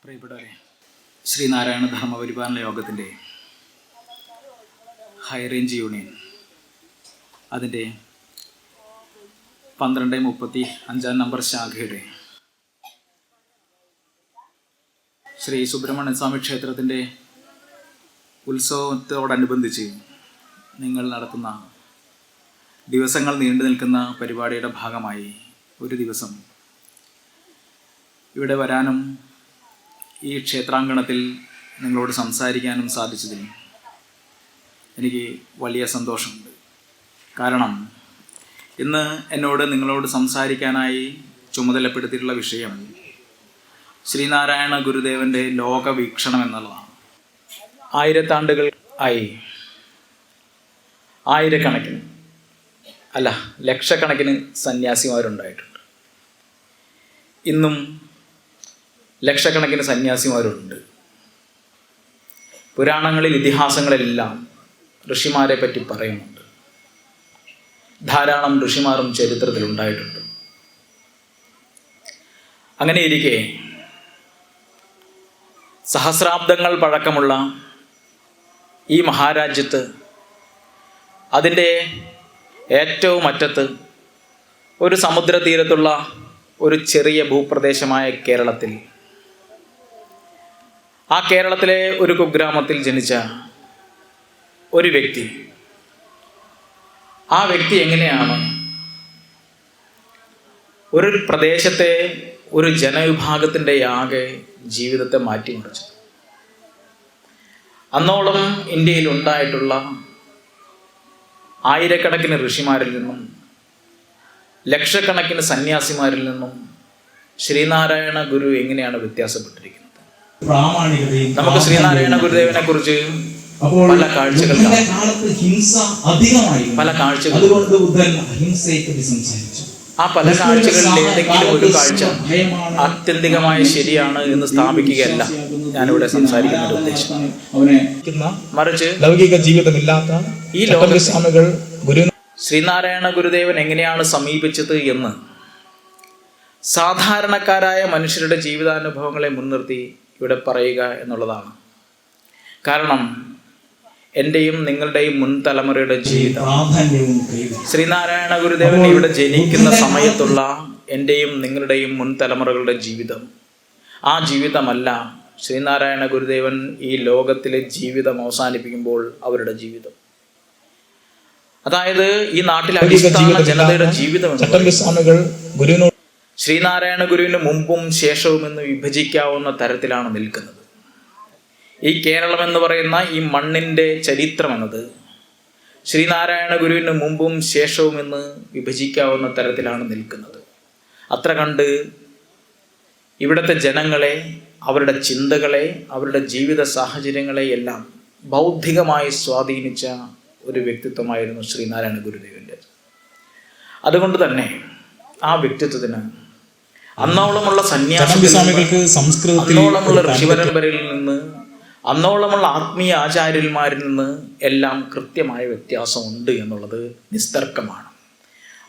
പ്രിയപ്പെട്ടവരെ, ശ്രീനാരായണ ധർമ്മപരിപാലന യോഗത്തിൻ്റെ high range union അതിൻ്റെ 1235 നമ്പർ ശാഖയുടെ ശ്രീ സുബ്രഹ്മണ്യ സ്വാമി ക്ഷേത്രത്തിൻ്റെ ഉത്സവത്തോടനുബന്ധിച്ച് നിങ്ങൾ നടത്തുന്ന ദിവസങ്ങൾ നീണ്ടു നിൽക്കുന്ന പരിപാടിയുടെ ഭാഗമായി ഒരു ദിവസം ഇവിടെ വരാനും ഈ ക്ഷേത്രാങ്കണത്തിൽ നിങ്ങളോട് സംസാരിക്കാനും സാധിച്ചതിൽ എനിക്ക് വലിയ സന്തോഷമുണ്ട്. കാരണം ഇന്ന് എന്നോട് നിങ്ങളോട് സംസാരിക്കാനായി ചുമതലപ്പെടുത്തിയിട്ടുള്ള വിഷയം ശ്രീനാരായണ ഗുരുദേവൻ്റെ ലോകവീക്ഷണം എന്നുള്ളതാണ്. ആയിരത്താണ്ടുകൾ ആയി ആയിരക്കണക്കിന് അല്ല ലക്ഷക്കണക്കിന് സന്യാസിമാരുണ്ടായിട്ടുണ്ട്. ഇന്നും ലക്ഷക്കണക്കിന് സന്യാസിമാരുണ്ട്. പുരാണങ്ങളിൽ ഇതിഹാസങ്ങളിലെല്ലാം ഋഷിമാരെ പറ്റി പറയുന്നുണ്ട്. ധാരാളം ഋഷിമാരും ചരിത്രത്തിലുണ്ടായിട്ടുണ്ട്. അങ്ങനെയിരിക്കെ സഹസ്രാബ്ദങ്ങൾ പഴക്കമുള്ള ഈ മഹാരാജ്യത്ത് അതിൻ്റെ ഏറ്റവും അറ്റത്ത് ഒരു സമുദ്രതീരത്തുള്ള ഒരു ചെറിയ ഭൂപ്രദേശമായ കേരളത്തിൽ, ആ കേരളത്തിലെ ഒരു കുഗ്രാമത്തിൽ ജനിച്ച ഒരു വ്യക്തി, ആ വ്യക്തി എങ്ങനെയാണ് ഒരു പ്രദേശത്തെ ഒരു ജനവിഭാഗത്തിൻ്റെ ആകെ ജീവിതത്തെ മാറ്റിമറിച്ചത്? അന്നോളം ഇന്ത്യയിൽ ഉണ്ടായിട്ടുള്ള ആയിരക്കണക്കിന് ഋഷിമാരിൽ നിന്നും ലക്ഷക്കണക്കിന് സന്യാസിമാരിൽ നിന്നും ശ്രീനാരായണ ഗുരു എങ്ങനെയാണ് വ്യത്യാസപ്പെട്ടിരിക്കുന്നത്? നമുക്ക് ശ്രീനാരായണ ഗുരുദേവനെ കുറിച്ച് പല കാഴ്ചകൾ ആ പല കാഴ്ചകളിൽ ഏതെങ്കിലും ഒരു കാഴ്ച ആത്യന്തികമായി ശരിയാണ് എന്ന് സ്ഥാപിക്കുകയല്ല ഞാനിവിടെ സംസാരിക്കുന്ന ഉദ്ദേശം. മറിച്ച് ലൗകിക ജീവിതമില്ലാത്ത ഈ ലോകസ്വാമികൾ ശ്രീനാരായണ ഗുരുദേവൻ എങ്ങനെയാണ് സമീപിച്ചത് എന്ന് സാധാരണക്കാരായ മനുഷ്യരുടെ ജീവിതാനുഭവങ്ങളെ മുൻനിർത്തി ഇവിടെ പറയുക എന്നുള്ളതാണ്. കാരണം എൻ്റെയും നിങ്ങളുടെയും മുൻ തലമുറയുടെ ജീവിതം, ശ്രീനാരായണ ഗുരുദേവൻ ഇവിടെ ജനിക്കുന്ന സമയത്തുള്ള എൻ്റെയും നിങ്ങളുടെയും മുൻ തലമുറകളുടെ ജീവിതം, ആ ജീവിതമല്ല ശ്രീനാരായണ ഗുരുദേവൻ ഈ ലോകത്തിലെ ജീവിതം അവസാനിപ്പിക്കുമ്പോൾ അവരുടെ ജീവിതം. അതായത് ഈ നാട്ടിലെ അടിസ്ഥാന ജനതയുടെ ജീവിതം ശ്രീനാരായണ ഗുരുവിന് മുമ്പും ശേഷവും എന്ന് വിഭജിക്കാവുന്ന തരത്തിലാണ് നിൽക്കുന്നത്. ഈ കേരളം എന്ന് പറയുന്ന ഈ മണ്ണിൻ്റെ ചരിത്രം എന്നത് ശ്രീനാരായണ ഗുരുവിന് മുമ്പും ശേഷവും എന്ന് വിഭജിക്കാവുന്ന തരത്തിലാണ് നിൽക്കുന്നത്. അത്ര കണ്ട് ഇവിടുത്തെ ജനങ്ങളെ, അവരുടെ ചിന്തകളെ, അവരുടെ ജീവിത സാഹചര്യങ്ങളെ എല്ലാം ബൗദ്ധികമായി സ്വാധീനിച്ച ഒരു വ്യക്തിത്വമായിരുന്നു ശ്രീനാരായണ ഗുരുദേവൻ്റെ. അതുകൊണ്ട് തന്നെ ആ വ്യക്തിത്വത്തിന് അന്നോളമുള്ള സന്യാസികൾക്ക്, അന്നോളമുള്ള ഋഷിപരമ്പരയിൽ നിന്ന്, അന്നോളമുള്ള ആത്മീയ ആചാര്യന്മാരിൽ നിന്ന് എല്ലാം കൃത്യമായ വ്യത്യാസമുണ്ട് എന്നുള്ളത് നിസ്തർക്കമാണ്.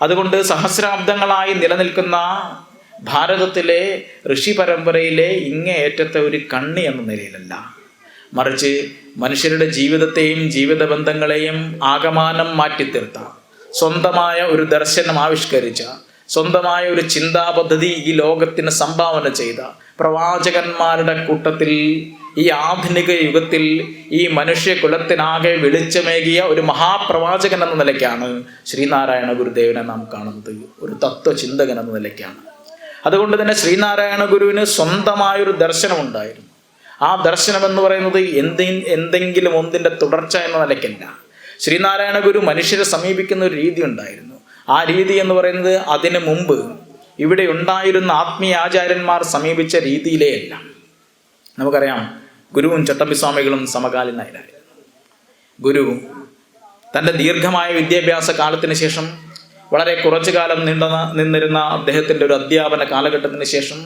അതുകൊണ്ട് സഹസ്രാബ്ദങ്ങളായി നിലനിൽക്കുന്ന ഭാരതത്തിലെ ഋഷി പരമ്പരയിലെ ഇങ്ങേയറ്റത്തെ ഒരു കണ്ണി എന്ന നിലയിലല്ല, മറിച്ച് മനുഷ്യരുടെ ജീവിതത്തെയും ജീവിത ബന്ധങ്ങളെയും ആകമാനം മാറ്റിത്തീർത്ത, സ്വന്തമായ ഒരു ദർശനം ആവിഷ്കരിച്ച, സ്വന്തമായ ഒരു ചിന്താ പദ്ധതി ഈ ലോകത്തിന് സംഭാവന ചെയ്ത പ്രവാചകന്മാരുടെ കൂട്ടത്തിൽ ഈ ആധുനിക യുഗത്തിൽ ഈ മനുഷ്യകുലത്തിനാകെ വെളിച്ചമേകിയ ഒരു മഹാപ്രവാചകൻ എന്ന നിലയ്ക്കാണ് ശ്രീനാരായണ ഗുരുദേവനെ നാം കാണുന്നത്, ഒരു തത്വചിന്തകൻ എന്ന നിലയ്ക്കാണ്. അതുകൊണ്ട് തന്നെ ശ്രീനാരായണ ഗുരുവിന് സ്വന്തമായൊരു ദർശനമുണ്ടായിരുന്നു. ആ ദർശനം എന്ന് പറയുന്നത് എന്തെങ്കിലും ഒന്നിൻ്റെ തുടർച്ച എന്ന നിലയ്ക്കല്ല. ശ്രീനാരായണ ഗുരു മനുഷ്യരെ സമീപിക്കുന്ന ഒരു രീതി ഉണ്ടായിരുന്നു. ആ രീതി എന്ന് പറയുന്നത് അതിനു മുമ്പ് ഇവിടെ ഉണ്ടായിരുന്ന ആത്മീയ ആചാര്യന്മാർ സമീപിച്ച രീതിയിലേ അല്ല. നമുക്കറിയാം, ഗുരുവും ചട്ടമ്പിസ്വാമികളും സമകാലീനരായിരുന്നു. ഗുരു തൻ്റെ ദീർഘമായ വിദ്യാഭ്യാസ കാലത്തിന് ശേഷം, വളരെ കുറച്ചു കാലം നിന്നിരുന്ന അദ്ദേഹത്തിൻ്റെ ഒരു അധ്യാപന കാലഘട്ടത്തിന് ശേഷം,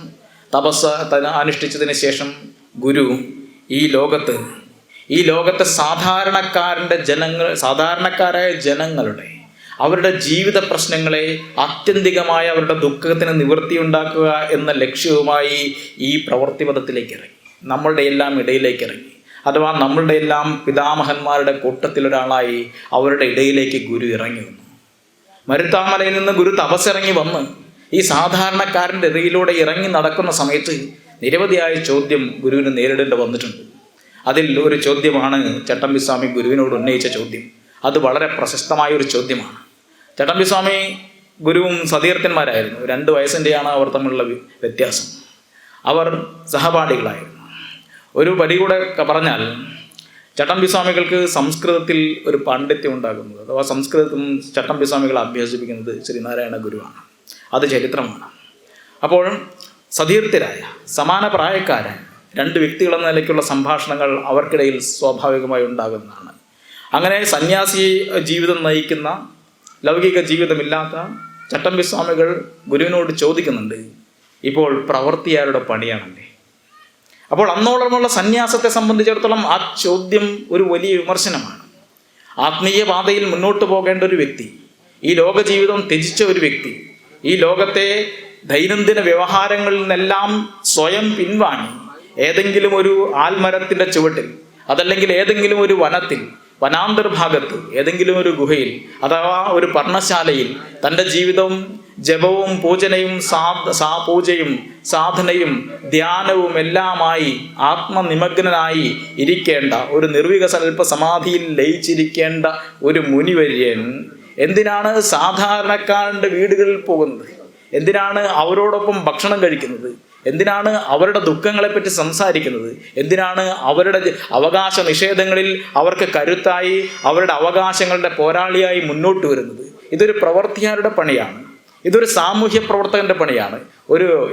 തപസ് അനുഷ്ഠിച്ചതിന് ശേഷം ഗുരു ഈ ലോകത്തെ സാധാരണക്കാരായ ജനങ്ങളുടെ അവരുടെ ജീവിത പ്രശ്നങ്ങളെ ആത്യന്തികമായ അവരുടെ ദുഃഖത്തിന് നിവൃത്തിയുണ്ടാക്കുക എന്ന ലക്ഷ്യവുമായി ഈ പ്രവൃത്തിപഥത്തിലേക്ക് ഇറങ്ങി. നമ്മളുടെ എല്ലാം ഇടയിലേക്ക് ഇറങ്ങി. അഥവാ നമ്മളുടെ എല്ലാം പിതാമഹന്മാരുടെ കൂട്ടത്തിലൊരാളായി അവരുടെ ഇടയിലേക്ക് ഗുരു ഇറങ്ങി വന്നു. മരുത്താമലയിൽ നിന്ന് ഗുരു തപസ്സിറങ്ങി വന്ന് ഈ സാധാരണക്കാരൻ്റെ ഇടയിലൂടെ ഇറങ്ങി നടക്കുന്ന സമയത്ത് നിരവധിയായ ചോദ്യം ഗുരുവിന് നേരിടേണ്ടി വന്നിട്ടുണ്ട്. അതിൽ ഒരു ചോദ്യമാണ് ചട്ടമ്പിസ്വാമി ഗുരുവിനോട് ഉന്നയിച്ച ചോദ്യം. അത് വളരെ പ്രശസ്തമായ ഒരു ചോദ്യമാണ്. ചട്ടമ്പിസ്വാമി ഗുരുവും സതീർത്ഥന്മാരായിരുന്നു. 2 വയസ്സിൻ്റെയാണ് അവർ തമ്മിലുള്ള വ്യത്യാസം. അവർ സഹപാഠികളായിരുന്നു. ഒരു പടി കൂടെ പറഞ്ഞാൽ ചട്ടമ്പിസ്വാമികൾക്ക് സംസ്കൃതത്തിൽ ഒരു പാണ്ഡിത്യം ഉണ്ടാകുന്നത്, അഥവാ സംസ്കൃതത്തിൽ ചട്ടമ്പിസ്വാമികളെ അഭ്യസിപ്പിക്കുന്നത് ശ്രീനാരായണ ഗുരുവാണ്. അത് ചരിത്രമാണ്. അപ്പോൾ സതീർത്ഥരായ സമാന പ്രായക്കാരായ 2 വ്യക്തികളെന്ന നിലയ്ക്കുള്ള സംഭാഷണങ്ങൾ അവർക്കിടയിൽ സ്വാഭാവികമായി ഉണ്ടാകുന്നതാണ്. അങ്ങനെ സന്യാസി ജീവിതം നയിക്കുന്ന, ലൗകിക ജീവിതമില്ലാത്ത ചട്ടമ്പിസ്വാമികൾ ഗുരുവിനോട് ചോദിക്കുന്നുണ്ട്, ഇപ്പോൾ പ്രവൃത്തിയാരുടെ പണിയാണല്ലേ? അപ്പോൾ അന്നോളമുള്ള സന്യാസത്തെ സംബന്ധിച്ചിടത്തോളം ആ ചോദ്യം ഒരു വലിയ വിമർശനമാണ്. ആത്മീയ പാതയിൽ മുന്നോട്ട് പോകേണ്ട ഒരു വ്യക്തി, ഈ ലോക ജീവിതം ത്യജിച്ച ഒരു വ്യക്തി, ഈ ലോകത്തെ ദൈനംദിന വ്യവഹാരങ്ങളിൽ നിന്നെല്ലാം സ്വയം പിൻവാങ്ങി ഏതെങ്കിലും ഒരു ആൽമരത്തിൻ്റെ ചുവട്ടിൽ, അതല്ലെങ്കിൽ ഏതെങ്കിലും ഒരു വനത്തിൽ, വനാന്തർഭാഗത്ത്, ഏതെങ്കിലും ഒരു ഗുഹയിൽ അഥവാ ഒരു പർണശാലയിൽ തൻ്റെ ജീവിതവും ജപവും പൂജനയും പൂജയും സാധനയും ധ്യാനവും എല്ലാമായി ആത്മനിമഗ്നനായി ഇരിക്കേണ്ട, ഒരു നിർവികസൽപ്പ സമാധിയിൽ ലയിച്ചിരിക്കേണ്ട ഒരു മുനിവര്യൻ എന്തിനാണ് സാധാരണക്കാരൻ്റെ വീടുകളിൽ പോകുന്നത്? എന്തിനാണ് അവരോടൊപ്പം ഭക്ഷണം കഴിക്കുന്നത്? എന്തിനാണ് അവരുടെ ദുഃഖങ്ങളെപ്പറ്റി സംസാരിക്കുന്നത്? എന്തിനാണ് അവരുടെ അവകാശ നിഷേധങ്ങളിൽ അവർക്ക് കരുത്തായി, അവരുടെ അവകാശങ്ങളുടെ പോരാളിയായി മുന്നോട്ട് വരുന്നത്? ഇതൊരു പ്രവർത്തിയാരുടെ പണിയാണ്. ഇതൊരു സാമൂഹ്യ പ്രവർത്തകന്റെ പണിയാണ്.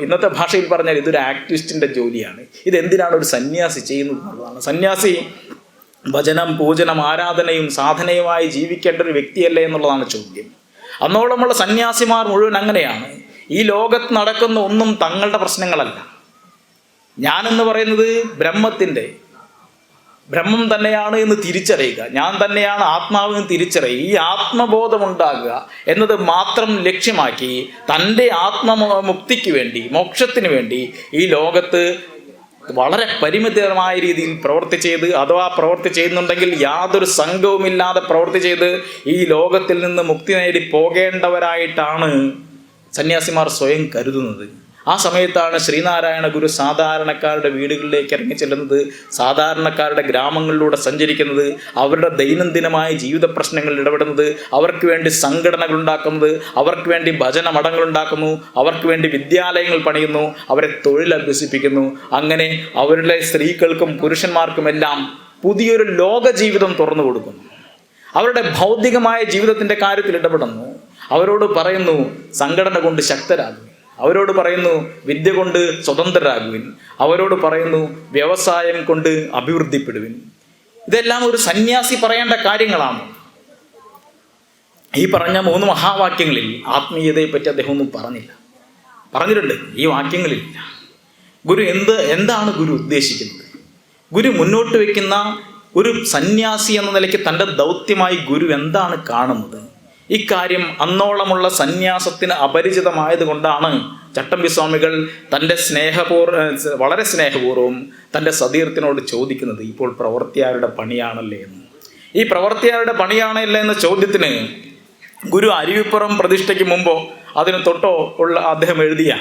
ഇന്നത്തെ ഭാഷയിൽ പറഞ്ഞാൽ ഇതൊരു ആക്ടിവിസ്റ്റിന്റെ ജോലിയാണ്. ഇതെന്തിനാണ് ഒരു സന്യാസി ചെയ്യുന്നത് എന്നുള്ളതാണ്. സന്യാസി ഭജനം, പൂജനം, ആരാധനയും സാധനയുമായി ജീവിക്കേണ്ട ഒരു വ്യക്തിയല്ലേ എന്നുള്ളതാണ് ചോദ്യം. അന്നോളമുള്ള സന്യാസിമാർ മുഴുവൻ അങ്ങനെയാണ്. ഈ ലോകത്ത് നടക്കുന്ന ഒന്നും തങ്ങളുടെ പ്രശ്നങ്ങളല്ല. ഞാനെന്ന് പറയുന്നത് ബ്രഹ്മം തന്നെയാണ് എന്ന് തിരിച്ചറിയുക, ഞാൻ തന്നെയാണ് ആത്മാവെന്ന് തിരിച്ചറിയുക, ഈ ആത്മബോധം ഉണ്ടാകുക എന്നത് മാത്രം ലക്ഷ്യമാക്കി തൻ്റെ ആത്മമുക്തിക്ക് വേണ്ടി, മോക്ഷത്തിന് വേണ്ടി ഈ ലോകത്ത് വളരെ പരിമിതമായ രീതിയിൽ പ്രവൃത്തി ചെയ്ത്, അഥവാ പ്രവൃത്തി ചെയ്യുന്നുണ്ടെങ്കിൽ യാതൊരു സംഘവുമില്ലാതെ പ്രവൃത്തി ചെയ്ത് ഈ ലോകത്തിൽ നിന്ന് മുക്തി നേടി പോകേണ്ടവരായിട്ടാണ് സന്യാസിമാർ സ്വയം കരുതുന്നത്. ആ സമയത്താണ് ശ്രീനാരായണ ഗുരു സാധാരണക്കാരുടെ വീടുകളിലേക്ക് ഇറങ്ങി ചെല്ലുന്നത്, സാധാരണക്കാരുടെ ഗ്രാമങ്ങളിലൂടെ സഞ്ചരിക്കുന്നത്, അവരുടെ ദൈനംദിനമായ ജീവിത പ്രശ്നങ്ങളിൽ ഇടപെടുന്നത്, അവർക്ക് വേണ്ടി സംഘടനകൾ ഉണ്ടാക്കുന്നത്, അവർക്ക് വേണ്ടി ഭജന മഠങ്ങൾ ഉണ്ടാക്കുന്നു, അവർക്ക് വേണ്ടി വിദ്യാലയങ്ങൾ പണിയുന്നു, അവരെ തൊഴിൽ അഭ്യസിപ്പിക്കുന്നു. അങ്ങനെ അവരുടെ സ്ത്രീകൾക്കും പുരുഷന്മാർക്കുമെല്ലാം പുതിയൊരു ലോക ജീവിതം തുറന്നു കൊടുക്കുന്നു. അവരുടെ ഭൗതികമായ ജീവിതത്തിൻ്റെ കാര്യത്തിൽ ഇടപെടുന്നു. അവരോട് പറയുന്നു, സംഘടന കൊണ്ട് ശക്തരാകുവിൻ. അവരോട് പറയുന്നു, വിദ്യ കൊണ്ട് സ്വതന്ത്രരാകുവിൻ. അവരോട് പറയുന്നു, വ്യവസായം കൊണ്ട് അഭിവൃദ്ധിപ്പെടുവിൻ. ഇതെല്ലാം ഒരു സന്യാസി പറയേണ്ട കാര്യങ്ങളാണ്. ഈ പറഞ്ഞ 3 മഹാവാക്യങ്ങളിൽ ആത്മീയതയെ പറ്റി അദ്ദേഹം ഒന്നും പറഞ്ഞിട്ടുണ്ട് ഈ വാക്യങ്ങളിൽ. ഗുരു എന്താണ് ഗുരു ഉദ്ദേശിക്കുന്നത്? ഗുരു മുന്നോട്ട് വയ്ക്കുന്ന ഒരു സന്യാസി എന്ന നിലയ്ക്ക് തൻ്റെ ദൗത്യമായി ഗുരു എന്താണ് കാണുന്നത്? ഇക്കാര്യം അന്നോളമുള്ള സന്യാസത്തിന് അപരിചിതമായതുകൊണ്ടാണ് ചട്ടമ്പിസ്വാമികൾ തൻ്റെ വളരെ സ്നേഹപൂർവ്വം തൻ്റെ സതീർത്ഥനോട് ചോദിക്കുന്നത്, ഇപ്പോൾ പ്രവർത്തിയാരുടെ പണിയാണല്ലേ എന്ന്. ഈ പ്രവർത്തിയാരുടെ പണിയാണല്ലേ എന്ന ചോദ്യത്തിന് ഗുരു അരുവിപ്പുറം പ്രതിഷ്ഠയ്ക്ക് മുമ്പോ അതിന് തൊട്ടോ ഉള്ള അദ്ദേഹം എഴുതിയ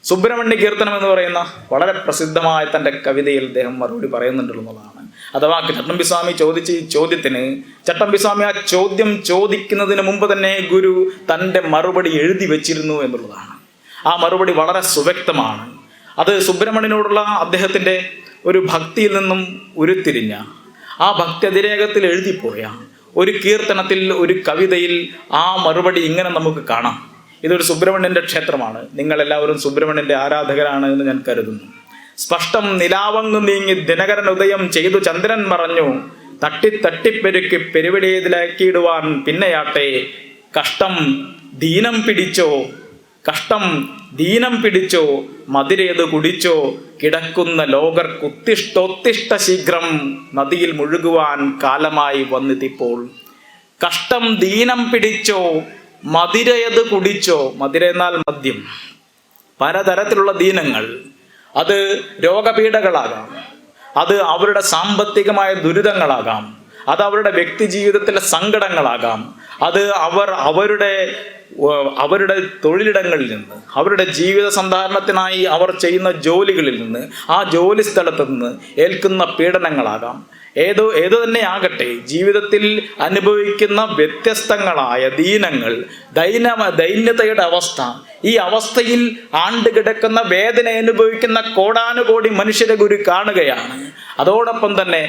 സുബ്രഹ്മണ്യ കീർത്തനം എന്ന് പറയുന്ന വളരെ പ്രസിദ്ധമായ തൻ്റെ കവിതയിൽ അദ്ദേഹം മറുപടി പറയുന്നുണ്ടെന്നുള്ളതാണ്. അഥവാ ചട്ടമ്പിസ്വാമി ചോദിച്ച ഈ ചോദ്യത്തിന് ചട്ടമ്പിസ്വാമി ആ ചോദ്യം ചോദിക്കുന്നതിന് മുമ്പ് തന്നെ ഗുരു തൻ്റെ മറുപടി എഴുതി വെച്ചിരുന്നു എന്നുള്ളതാണ്. ആ മറുപടി വളരെ സുവ്യക്തമാണ്. അത് സുബ്രഹ്മണ്യനോടുള്ള അദ്ദേഹത്തിൻ്റെ ഒരു ഭക്തിയിൽ നിന്നും ഉരുത്തിരിഞ്ഞ, ആ ഭക്തി അതിരേഖത്തിൽ എഴുതിപ്പോയ ഒരു കീർത്തനത്തിൽ, ഒരു കവിതയിൽ ആ മറുപടി ഇങ്ങനെ നമുക്ക് കാണാം. ഇതൊരു സുബ്രഹ്മണ്യൻ്റെ ക്ഷേത്രമാണ്. നിങ്ങളെല്ലാവരും സുബ്രഹ്മണ്യൻ്റെ ആരാധകരാണ് എന്ന് ഞാൻ കരുതുന്നു. സ്പഷ്ടം നിലാവങ്ങു നീങ്ങി ദിനകരൻ ഉദയം ചെയ്തു ചന്ദ്രൻ മറഞ്ഞു, തട്ടിപ്പെരുക്കി പെരുവിടേതിലാക്കിയിടുവാൻ പിന്നെയാട്ടെ കഷ്ടം ദീനം പിടിച്ചോ മതിരേതു കുടിച്ചോ കിടക്കുന്ന ലോകർ കുത്തിഷ്ടോത്തിഷ്ട ശീഘ്രം നദിയിൽ മുഴുകുവാൻ കാലമായി വന്നിതിപ്പോൾ. കഷ്ടം ദീനം പിടിച്ചോ മതിരയത് കുടിച്ചോ, മതിര എന്നാൽ മദ്യം, പലതരത്തിലുള്ള ദീനങ്ങൾ, അത് രോഗപീഠകളാകാം, അത് അവരുടെ സാമ്പത്തികമായ ദുരിതങ്ങളാകാം, അത് അവരുടെ വ്യക്തി ജീവിതത്തിലെ സങ്കടങ്ങളാകാം, അത് അവരുടെ തൊഴിലിടങ്ങളിൽ നിന്ന്, അവരുടെ ജീവിത സന്ധാരണത്തിനായി അവർ ചെയ്യുന്ന ജോലികളിൽ നിന്ന്, ആ ജോലി സ്ഥലത്ത് നിന്ന് ഏൽക്കുന്ന പീഡനങ്ങളാകാം. ഏതു തന്നെ ആകട്ടെ, ജീവിതത്തിൽ അനുഭവിക്കുന്ന വ്യത്യസ്തങ്ങളായ ദീനങ്ങൾ, ദൈന്യതയുടെ അവസ്ഥ, ഈ അവസ്ഥയിൽ ആണ്ടുകിടക്കുന്ന വേദന അനുഭവിക്കുന്ന കോടാനുകോടി മനുഷ്യരെ ഗുരു കാണുകയാണ്. അതോടൊപ്പം തന്നെ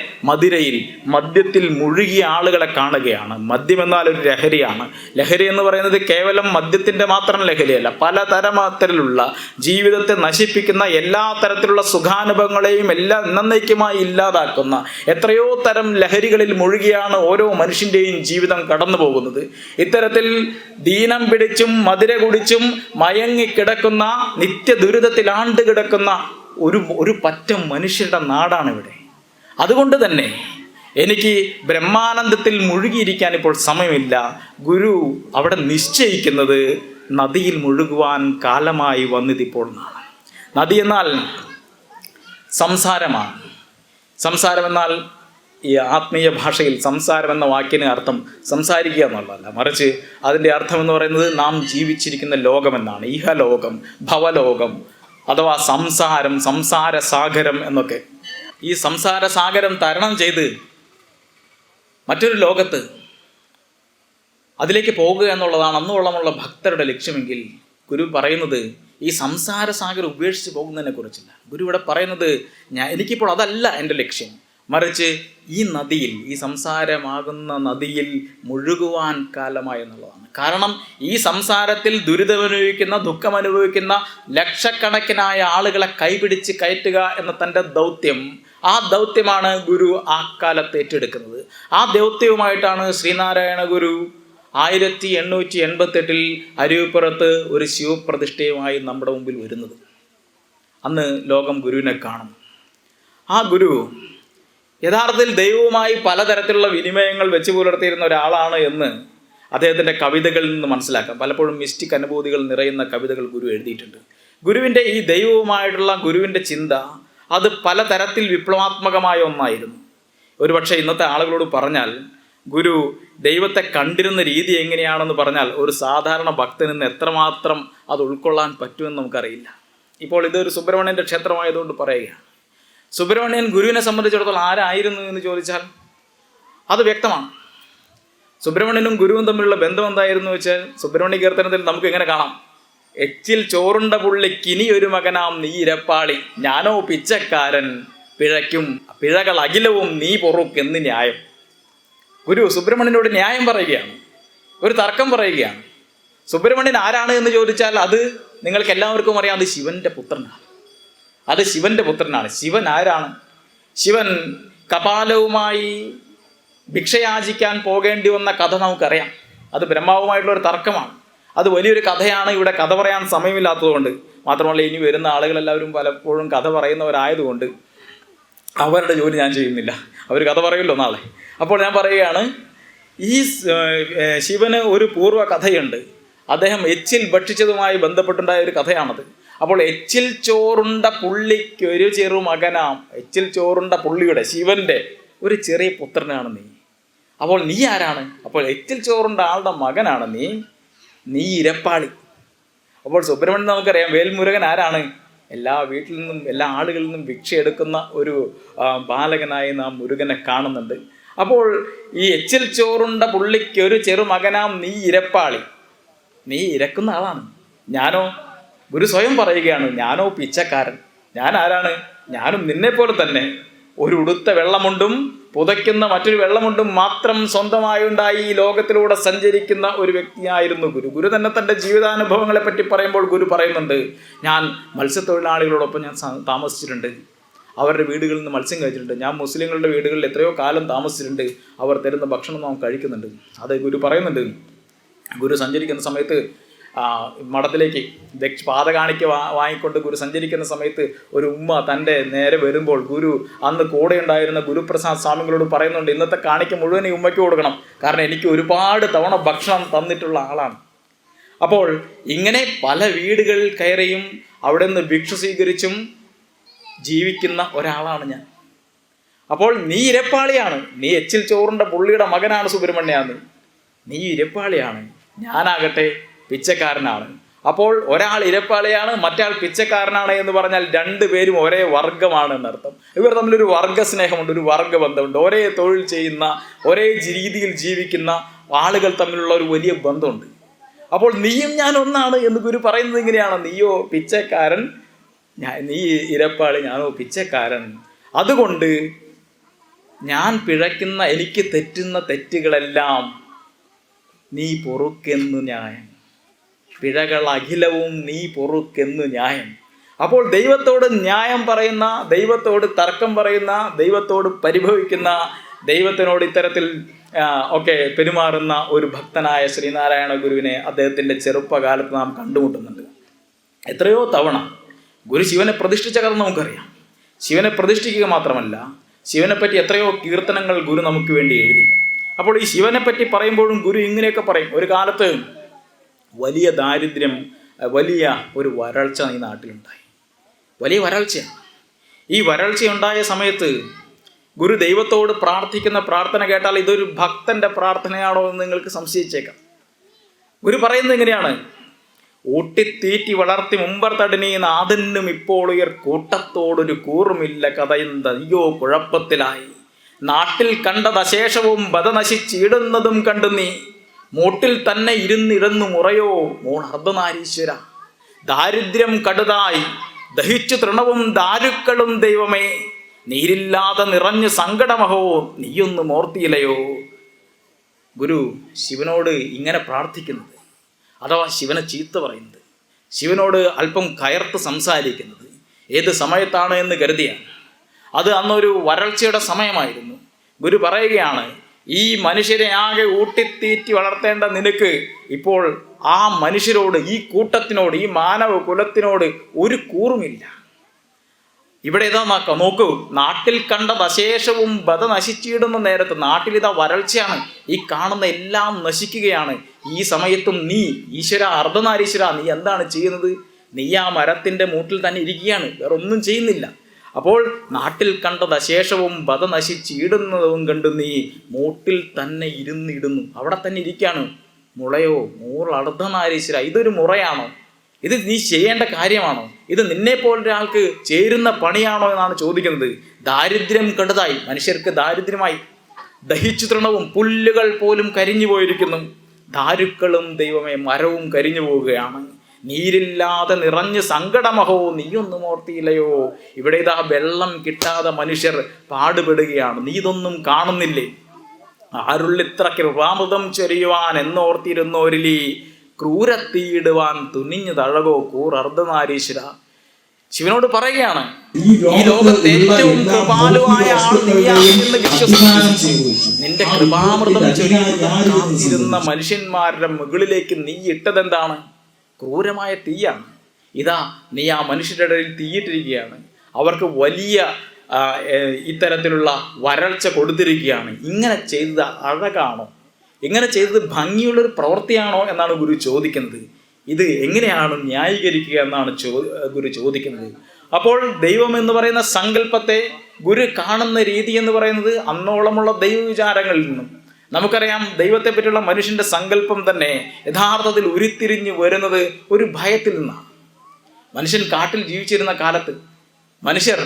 മദ്യത്തിൽ മുഴുകിയ ആളുകളെ കാണുകയാണ്. മദ്യം എന്നാൽ ഒരു ലഹരിയാണ്. ലഹരി എന്ന് പറയുന്നത് കേവലം മദ്യത്തിൻ്റെ മാത്രം ലഹരിയല്ല, പലതരത്തിലുള്ള ജീവിതത്തെ നശിപ്പിക്കുന്ന എല്ലാ തരത്തിലുള്ള സുഖാനുഭവങ്ങളെയും എല്ലാം എന്നേക്കുമായി ഇല്ലാതാക്കുന്ന എത്രയോ തരം ലഹരികളിൽ മുഴുകിയാണ് ഓരോ മനുഷ്യൻ്റെയും ജീവിതം കടന്നു പോകുന്നത്. ഇത്തരത്തിൽ ദീനം പിടിച്ചും മധുര കുടിച്ചും മയങ്ങിക്കിടക്കുന്ന, നിത്യ ദുരിതത്തിൽ ആണ്ടുകിടക്കുന്ന ഒരു പറ്റം മനുഷ്യരുടെ നാടാണ് ഇവിടെ. അതുകൊണ്ട് തന്നെ എനിക്ക് ബ്രഹ്മാനന്ദത്തിൽ മുഴുകിയിരിക്കാൻ ഇപ്പോൾ സമയമില്ല. ഗുരു അവിടെ നിശ്ചയിക്കുന്നത് നദിയിൽ മുഴുകുവാൻ കാലമായി വന്നതിപ്പോൾ എന്നാണ്. നദി എന്നാൽ സംസാരമാണ്. സംസാരമെന്നാൽ ഈ ആത്മീയ ഭാഷയിൽ സംസാരം എന്ന വാക്കിന് അർത്ഥം സംസാരിക്കുക എന്നുള്ളതല്ല, മറിച്ച് അതിൻ്റെ അർത്ഥം എന്ന് പറയുന്നത് നാം ജീവിച്ചിരിക്കുന്ന ലോകമെന്നാണ്. ഇഹലോകം, ഭവലോകം, അഥവാ സംസാര സാഗരം എന്നൊക്കെ. ഈ സംസാര സാഗരം തരണം ചെയ്ത് മറ്റൊരു ലോകത്ത് അതിലേക്ക് പോകുക എന്നുള്ളതാണ് അന്നോളമുള്ള ഭക്തരുടെ ലക്ഷ്യമെങ്കിൽ, ഗുരു പറയുന്നത് ഈ സംസാര സാഗരം ഉപേക്ഷിച്ച് പോകുന്നതിനെ കുറിച്ചില്ല. ഗുരു ഇവിടെ പറയുന്നത് എനിക്കിപ്പോൾ അതല്ല എൻ്റെ ലക്ഷ്യം, മറിച്ച് ഈ നദിയിൽ, ഈ സംസാരമാകുന്ന നദിയിൽ മുഴുകുവാൻ കാലമായി എന്നുള്ളതാണ്. കാരണം ഈ സംസാരത്തിൽ ദുരിതമനുഭവിക്കുന്ന, ദുഃഖമനുഭവിക്കുന്ന ലക്ഷക്കണക്കിനായ ആളുകളെ കൈപിടിച്ച് കയറ്റുക എന്ന തൻ്റെ ദൗത്യം, ആ ദൗത്യമാണ് ഗുരു ആ കാലത്ത് ഏറ്റെടുക്കുന്നത്. ആ ദൗത്യവുമായിട്ടാണ് ശ്രീനാരായണ ഗുരു 1888 അരുവിപ്പുറത്ത് ഒരു ശിവപ്രതിഷ്ഠയുമായി നമ്മുടെ മുമ്പിൽ വരുന്നത്. അന്ന് ലോകം ഗുരുവിനെ കാണും. ആ ഗുരു യഥാർത്ഥത്തിൽ ദൈവവുമായി പലതരത്തിലുള്ള വിനിമയങ്ങൾ വെച്ച് പുലർത്തിയിരുന്ന ഒരാളാണ് എന്ന് അദ്ദേഹത്തിൻ്റെ കവിതകളിൽ നിന്ന് മനസ്സിലാക്കാം. പലപ്പോഴും മിസ്റ്റിക് അനുഭൂതികൾ നിറയുന്ന കവിതകൾ ഗുരു എഴുതിയിട്ടുണ്ട്. ഗുരുവിൻ്റെ ഈ ദൈവവുമായിട്ടുള്ള ഗുരുവിൻ്റെ ചിന്ത അത് പലതരത്തിൽ വിപ്ലവാത്മകമായ ഒന്നായിരുന്നു. ഒരുപക്ഷെ ഇന്നത്തെ ആളുകളോട് പറഞ്ഞാൽ ഗുരു ദൈവത്തെ കണ്ടിരുന്ന രീതി എങ്ങനെയാണെന്ന് പറഞ്ഞാൽ ഒരു സാധാരണ ഭക്തന് നിന്ന് എത്രമാത്രം അത് ഉൾക്കൊള്ളാൻ പറ്റുമെന്ന് നമുക്കറിയില്ല. ഇപ്പോൾ ഇതൊരു സുബ്രഹ്മണ്യൻ്റെ ക്ഷേത്രമായതുകൊണ്ട് പറയുകയാണ്. സുബ്രഹ്മണ്യൻ ഗുരുവിനെ സംബന്ധിച്ചിടത്തോളം ആരായിരുന്നു എന്ന് ചോദിച്ചാൽ അത് വ്യക്തമാണ്. സുബ്രഹ്മണ്യനും ഗുരുവും തമ്മിലുള്ള ബന്ധം എന്തായിരുന്നു വെച്ചാൽ, സുബ്രഹ്മണ്യ കീർത്തനത്തിൽ നമുക്ക് എങ്ങനെ കാണാം, എച്ചിൽ ചോറുണ്ട പുള്ളിക്കിനി ഒരു മകനാം നീ ഇരപ്പാളി, ഞാനോ പിച്ചക്കാരൻ പിഴയ്ക്കും പിഴകൾ അഖിലവും നീ പൊറുക്കെന്ന് ന്യായം. ഗുരു സുബ്രഹ്മണ്യനോട് ന്യായം പറയുകയാണ്, ഒരു തർക്കം പറയുകയാണ്. സുബ്രഹ്മണ്യൻ ആരാണ് എന്ന് ചോദിച്ചാൽ അത് നിങ്ങൾക്ക് എല്ലാവർക്കും അറിയാം, അത് ശിവന്റെ പുത്രനാണ്. അത് ശിവന്റെ പുത്രനാണ്. ശിവൻ ആരാണ്? ശിവൻ കപാലവുമായി ഭിക്ഷയാചിക്കാൻ പോകേണ്ടി വന്ന കഥ നമുക്കറിയാം. അത് ബ്രഹ്മാവുമായിട്ടുള്ള ഒരു തർക്കമാണ്. അത് വലിയൊരു കഥയാണ്. ഇവിടെ കഥ പറയാൻ സമയമില്ലാത്തതുകൊണ്ട് മാത്രമല്ല, ഇനി വരുന്ന ആളുകളെല്ലാവരും പലപ്പോഴും കഥ പറയുന്നവരായതുകൊണ്ട് അവരുടെ ജോലി ഞാൻ ചെയ്യുന്നില്ല. അവർ കഥ പറയുമല്ലോ നാളെ. അപ്പോൾ ഞാൻ പറയുകയാണ്, ഈ ശിവന് ഒരു പൂർവ്വ കഥയുണ്ട്. അദ്ദേഹം എച്ചിൽ ഭക്ഷിച്ചതുമായി ബന്ധപ്പെട്ടുണ്ടായ ഒരു കഥയാണത്. അപ്പോൾ എച്ചിൽ ചോറുണ്ട പുള്ളിക്ക് ഒരു ചെറുമകനാം, എച്ചിൽ ചോറുണ്ട പുള്ളിയുടെ ശിവന്റെ ഒരു ചെറിയ പുത്രനാണ് നീ. അപ്പോൾ നീ ആരാണ്? അപ്പോൾ എച്ചിൽ ചോറുണ്ട ആളുടെ മകനാണ് നീ ഇരപ്പാളി. അപ്പോൾ സുബ്രഹ്മണ്യൻ നമുക്കറിയാം, വേൽമുരുകൻ ആരാണ്? എല്ലാ വീട്ടിൽ നിന്നും എല്ലാ ആളുകളിൽ നിന്നും ഭിക്ഷ എടുക്കുന്ന ഒരു ബാലകനായി നാം മുരുകനെ കാണുന്നുണ്ട്. അപ്പോൾ ഈ എച്ചിൽ ചോറുണ്ട പുള്ളിക്ക് ഒരു ചെറുമകനാം നീ ഇരപ്പാളി, നീ ഇരക്കുന്ന ആളാണ്. ഞാനോ, ഗുരു സ്വയം പറയുകയാണ്, ഞാനോ പിച്ചക്കാരൻ. ഞാൻ ആരാണ്? ഞാനും നിന്നെപ്പോലെ തന്നെ ഒരു ഉടുത്ത വെള്ളമുണ്ടും പുതയ്ക്കുന്ന മറ്റൊരു വെള്ളമുണ്ടും മാത്രം സ്വന്തമായുണ്ടായി ഈ ലോകത്തിലൂടെ സഞ്ചരിക്കുന്ന ഒരു വ്യക്തിയായിരുന്നു ഗുരു. ഗുരു തന്നെ തൻ്റെ ജീവിതാനുഭവങ്ങളെ പറ്റി പറയുമ്പോൾ ഗുരു പറയുന്നുണ്ട്, ഞാൻ മത്സ്യത്തൊഴിലാളികളോടൊപ്പം ഞാൻ താമസിച്ചിട്ടുണ്ട്, അവരുടെ വീടുകളിൽ നിന്ന് മത്സ്യം കഴിച്ചിട്ടുണ്ട്, ഞാൻ മുസ്ലിങ്ങളുടെ വീടുകളിൽ എത്രയോ കാലം താമസിച്ചിട്ടുണ്ട്, അവർ തരുന്ന ഭക്ഷണം നാം കഴിക്കുന്നുണ്ട്. അത് ഗുരു പറയുന്നുണ്ട്. ഗുരു സഞ്ചരിക്കുന്ന സമയത്ത് മഠത്തിലേക്ക് പാത കാണിക്ക വാങ്ങിക്കൊണ്ട് ഗുരു സഞ്ചരിക്കുന്ന സമയത്ത് ഒരു ഉമ്മ തൻ്റെ നേരെ വരുമ്പോൾ ഗുരു അന്ന് കൂടെ ഉണ്ടായിരുന്ന ഗുരുപ്രസാദ് സ്വാമികളോട് പറയുന്നുണ്ട്, ഇന്നത്തെ കാണിക്ക മുഴുവൻ ഈ ഉമ്മയ്ക്ക് കൊടുക്കണം, കാരണം എനിക്ക് ഒരുപാട് തവണ ഭക്ഷണം തന്നിട്ടുള്ള ആളാണ്. അപ്പോൾ ഇങ്ങനെ പല വീടുകളിൽ കയറിയും അവിടെ നിന്ന് ഭിക്ഷ സ്വീകരിച്ചും ജീവിക്കുന്ന ഒരാളാണ് ഞാൻ. അപ്പോൾ നീ ഇരപ്പാളിയാണ്, നീ എച്ചിൽ ചോറിൻ്റെ പുള്ളിയുടെ മകനാണ് സുബ്രഹ്മണ്യാന്ന്, നീ ഇരപ്പാളിയാണ്, ഞാനാകട്ടെ പിച്ചക്കാരനാണ്. അപ്പോൾ ഒരാൾ ഇരപ്പാളിയാണ്, മറ്റാൾ പിച്ചക്കാരനാണ് എന്ന് പറഞ്ഞാൽ രണ്ടുപേരും ഒരേ വർഗമാണ് എന്നർത്ഥം. ഇവർ തമ്മിലൊരു വർഗസ്നേഹമുണ്ട്, ഒരു വർഗബന്ധമുണ്ട്. ഒരേ തൊഴിൽ ചെയ്യുന്ന, ഒരേ രീതിയിൽ ജീവിക്കുന്ന ആളുകൾ തമ്മിലുള്ള ഒരു വലിയ ബന്ധമുണ്ട്. അപ്പോൾ നീയും ഞാൻ ഒന്നാണ് എന്ന് ഗുരു പറയുന്നത് ഇങ്ങനെയാണ്. നീയോ പിച്ചക്കാരൻ, നീ ഇരപ്പാളി, ഞാനോ പിച്ചക്കാരൻ. അതുകൊണ്ട് ഞാൻ പിഴയ്ക്കുന്ന, എനിക്ക് തെറ്റുന്ന തെറ്റുകളെല്ലാം നീ പൊറുക്കെന്നു ന്യായം, പിഴകൾ അഖിലവും നീ പൊറുക്കെന്നു ന്യായം. അപ്പോൾ ദൈവത്തോട് ന്യായം പറയുന്ന, ദൈവത്തോട് തർക്കം പറയുന്ന, ദൈവത്തോട് പരിഭവിക്കുന്ന, ദൈവത്തിനോട് ഇത്തരത്തിൽ ഒക്കെ പെരുമാറുന്ന ഒരു ഭക്തനായ ശ്രീനാരായണ ഗുരുവിനെ അദ്ദേഹത്തിൻ്റെ ചെറുപ്പകാലത്ത് നാം കണ്ടുമുട്ടുന്നുണ്ട്. എത്രയോ തവണ ഗുരു ശിവനെ പ്രതിഷ്ഠിച്ച കഥ നമുക്കറിയാം. ശിവനെ പ്രതിഷ്ഠിക്കുക മാത്രമല്ല, ശിവനെപ്പറ്റി എത്രയോ കീർത്തനങ്ങൾ ഗുരു നമുക്ക് വേണ്ടി എഴുതി. അപ്പോൾ ഈ ശിവനെപ്പറ്റി പറയുമ്പോഴും ഗുരു ഇങ്ങനെയൊക്കെ പറയും. ഒരു കാലത്ത് വലിയ ദാരിദ്ര്യം, വലിയ ഒരു വരൾച്ച ഈ നാട്ടിലുണ്ടായി, വലിയ വരൾച്ചയാണ്. ഈ വരൾച്ചയുണ്ടായ സമയത്ത് ഗുരു ദൈവത്തോട് പ്രാർത്ഥിക്കുന്ന പ്രാർത്ഥന കേട്ടാൽ ഇതൊരു ഭക്തന്റെ പ്രാർത്ഥനയാണോ എന്ന് നിങ്ങൾക്ക് സംശയിച്ചേക്കാം. ഗുരു പറയുന്നത് എങ്ങനെയാണ്? ഊട്ടിത്തീറ്റി വളർത്തി മുമ്പർ തടിനീ നാഥനും ഇപ്പോൾ ഉയർ കൂട്ടത്തോടൊരു കൂറുമില്ല കഥയുന്തയ്യോ കുഴപ്പത്തിലായി, നാട്ടിൽ കണ്ടത് അശേഷവും ബധ നശിച്ചിടുന്നതും കണ്ടു നീ, മൂട്ടിൽ തന്നെ ഇരുന്നിടന്നു മുറയോ മോൾ അർദ്ധനാരീശ്വര, ദാരിദ്ര്യം കടുതായി ദഹിച്ചു തൃണവും ദാരുക്കളും ദൈവമേ, നീരില്ലാതെ നിറഞ്ഞു സങ്കടമഹോ നീയൊന്നും ഓർത്തിയില്ലയോ. ഗുരു ശിവനോട് ഇങ്ങനെ പ്രാർത്ഥിക്കുന്നത്, അഥവാ ശിവനെ ചീത്ത പറയുന്നത്, ശിവനോട് അല്പം കയർത്ത് സംസാരിക്കുന്നത് ഏത് സമയത്താണ് എന്ന് കരുതിയാണ്. അത് അന്നൊരു വരൾച്ചയുടെ സമയമായിരുന്നു. ഗുരു പറയുകയാണ്, ഈ മനുഷ്യരെ ആകെ ഊട്ടിത്തീറ്റി വളർത്തേണ്ട നിനക്ക് ഇപ്പോൾ ആ മനുഷ്യരോട്, ഈ കൂട്ടത്തിനോട്, ഈ മാനവ കുലത്തിനോട് ഒരു കൂറുമില്ല. ഇവിടെ ഇതാ നോക്കൂ, നാട്ടിൽ കണ്ടത് അശേഷവും ബധ നശിച്ചിടുന്ന നേരത്ത്, നാട്ടിലിതാ വരൾച്ചയാണ്, ഈ കാണുന്ന എല്ലാം നശിക്കുകയാണ്. ഈ സമയത്തും നീ ഈശ്വര, അർദ്ധനാരീശ്വര, നീ എന്താണ് ചെയ്യുന്നത്? നീ ആ മരത്തിൻ്റെ മൂട്ടിൽ തന്നെ ഇരിക്കുകയാണ്, വേറെ ഒന്നും ചെയ്യുന്നില്ല. അപ്പോൾ നാട്ടിൽ കണ്ടത് അശേഷവും ബധ നശിച്ചിടുന്നതും കണ്ടു നീ മൂട്ടിൽ തന്നെ ഇരുന്നിടുന്നു, അവിടെ തന്നെ ഇരിക്കുകയാണ്. മുളയോ മൂൾ അർദ്ധനാരീശ്വര, ഇതൊരു മുറയാണോ? ഇത് നീ ചെയ്യേണ്ട കാര്യമാണോ? ഇത് നിന്നെ പോലൊരാൾക്ക് ചേരുന്ന പണിയാണോ എന്നാണ് ചോദിക്കുന്നത്. ദാരിദ്ര്യം കണ്ടതായി, മനുഷ്യർക്ക് ദാരിദ്ര്യമായി, ദഹിച്ചു തൃണവും പുല്ലുകൾ പോലും കരിഞ്ഞു പോയിരിക്കുന്നു, ദാരുക്കളും ദൈവമേ മരവും കരിഞ്ഞു പോവുകയാണ്, നീരില്ലാതെ നിറഞ്ഞ് സങ്കടമഹോ നീയൊന്നും ഓർത്തിയില്ലയോ. ഇവിടെ ഇതാ വെള്ളം കിട്ടാതെ മനുഷ്യർ പാടുപെടുകയാണ്, നീ ഇതൊന്നും കാണുന്നില്ലേ? ആരുള്ളിത്ര കൃപാമൃതം ചൊരിയുവാൻ എന്നോർത്തിരുന്നോരിലി, ക്രൂരത്തീയിടുവാൻ തുനിഞ്ഞു തഴകോ കൂർ അർദ്ധനാരീശ്വര. ശിവനോട് പറയുകയാണ്, ഈ ലോകത്തെ ഏറ്റവും കൃപാലുവായ ആൾ നീയാണെന്ന് വിശ്വസിച്ചു നിന്റെ കൃപാമൃതം ചൊരിയുന്ന മനുഷ്യന്മാരുടെ മുകളിലേക്ക് നീ ഇട്ടതെന്താണ്? ക്രൂരമായ തീയാണ്. ഇതാ നീ ആ മനുഷ്യരുടെ ഇടയിൽ തീയിട്ടിരിക്കുകയാണ്, അവർക്ക് വലിയ ഇത്തരത്തിലുള്ള വരൾച്ച കൊടുത്തിരിക്കുകയാണ്. ഇങ്ങനെ ചെയ്തത് അഴകാണോ? ഇങ്ങനെ ചെയ്തത് ഭംഗിയുള്ളൊരു പ്രവൃത്തിയാണോ എന്നാണ് ഗുരു ചോദിക്കുന്നത്. ഇത് എങ്ങനെയാണ് ന്യായീകരിക്കുക എന്നാണ് ഗുരു ചോദിക്കുന്നത്. അപ്പോൾ ദൈവം എന്ന് പറയുന്ന സങ്കല്പത്തെ ഗുരു കാണുന്ന രീതി എന്ന് പറയുന്നത് അന്നോളമുള്ള ദൈവവിചാരങ്ങളിൽ നിന്നും നമുക്കറിയാം. ദൈവത്തെ പറ്റിയുള്ള മനുഷ്യന്റെ സങ്കല്പം തന്നെ യഥാർത്ഥത്തിൽ ഉരുത്തിരിഞ്ഞു വരുന്നത് ഒരു ഭയത്തിൽ നിന്നാണ്. മനുഷ്യൻ കാട്ടിൽ ജീവിച്ചിരുന്ന കാലത്ത്, മനുഷ്യർ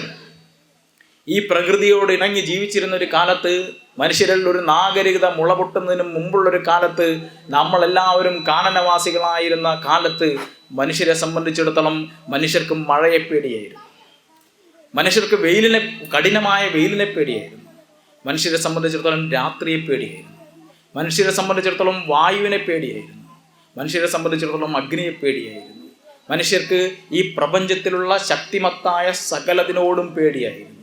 ഈ പ്രകൃതിയോട് ഇണങ്ങി ജീവിച്ചിരുന്ന ഒരു കാലത്ത്, മനുഷ്യരിൽ ഒരു നാഗരികത മുളപൊട്ടുന്നതിന് മുമ്പുള്ളൊരു കാലത്ത്, നമ്മളെല്ലാവരും കാനനവാസികളായിരുന്ന കാലത്ത് മനുഷ്യരെ സംബന്ധിച്ചിടത്തോളം മനുഷ്യർക്ക് മഴയെ പേടിയായിരുന്നു, മനുഷ്യർക്ക് കഠിനമായ വെയിലിനെ പേടിയായിരുന്നു, മനുഷ്യരെ സംബന്ധിച്ചിടത്തോളം രാത്രിയെ പേടിയായിരുന്നു, മനുഷ്യരെ സംബന്ധിച്ചിടത്തോളം വായുവിനെ പേടിയായിരുന്നു, മനുഷ്യരെ സംബന്ധിച്ചിടത്തോളം അഗ്നിയെ പേടിയായിരുന്നു, മനുഷ്യർക്ക് ഈ പ്രപഞ്ചത്തിലുള്ള ശക്തിമത്തായ സകലതിനോടും പേടിയായിരുന്നു.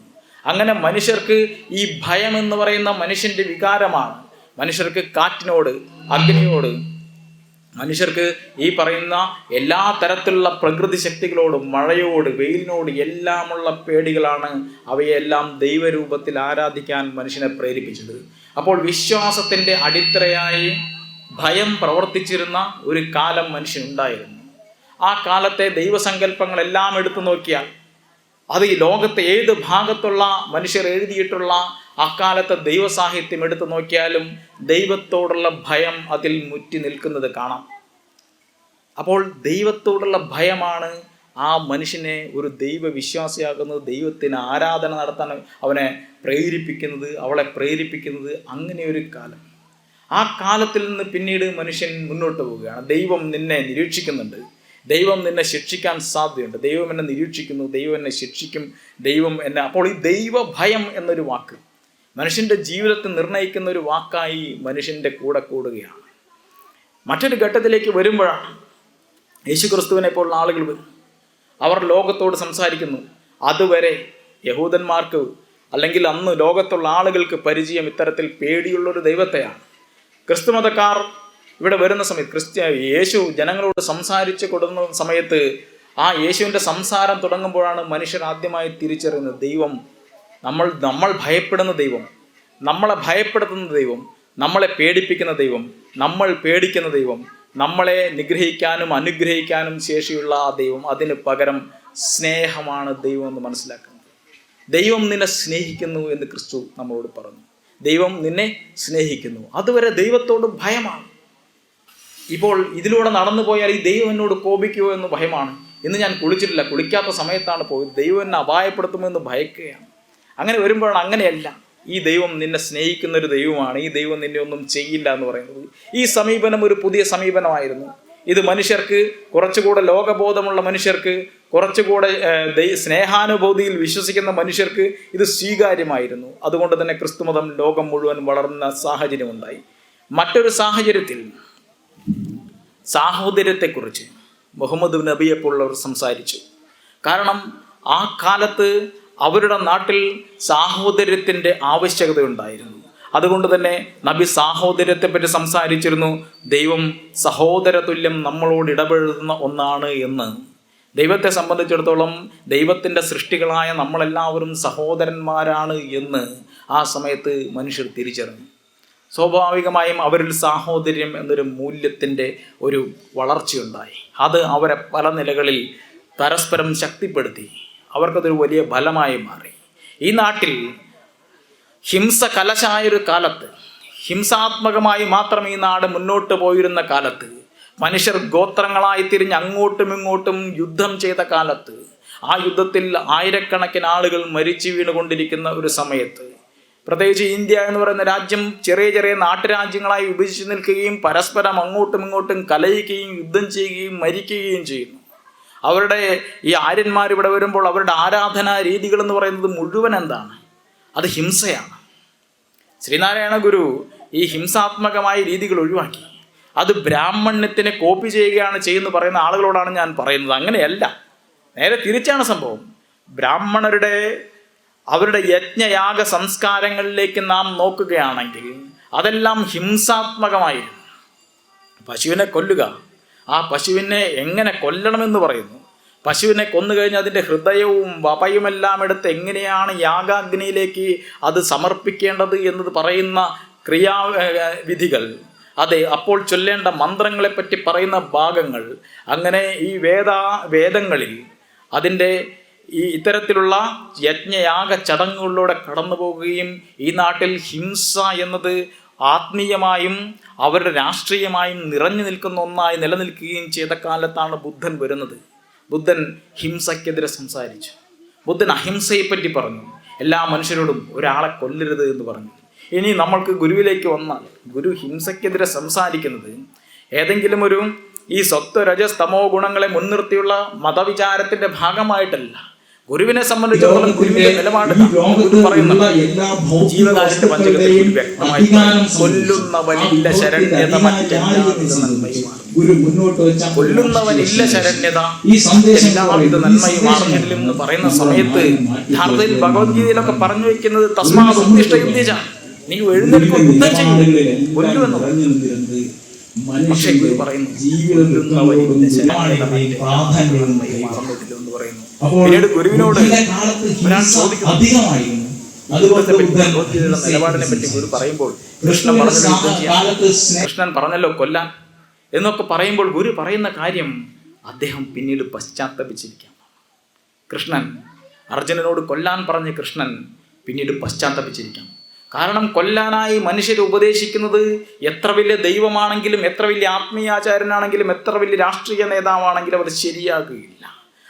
അങ്ങനെ മനുഷ്യർക്ക് ഈ ഭയം എന്ന് പറയുന്ന മനുഷ്യന്റെ വികാരമാണ്. മനുഷ്യർക്ക് കാറ്റിനോട്, അഗ്നിയോട്, മനുഷ്യർക്ക് ഈ പറയുന്ന എല്ലാ തരത്തിലുള്ള പ്രകൃതി ശക്തികളോടും, മഴയോട്, വെയിലിനോട് എല്ലാമുള്ള പേടികളാണ്. അവയെല്ലാം ദൈവരൂപത്തിൽ ആരാധിക്കാൻ മനുഷ്യനെ പ്രേരിപ്പിച്ചത്. അപ്പോൾ വിശ്വാസത്തിൻ്റെ അടിത്തറയായി ഭയം പ്രവർത്തിച്ചിരുന്ന ഒരു കാലം മനുഷ്യനുണ്ടായിരുന്നു. ആ കാലത്തെ ദൈവസങ്കല്പങ്ങളെല്ലാം എടുത്തു നോക്കിയാൽ അത് ഈ ലോകത്തെ ഏത് ഭാഗത്തുള്ള മനുഷ്യർ എഴുതിയിട്ടുള്ള അക്കാലത്തെ ദൈവസാഹിത്യം എടുത്തു നോക്കിയാലും ദൈവത്തോടുള്ള ഭയം അതിൽ മുറ്റി നിൽക്കുന്നത് കാണാം. അപ്പോൾ ദൈവത്തോടുള്ള ഭയമാണ് ആ മനുഷ്യനെ ഒരു ദൈവവിശ്വാസിയാക്കുന്നത്, ദൈവത്തിന് ആരാധന നടത്താൻ അവനെ പ്രേരിപ്പിക്കുന്നത്, അവളെ പ്രേരിപ്പിക്കുന്നത്. അങ്ങനെ ഒരു കാലം. ആ കാലത്തിൽ നിന്ന് പിന്നീട് മനുഷ്യൻ മുന്നോട്ട് പോവുകയാണ്. ദൈവം നിന്നെ നിരീക്ഷിക്കുന്നുണ്ട്, ദൈവം നിന്നെ ശിക്ഷിക്കാൻ സാധ്യതയുണ്ട്, ദൈവം എന്നെ നിരീക്ഷിക്കുന്നു, ദൈവം എന്നെ ശിക്ഷിക്കും, ദൈവം എന്നെ. അപ്പോൾ ഈ ദൈവഭയം എന്നൊരു വാക്ക് മനുഷ്യൻ്റെ ജീവിതത്തെ നിർണ്ണയിക്കുന്ന ഒരു വാക്കായി മനുഷ്യൻ്റെ കൂടെ കൂടുകയാണ്. മറ്റൊരു ഘട്ടത്തിലേക്ക് വരുമ്പോഴാണ് യേശുക്രിസ്തുവിനെ പോലുള്ള ആളുകൾ വരും. അവർ ലോകത്തോട് സംസാരിക്കുന്നു. അതുവരെ യഹൂദന്മാർക്ക് അല്ലെങ്കിൽ അന്ന് ലോകത്തുള്ള ആളുകൾക്ക് പരിചയം ഇത്തരത്തിൽ പേടിയുള്ളൊരു ദൈവത്തെയാണ്. ക്രിസ്തുമതക്കാർ ഇവിടെ വരുന്ന സമയത്ത് യേശു ജനങ്ങളോട് സംസാരിച്ച് കൊടുക്കുന്ന സമയത്ത് ആ യേശുവിൻ്റെ സംസാരം തുടങ്ങുമ്പോഴാണ് മനുഷ്യർ ആദ്യമായി തിരിച്ചറിയുന്നത് ദൈവം നമ്മൾ ഭയപ്പെടുന്ന ദൈവം, നമ്മളെ ഭയപ്പെടുത്തുന്ന ദൈവം, നമ്മളെ പേടിപ്പിക്കുന്ന ദൈവം, നമ്മൾ പേടിക്കുന്ന ദൈവം, നമ്മളെ നിഗ്രഹിക്കാനും അനുഗ്രഹിക്കാനും ശേഷിയുള്ള ആ ദൈവം, അതിന് പകരം സ്നേഹമാണ് ദൈവം എന്ന് മനസ്സിലാക്കുന്നത്. ദൈവം നിന്നെ സ്നേഹിക്കുന്നു എന്ന് ക്രിസ്തു നമ്മളോട് പറഞ്ഞു. ദൈവം നിന്നെ സ്നേഹിക്കുന്നു. അതുവരെ ദൈവത്തോട് ഭയമാണ്. ഇപ്പോൾ ഇതിലൂടെ നടന്നു പോയാൽ ഈ ദൈവം എന്നോട് കോപിക്കുമോ എന്ന് ഭയമാണ്. ഇന്ന് ഞാൻ കുളിച്ചിട്ടില്ല, കുളിക്കാത്ത സമയത്താണ് പോയത്, ദൈവം എന്നെ അപായപ്പെടുത്തുമോ എന്ന് ഭയക്കുകയാണ്. അങ്ങനെ വരുമ്പോഴാണ് അങ്ങനെയല്ല, ഈ ദൈവം നിന്നെ സ്നേഹിക്കുന്ന ഒരു ദൈവമാണ്, ഈ ദൈവം നിന്നെ ഒന്നും ചെയ്യില്ല എന്ന് പറയുന്നത്. ഈ സമീപനം ഒരു പുതിയ സമീപനമായിരുന്നു. ഇത് മനുഷ്യർക്ക്, കുറച്ചുകൂടെ ലോകബോധമുള്ള മനുഷ്യർക്ക്, കുറച്ചുകൂടെ സ്നേഹാനുഭൂതിയിൽ വിശ്വസിക്കുന്ന മനുഷ്യർക്ക് ഇത് സ്വീകാര്യമായിരുന്നു. അതുകൊണ്ട് തന്നെ ക്രിസ്തുമതം ലോകം മുഴുവൻ വളർന്ന സാഹചര്യമുണ്ടായി. മറ്റൊരു സാഹചര്യത്തിൽ സാഹോദര്യത്തെക്കുറിച്ച് മുഹമ്മദ് നബിയെപ്പോലുള്ളവർ സംസാരിച്ചു. കാരണം ആ കാലത്ത് അവരുടെ നാട്ടിൽ സാഹോദര്യത്തിൻ്റെ ആവശ്യകതയുണ്ടായിരുന്നു. അതുകൊണ്ട് തന്നെ നബി സാഹോദര്യത്തെപ്പറ്റി സംസാരിച്ചിരുന്നു. ദൈവം സഹോദര തുല്യം നമ്മളോട് ഇടപെടുന്ന ഒന്നാണ് എന്ന്. ദൈവത്തെ സംബന്ധിച്ചിടത്തോളം ദൈവത്തിൻ്റെ സൃഷ്ടികളായ നമ്മളെല്ലാവരും സഹോദരന്മാരാണ് എന്ന് ആ സമയത്ത് മനുഷ്യർ തിരിച്ചറിഞ്ഞു. സ്വാഭാവികമായും അവരിൽ സാഹോദര്യം എന്നൊരു മൂല്യത്തിൻ്റെ ഒരു വളർച്ചയുണ്ടായി. അത് അവരെ പല നിലകളിൽ പരസ്പരം ശക്തിപ്പെടുത്തി. അവർക്കതൊരു വലിയ ഫലമായി മാറി. ഈ നാട്ടിൽ ഹിംസ കലശായൊരു കാലത്ത്, ഹിംസാത്മകമായി മാത്രം ഈ നാട് മുന്നോട്ട് പോയിരുന്ന കാലത്ത്, മനുഷ്യർ ഗോത്രങ്ങളായി തിരിഞ്ഞ് അങ്ങോട്ടും ഇങ്ങോട്ടും യുദ്ധം ചെയ്ത കാലത്ത്, ആ യുദ്ധത്തിൽ ആയിരക്കണക്കിന് ആളുകൾ മരിച്ചു വീണുകൊണ്ടിരിക്കുന്ന ഒരു സമയത്ത്, പ്രത്യേകിച്ച് ഇന്ത്യ എന്ന് പറയുന്ന രാജ്യം ചെറിയ ചെറിയ നാട്ടുരാജ്യങ്ങളായി വിഭജിച്ചു നിൽക്കുകയും പരസ്പരം അങ്ങോട്ടും ഇങ്ങോട്ടും കലയിക്കുകയും യുദ്ധം ചെയ്യുകയും മരിക്കുകയും ചെയ്യുന്നു. അവരുടെ ഈ ആര്യന്മാർ ഇവിടെ വരുമ്പോൾ അവരുടെ ആരാധനാ രീതികൾ എന്ന് പറയുന്നത് മുഴുവൻ എന്താണ്? അത് ഹിംസയാണ്. ശ്രീനാരായണ ഗുരു ഈ ഹിംസാത്മകമായ രീതികൾ ഒഴിവാക്കി. അത് ബ്രാഹ്മണ്യത്തിനെ കോപ്പി ചെയ്യുകയാണ് ചെയ്യുന്നു പറയുന്ന ആളുകളോടാണ് ഞാൻ പറയുന്നത്. അങ്ങനെയല്ല, നേരെ തിരിച്ചാണ് സംഭവം. ബ്രാഹ്മണരുടെ അവരുടെ യജ്ഞയാഗ സംസ്കാരങ്ങളിലേക്ക് നാം നോക്കുകയാണെങ്കിൽ അതെല്ലാം ഹിംസാത്മകമായിരുന്നു. പശുവിനെ കൊല്ലുക, ആ പശുവിനെ എങ്ങനെ കൊല്ലണമെന്ന് പറയുന്നു. പശുവിനെ കൊന്നുകഴിഞ്ഞ് അതിൻ്റെ ഹൃദയവും വപയുമെല്ലാം എടുത്ത് എങ്ങനെയാണ് യാഗാഗ്നിയിലേക്ക് അത് സമർപ്പിക്കേണ്ടത് എന്നത് പറയുന്ന ക്രിയാവിധികൾ, അതെ, അപ്പോൾ ചൊല്ലേണ്ട മന്ത്രങ്ങളെപ്പറ്റി പറയുന്ന ഭാഗങ്ങൾ, അങ്ങനെ ഈ വേദങ്ങളിൽ അതിൻ്റെ ഈ ഇത്തരത്തിലുള്ള യജ്ഞയാഗ ചടങ്ങുകളിലൂടെ കടന്നു പോവുകയും ഈ നാട്ടിൽ ഹിംസ എന്നത് ആത്മീയമായും അവരുടെ രാഷ്ട്രീയമായും നിറഞ്ഞു നിൽക്കുന്ന ഒന്നായി നിലനിൽക്കുകയും ചെയ്ത കാലത്താണ് ബുദ്ധൻ വരുന്നത്. ബുദ്ധൻ ഹിംസയ്ക്കെതിരെ സംസാരിച്ചു. ബുദ്ധൻ അഹിംസയെപ്പറ്റി പറഞ്ഞു. എല്ലാ മനുഷ്യരോടും ഒരാളെ കൊല്ലരുത് എന്ന് പറഞ്ഞു. ഇനി നമ്മൾക്ക് ഗുരുവിലേക്ക് വന്നാൽ, ഗുരു ഹിംസയ്ക്കെതിരെ സംസാരിക്കുന്നത് ഏതെങ്കിലും ഒരു ഈ സത്വ രജസ് തമോ ഗുണങ്ങളെ മുൻനിർത്തിയുള്ള മതവിചാരത്തിന്റെ ഭാഗമായിട്ടല്ല. ഗുരുവിനെ സംബന്ധിച്ചിടത്തോളം ഗുരുവിന്റെ നിലപാട് പറയുന്നത് ജീവകാലത്തിന്റെ പഞ്ചകത്തിൽ വ്യക്തമായി കൊല്ലുന്നവനില്ല ശരണ്യത കൊല്ലുന്നവനില്ല ശരണ്യത എല്ലാവിധ നന്മയും ആർന്നിലും എന്ന് പറയുന്ന സമയത്ത് യഥാർത്ഥത്തിൽ ഭഗവത്ഗീതയിലൊക്കെ പറഞ്ഞു വെക്കുന്നത് തസ്മാത് ഉദ്ദിഷ്ട യുദ്ധേജ, നീ എഴുന്നേൽക്കും യുദ്ധം ചെയ്യും, കൊല്ലുമെന്ന് പറയുന്നത്. പക്ഷേ ഗുരു പറയുന്നു കൊല്ലുന്നവനില്ല ശരണ്യത എന്ന് പറയുന്നു. പിന്നീട് ഗുരുവിനോട് ഒരാൾ ചോദിക്കുന്നു നിലപാടിനെ പറ്റി. ഗുരു പറയുമ്പോൾ കൃഷ്ണൻ പറഞ്ഞല്ലോ കൊല്ലാൻ എന്നൊക്കെ പറയുമ്പോൾ ഗുരു പറയുന്ന കാര്യം അദ്ദേഹം പിന്നീട് പശ്ചാത്തപിച്ചിരിക്കാം. കൃഷ്ണൻ അർജുനനോട് കൊല്ലാൻ പറഞ്ഞ കൃഷ്ണൻ പിന്നീട് പശ്ചാത്തപിച്ചിരിക്കാം. കാരണം കൊല്ലാനായി മനുഷ്യരെ ഉപദേശിക്കുന്നത് എത്ര വലിയ ദൈവമാണെങ്കിലും, എത്ര വലിയ ആത്മീയാചാര്യനാണെങ്കിലും, എത്ര വലിയ രാഷ്ട്രീയ നേതാവാണെങ്കിലും അത് ശരിയാകുകയില്ല.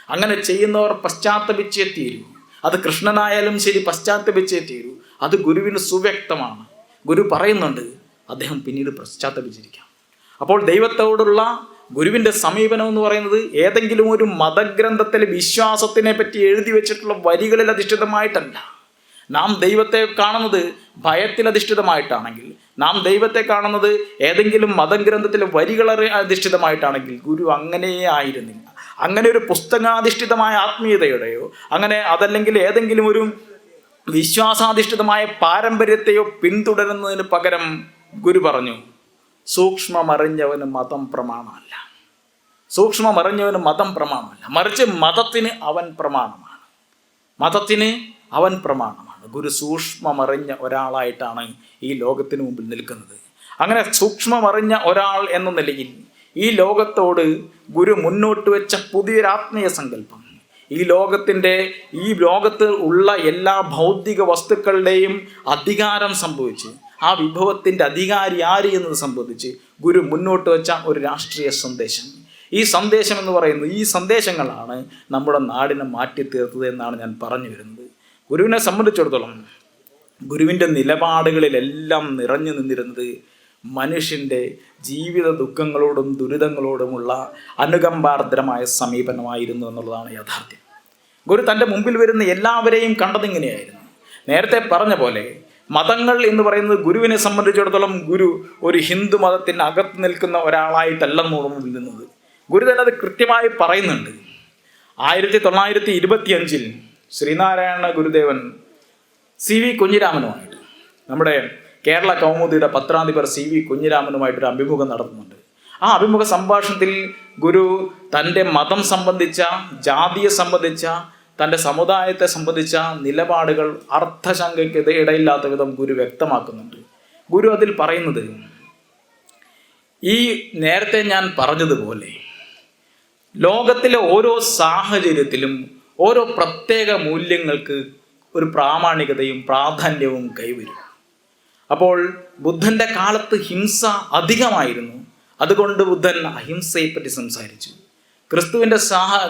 അങ്ങനെ ചെയ്യുന്നവർ പശ്ചാത്തപിച്ചേ തീരൂ. അത് കൃഷ്ണനായാലും ശരി, പശ്ചാത്തപിച്ചേ തീരൂ. അത് ഗുരുവിന് സുവ്യക്തമാണ്. ഗുരു പറയുന്നുണ്ട്, അദ്ദേഹം പിന്നീട് പശ്ചാത്തപിച്ചിരിക്കാം. അപ്പോൾ ദൈവത്തോടുള്ള ഗുരുവിൻ്റെ സമീപനം എന്ന് പറയുന്നത് ഏതെങ്കിലും ഒരു മതഗ്രന്ഥത്തിലെ വിശ്വാസത്തിനെ പറ്റി എഴുതി വെച്ചിട്ടുള്ള വരികളിൽ അധിഷ്ഠിതമായിട്ടല്ല. നാം ദൈവത്തെ കാണുന്നത് ഭയത്തിൽ അധിഷ്ഠിതമായിട്ടാണെങ്കിൽ, നാം ദൈവത്തെ കാണുന്നത് ഏതെങ്കിലും മതഗ്രന്ഥത്തിലെ വരികൾ അധിഷ്ഠിതമായിട്ടാണെങ്കിൽ ഗുരു അങ്ങനെയേ ആയിരുന്നില്ല. അങ്ങനെ ഒരു പുസ്തകാധിഷ്ഠിതമായ ആത്മീയതയുടെയോ അതല്ലെങ്കിൽ ഏതെങ്കിലും ഒരു വിശ്വാസാധിഷ്ഠിതമായ പാരമ്പര്യത്തെയോ പിന്തുടരുന്നതിന് പകരം ഗുരു പറഞ്ഞു, സൂക്ഷ്മമറിഞ്ഞവന് മതം പ്രമാണമല്ല. സൂക്ഷ്മമറിഞ്ഞവന് മതം പ്രമാണമല്ല, മറിച്ച് മതത്തിന് അവൻ പ്രമാണമാണ്. മതത്തിന് അവൻ പ്രമാണമാണ്. ഗുരു സൂക്ഷ്മമറിഞ്ഞ ഒരാളായിട്ടാണ് ഈ ലോകത്തിന് മുമ്പിൽ നിൽക്കുന്നത്. അങ്ങനെ സൂക്ഷ്മമറിഞ്ഞ ഒരാൾ എന്ന നിലയിൽ ഈ ലോകത്തോട് ഗുരു മുന്നോട്ട് വെച്ച പുതിയൊരു ആത്മീയ സങ്കല്പം, ഈ ലോകത്ത് ഉള്ള എല്ലാ ഭൗതിക വസ്തുക്കളുടെയും അധികാരം സംഭവിച്ച് ആ വിഭവത്തിൻ്റെ അധികാരി ആര് എന്നത് സംബന്ധിച്ച് ഗുരു മുന്നോട്ട് വെച്ച ഒരു രാഷ്ട്രീയ സന്ദേശം. ഈ സന്ദേശം എന്ന് പറയുന്നത്, ഈ സന്ദേശങ്ങളാണ് നമ്മുടെ നാടിനെ മാറ്റിത്തീർത്തത് എന്നാണ് ഞാൻ പറഞ്ഞു വരുന്നത്. ഗുരുവിനെ സംബന്ധിച്ചിടത്തോളം ഗുരുവിൻ്റെ നിലപാടുകളിലെല്ലാം നിറഞ്ഞു നിന്നിരുന്നത് മനുഷ്യൻ്റെ ജീവിത ദുഃഖങ്ങളോടും ദുരിതങ്ങളോടുമുള്ള അനുകമ്പാർദ്രമായ സമീപനമായിരുന്നു എന്നുള്ളതാണ് യാഥാർത്ഥ്യം. ഗുരു തൻ്റെ മുമ്പിൽ വരുന്ന എല്ലാവരെയും കണ്ടതിങ്ങനെയായിരുന്നു. നേരത്തെ പറഞ്ഞ പോലെ മതങ്ങൾ എന്ന് പറയുന്നത് ഗുരുവിനെ സംബന്ധിച്ചിടത്തോളം ഗുരു ഒരു ഹിന്ദു മതത്തിന് അകത്ത് നിൽക്കുന്ന ഒരാളായിട്ടല്ല മുമ്പിൽ നിന്നത്. ഗുരു തന്നെ അത് കൃത്യമായി പറയുന്നുണ്ട്. 1925 ശ്രീനാരായണ ഗുരുദേവൻ സി വി കുഞ്ഞിരാമനുമായിട്ട്, നമ്മുടെ കേരള കൗമുദിയുടെ പത്രാധിപർ സി വി കുഞ്ഞിരാമനുമായിട്ടൊരു അഭിമുഖം നടത്തുന്നുണ്ട്. ആ അഭിമുഖ സംഭാഷണത്തിൽ ഗുരു തൻ്റെ മതം സംബന്ധിച്ച, ജാതിയെ സംബന്ധിച്ച, തൻ്റെ സമുദായത്തെ സംബന്ധിച്ച നിലപാടുകൾ അർത്ഥശങ്കയ്ക്ക് ഇടയില്ലാത്ത വിധം ഗുരു വ്യക്തമാക്കുന്നുണ്ട്. ഗുരു അതിൽ പറയുന്നത്, ഈ നേരത്തെ ഞാൻ പറഞ്ഞതുപോലെ ലോകത്തിലെ ഓരോ സാഹചര്യത്തിലും ഓരോ പ്രത്യേക മൂല്യങ്ങൾക്ക് ഒരു പ്രാമാണികതയും പ്രാധാന്യവും കൈവരും. അപ്പോൾ ബുദ്ധൻ്റെ കാലത്ത് ഹിംസ അധികമായിരുന്നു, അതുകൊണ്ട് ബുദ്ധൻ അഹിംസയെപ്പറ്റി സംസാരിച്ചു. ക്രിസ്തുവിൻ്റെ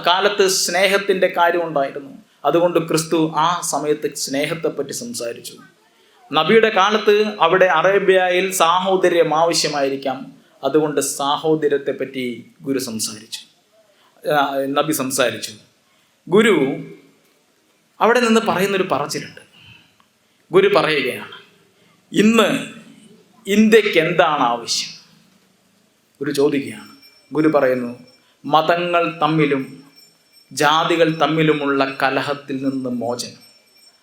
കാലത്ത് സ്നേഹത്തിൻ്റെ കാര്യമുണ്ടായിരുന്നു, അതുകൊണ്ട് ക്രിസ്തു ആ സമയത്ത് സ്നേഹത്തെപ്പറ്റി സംസാരിച്ചു. നബിയുടെ കാലത്ത് അവിടെ അറേബ്യയിൽ സാഹോദര്യം ആവശ്യമായിരിക്കാം, അതുകൊണ്ട് സാഹോദര്യത്തെപ്പറ്റി നബി സംസാരിച്ചു. ഗുരു അവിടെ നിന്ന് പറയുന്നൊരു പറച്ചിലുണ്ട്. ഗുരു പറയുകയാണ്, ഇന്ന് ഇന്ത്യക്ക് എന്താണ് ആവശ്യം? ഗുരു ചോദിക്കുകയാണ്. ഗുരു പറയുന്നു, മതങ്ങൾ തമ്മിലും ജാതികൾ തമ്മിലുമുള്ള കലഹത്തിൽ നിന്ന് മോചനം,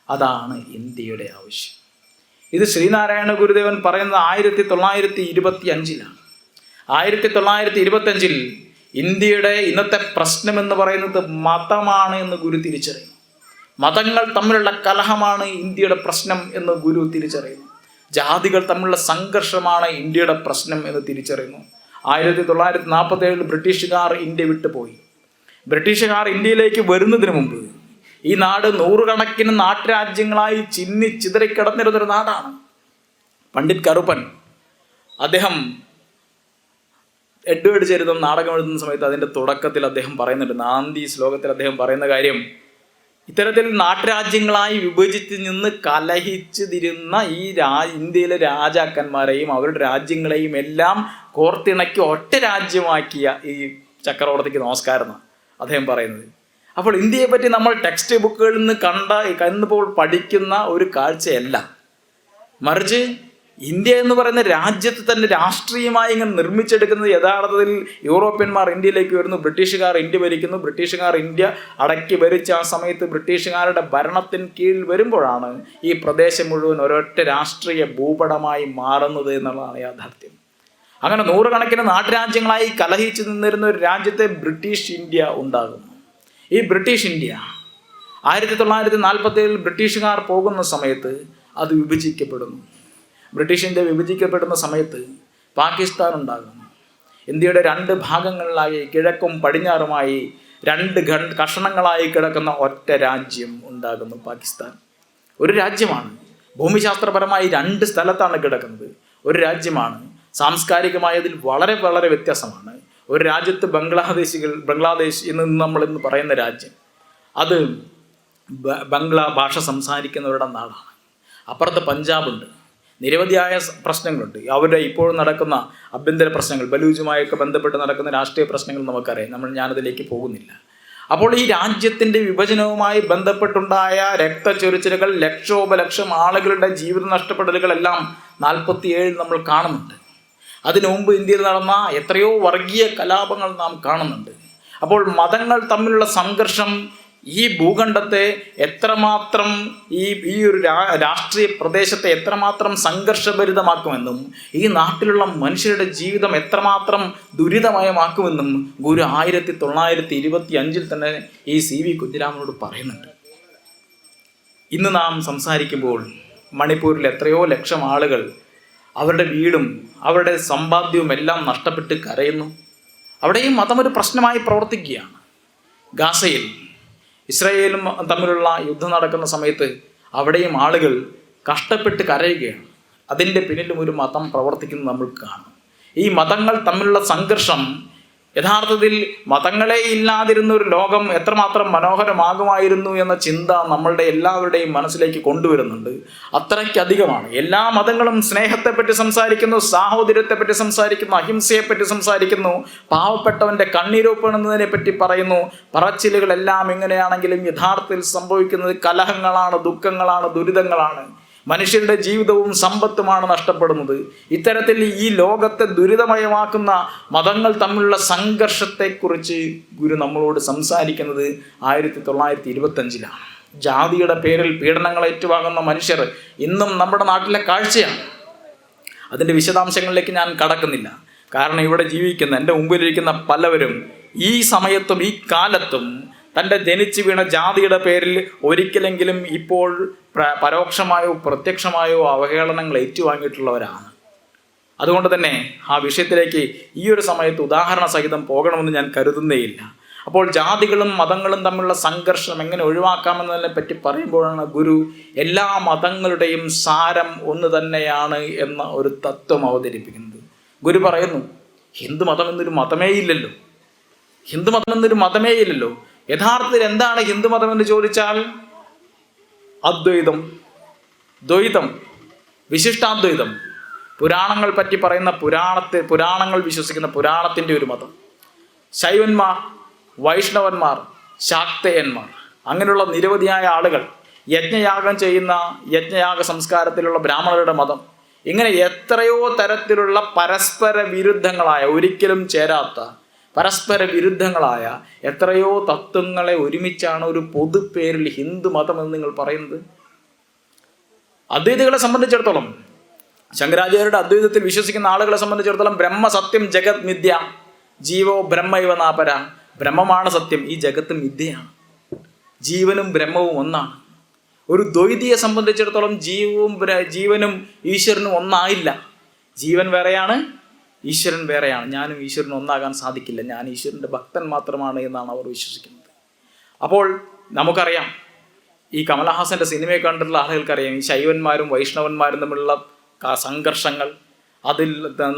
അതാണ് ഇന്ത്യയുടെ ആവശ്യം. ഇത് ശ്രീനാരായണ ഗുരുദേവൻ പറയുന്നത് 1925 1925 ഇന്ത്യയുടെ ഇന്നത്തെ പ്രശ്നമെന്ന് പറയുന്നത് മതമാണ് എന്ന് ഗുരു തിരിച്ചറിയുന്നു. മതങ്ങൾ തമ്മിലുള്ള കലഹമാണ് ഇന്ത്യയുടെ പ്രശ്നം എന്ന് ഗുരു തിരിച്ചറിയുന്നു. ജാതികൾ തമ്മിലുള്ള സംഘർഷമാണ് ഇന്ത്യയുടെ പ്രശ്നം എന്ന് തിരിച്ചറിയുന്നു. 1947 ബ്രിട്ടീഷുകാർ ഇന്ത്യ വിട്ടുപോയി. ബ്രിട്ടീഷുകാർ ഇന്ത്യയിലേക്ക് വരുന്നതിന് മുമ്പ് ഈ നാട് നൂറുകണക്കിന് നാട്ടുരാജ്യങ്ങളായി ചിതറിക്കിടന്നിരുന്നൊരു നാടാണ്. പണ്ഡിറ്റ് കറുപ്പൻ, അദ്ദേഹം എഡ്വേർഡ് ചരിതം നാടകം എഴുതുന്ന സമയത്ത് അതിൻ്റെ തുടക്കത്തിൽ അദ്ദേഹം പറയുന്നുണ്ട്, നാന്ദി ശ്ലോകത്തിൽ അദ്ദേഹം പറയുന്ന കാര്യം, ഇത്തരത്തിൽ നാട്ടുരാജ്യങ്ങളായി വിഭജിച്ച് നിന്ന് കലഹിച്ച് തിരുന്ന ഈ ഇന്ത്യയിലെ രാജാക്കന്മാരെയും അവരുടെ രാജ്യങ്ങളെയും എല്ലാം കോർത്തിണക്കി ഒറ്റ രാജ്യമാക്കിയ ഈ ചക്രവർത്തിക്ക് നമസ്കാരം എന്നാണ് അദ്ദേഹം പറയുന്നത്. അപ്പോൾ ഇന്ത്യയെ പറ്റി നമ്മൾ ടെക്സ്റ്റ് ബുക്കുകളിൽ നിന്ന് കണ്ടപ്പോൾ പഠിക്കുന്ന ഒരു കാഴ്ചയല്ല, മറിച്ച് ഇന്ത്യ എന്ന് പറയുന്ന രാജ്യത്ത് തന്നെ രാഷ്ട്രീയമായി ഇങ്ങനെ നിർമ്മിച്ചെടുക്കുന്നത് യഥാർത്ഥത്തിൽ യൂറോപ്യന്മാർ ഇന്ത്യയിലേക്ക് വരുന്നു, ബ്രിട്ടീഷുകാർ ഇന്ത്യ ഭരിക്കുന്നു, ബ്രിട്ടീഷുകാർ ഇന്ത്യ അടക്കി ഭരിച്ച ആ സമയത്ത് ബ്രിട്ടീഷുകാരുടെ ഭരണത്തിന് കീഴിൽ വരുമ്പോഴാണ് ഈ പ്രദേശം മുഴുവൻ ഒരൊറ്റ രാഷ്ട്രീയ ഭൂപടമായി മാറുന്നത് എന്നുള്ളതാണ് യാഥാർത്ഥ്യം. അങ്ങനെ നൂറുകണക്കിന് നാട്ടുരാജ്യങ്ങളായി കലഹിച്ച് നിന്നിരുന്ന ഒരു രാജ്യത്തെ ബ്രിട്ടീഷ് ഇന്ത്യ ഉണ്ടാകുന്നു. ഈ ബ്രിട്ടീഷ് ഇന്ത്യ 1947 ബ്രിട്ടീഷുകാർ പോകുന്ന സമയത്ത് അത് വിഭജിക്കപ്പെടുന്നു. ബ്രിട്ടീഷ് ഇന്ത്യ വിഭജിക്കപ്പെടുന്ന സമയത്ത് പാകിസ്ഥാൻ ഉണ്ടാകുന്നു. ഇന്ത്യയുടെ 2 ഭാഗങ്ങളിലായി കിഴക്കും പടിഞ്ഞാറുമായി രണ്ട് കഷണങ്ങളായി കിടക്കുന്ന ഒറ്റ രാജ്യം ഉണ്ടാകുന്നു, പാകിസ്ഥാൻ. ഒരു രാജ്യമാണ്, ഭൂമിശാസ്ത്രപരമായി 2 സ്ഥലത്താണ് കിടക്കുന്നത്. ഒരു രാജ്യമാണ്, സാംസ്കാരികമായതിൽ വളരെ വളരെ വ്യത്യാസമാണ്. ഒരു രാജ്യത്ത് ബംഗ്ലാദേശ് എന്ന് നമ്മളിന്ന് പറയുന്ന രാജ്യം, അത് ബംഗ്ലാ ഭാഷ സംസാരിക്കുന്നവരുടെ നാടാണ്. അപ്പുറത്ത് പഞ്ചാബുണ്ട്. നിരവധിയായ പ്രശ്നങ്ങളുണ്ട്. അവരുടെ ഇപ്പോഴും നടക്കുന്ന ആഭ്യന്തര പ്രശ്നങ്ങൾ, ബലൂജുമായൊക്കെ ബന്ധപ്പെട്ട് നടക്കുന്ന രാഷ്ട്രീയ പ്രശ്നങ്ങൾ നമുക്കറിയാം. ഞാനതിലേക്ക് പോകുന്നില്ല. അപ്പോൾ ഈ രാജ്യത്തിൻ്റെ വിഭജനവുമായി ബന്ധപ്പെട്ടുണ്ടായ രക്തച്ചൊരിച്ചിലുകൾ, ലക്ഷോപലക്ഷം ആളുകളുടെ ജീവിത നഷ്ടപ്പെടലുകളെല്ലാം 47 നമ്മൾ കാണുന്നുണ്ട്. അതിനു മുമ്പ് ഇന്ത്യയിൽ നടന്ന എത്രയോ വർഗീയ കലാപങ്ങൾ നാം കാണുന്നുണ്ട്. അപ്പോൾ മതങ്ങൾ തമ്മിലുള്ള സംഘർഷം ഈ ഭൂഖണ്ഡത്തെ എത്രമാത്രം ഈ ഒരു രാഷ്ട്രീയ പ്രദേശത്തെ എത്രമാത്രം സംഘർഷഭരിതമാക്കുമെന്നും ഈ നാട്ടിലുള്ള മനുഷ്യരുടെ ജീവിതം എത്രമാത്രം ദുരിതമയമാക്കുമെന്നും ഗുരു 1925 തന്നെ ഈ CV കുഞ്ഞിരാമനോട് പറയുന്നുണ്ട്. ഇന്ന് നാം സംസാരിക്കുമ്പോൾ മണിപ്പൂരിൽ എത്രയോ ലക്ഷം ആളുകൾ അവരുടെ വീടും അവരുടെ സമ്പാദ്യവും എല്ലാം നഷ്ടപ്പെട്ട് കരയുന്നു. അവിടെയും മതം ഒരു പ്രശ്നമായി പ്രവർത്തിക്കുകയാണ്. ഗാസയിൽ ഇസ്രായേലും തമ്മിലുള്ള യുദ്ധം നടക്കുന്ന സമയത്ത് അവിടെയും ആളുകൾ കഷ്ടപ്പെട്ട് കരയുകയാണ്. അതിൻ്റെ പിന്നിലും ഒരു മതം പ്രവർത്തിക്കുന്നത് നമ്മൾ കാണും. ഈ മതങ്ങൾ തമ്മിലുള്ള സംഘർഷം യഥാർത്ഥത്തിൽ മതങ്ങളെ ഇല്ലാതിരുന്ന ഒരു ലോകം എത്രമാത്രം മനോഹരമാകുമായിരുന്നു എന്ന ചിന്ത നമ്മളുടെ എല്ലാവരുടെയും മനസ്സിലേക്ക് കൊണ്ടുവരുന്നുണ്ട്. അത്രയ്ക്കധികമാണ്. എല്ലാ മതങ്ങളും സ്നേഹത്തെപ്പറ്റി സംസാരിക്കുന്നു, സാഹോദര്യത്തെപ്പറ്റി സംസാരിക്കുന്നു, അഹിംസയെപ്പറ്റി സംസാരിക്കുന്നു, പാവപ്പെട്ടവൻ്റെ കണ്ണീരൊപ്പുന്നതിനെ പറ്റി പറയുന്നു. പറച്ചിലുകളെല്ലാം എങ്ങനെയാണെങ്കിലും യഥാർത്ഥത്തിൽ സംഭവിക്കുന്നത് കലഹങ്ങളാണ്, ദുഃഖങ്ങളാണ്, ദുരിതങ്ങളാണ്. മനുഷ്യരുടെ ജീവിതവും സമ്പത്തുമാണ് നഷ്ടപ്പെടുന്നത്. ഇത്തരത്തിൽ ഈ ലോകത്തെ ദുരിതമയമാക്കുന്ന മതങ്ങൾ തമ്മിലുള്ള സംഘർഷത്തെക്കുറിച്ച് ഗുരു നമ്മളോട് സംസാരിക്കുന്നത് 1925 ജാതിയുടെ പേരിൽ പീഡനങ്ങൾ ഏറ്റുവാങ്ങുന്ന മനുഷ്യർ ഇന്നും നമ്മുടെ നാട്ടിലെ കാഴ്ചയാണ്. അതിൻ്റെ വിശദാംശങ്ങളിലേക്ക് ഞാൻ കടക്കുന്നില്ല. കാരണം ഇവിടെ ജീവിക്കുന്ന എൻ്റെ മുമ്പിലിരിക്കുന്ന പലവരും ഈ സമയത്തും ഈ കാലത്തും തൻ്റെ ജനിച്ചു വീണ ജാതിയുടെ പേരിൽ ഒരിക്കലെങ്കിലും ഇപ്പോൾ പരോക്ഷമായോ പ്രത്യക്ഷമായോ അവഹേളനങ്ങൾ ഏറ്റുവാങ്ങിയിട്ടുള്ളവരാണ്. അതുകൊണ്ട് തന്നെ ആ വിഷയത്തിലേക്ക് ഈ ഒരു സമയത്ത് ഉദാഹരണ സഹിതം പോകണമെന്ന് ഞാൻ കരുതുന്നേയില്ല. അപ്പോൾ ജാതികളും മതങ്ങളും തമ്മിലുള്ള സംഘർഷം എങ്ങനെ ഒഴിവാക്കാമെന്നതിനെ പറ്റി പറയുമ്പോഴാണ് ഗുരു എല്ലാ മതങ്ങളുടെയും സാരം ഒന്ന് തന്നെയാണ് എന്ന ഒരു തത്വം അവതരിപ്പിക്കുന്നത്. ഗുരു പറയുന്നു, ഹിന്ദുമതം എന്നൊരു മതമേ ഇല്ലല്ലോ. ഹിന്ദുമതം എന്നൊരു മതമേ ഇല്ലല്ലോ. യഥാർത്ഥത്തിൽ എന്താണ് ഹിന്ദുമതം എന്ന് ചോദിച്ചാൽ അദ്വൈതം, ദ്വൈതം, വിശിഷ്ടാദ്വൈതം, പുരാണങ്ങൾ പറ്റി പറയുന്ന പുരാണങ്ങൾ വിശ്വസിക്കുന്ന പുരാണത്തിൻ്റെ ഒരു മതം, ശൈവന്മാർ, വൈഷ്ണവന്മാർ, ശാക്തേയന്മാർ, അങ്ങനെയുള്ള നിരവധിയായ ആളുകൾ, യജ്ഞയാഗം ചെയ്യുന്ന യജ്ഞയാഗ സംസ്കാരത്തിലുള്ള ബ്രാഹ്മണരുടെ മതം, ഇങ്ങനെ എത്രയോ തരത്തിലുള്ള പരസ്പര വിരുദ്ധങ്ങളായ, ഒരിക്കലും ചേരാത്ത പരസ്പര വിരുദ്ധങ്ങളായ എത്രയോ തത്വങ്ങളെ ഒരുമിച്ചാണ് ഒരു പൊതുപേരിൽ ഹിന്ദു മതം എന്ന് നിങ്ങൾ പറയുന്നത്. അദ്വൈതികളെ സംബന്ധിച്ചിടത്തോളം, ശങ്കരാചാര്യരുടെ അദ്വൈതത്തിൽ വിശ്വസിക്കുന്ന ആളുകളെ സംബന്ധിച്ചിടത്തോളം ബ്രഹ്മ സത്യം ജഗത് മിഥ്യ, ജീവോ ബ്രഹ്മൈവ നാപര, ബ്രഹ്മമാണ് സത്യം, ഈ ജഗത്ത് മിഥ്യയാണ്. ജീവനും ബ്രഹ്മവും ഒന്നാണ്. ഒരു ദ്വൈതിയെ സംബന്ധിച്ചിടത്തോളം ജീവനും ഈശ്വരനും ഒന്നായില്ല. ജീവൻ വേറെയാണ്, ഈശ്വരൻ വേറെയാണ്. ഞാനും ഈശ്വരനും ഒന്നാകാൻ സാധിക്കില്ല, ഞാൻ ഈശ്വരൻ്റെ ഭക്തൻ മാത്രമാണ് എന്നാണ് അവർ വിശ്വസിക്കുന്നത്. അപ്പോൾ നമുക്കറിയാം, ഈ കമലഹാസൻ്റെ സിനിമയെ കണ്ടിട്ടുള്ള ആളുകൾക്കറിയാം, ഈ ശൈവന്മാരും വൈഷ്ണവന്മാരും തമ്മിലുള്ള സംഘർഷങ്ങൾ, അതിൽ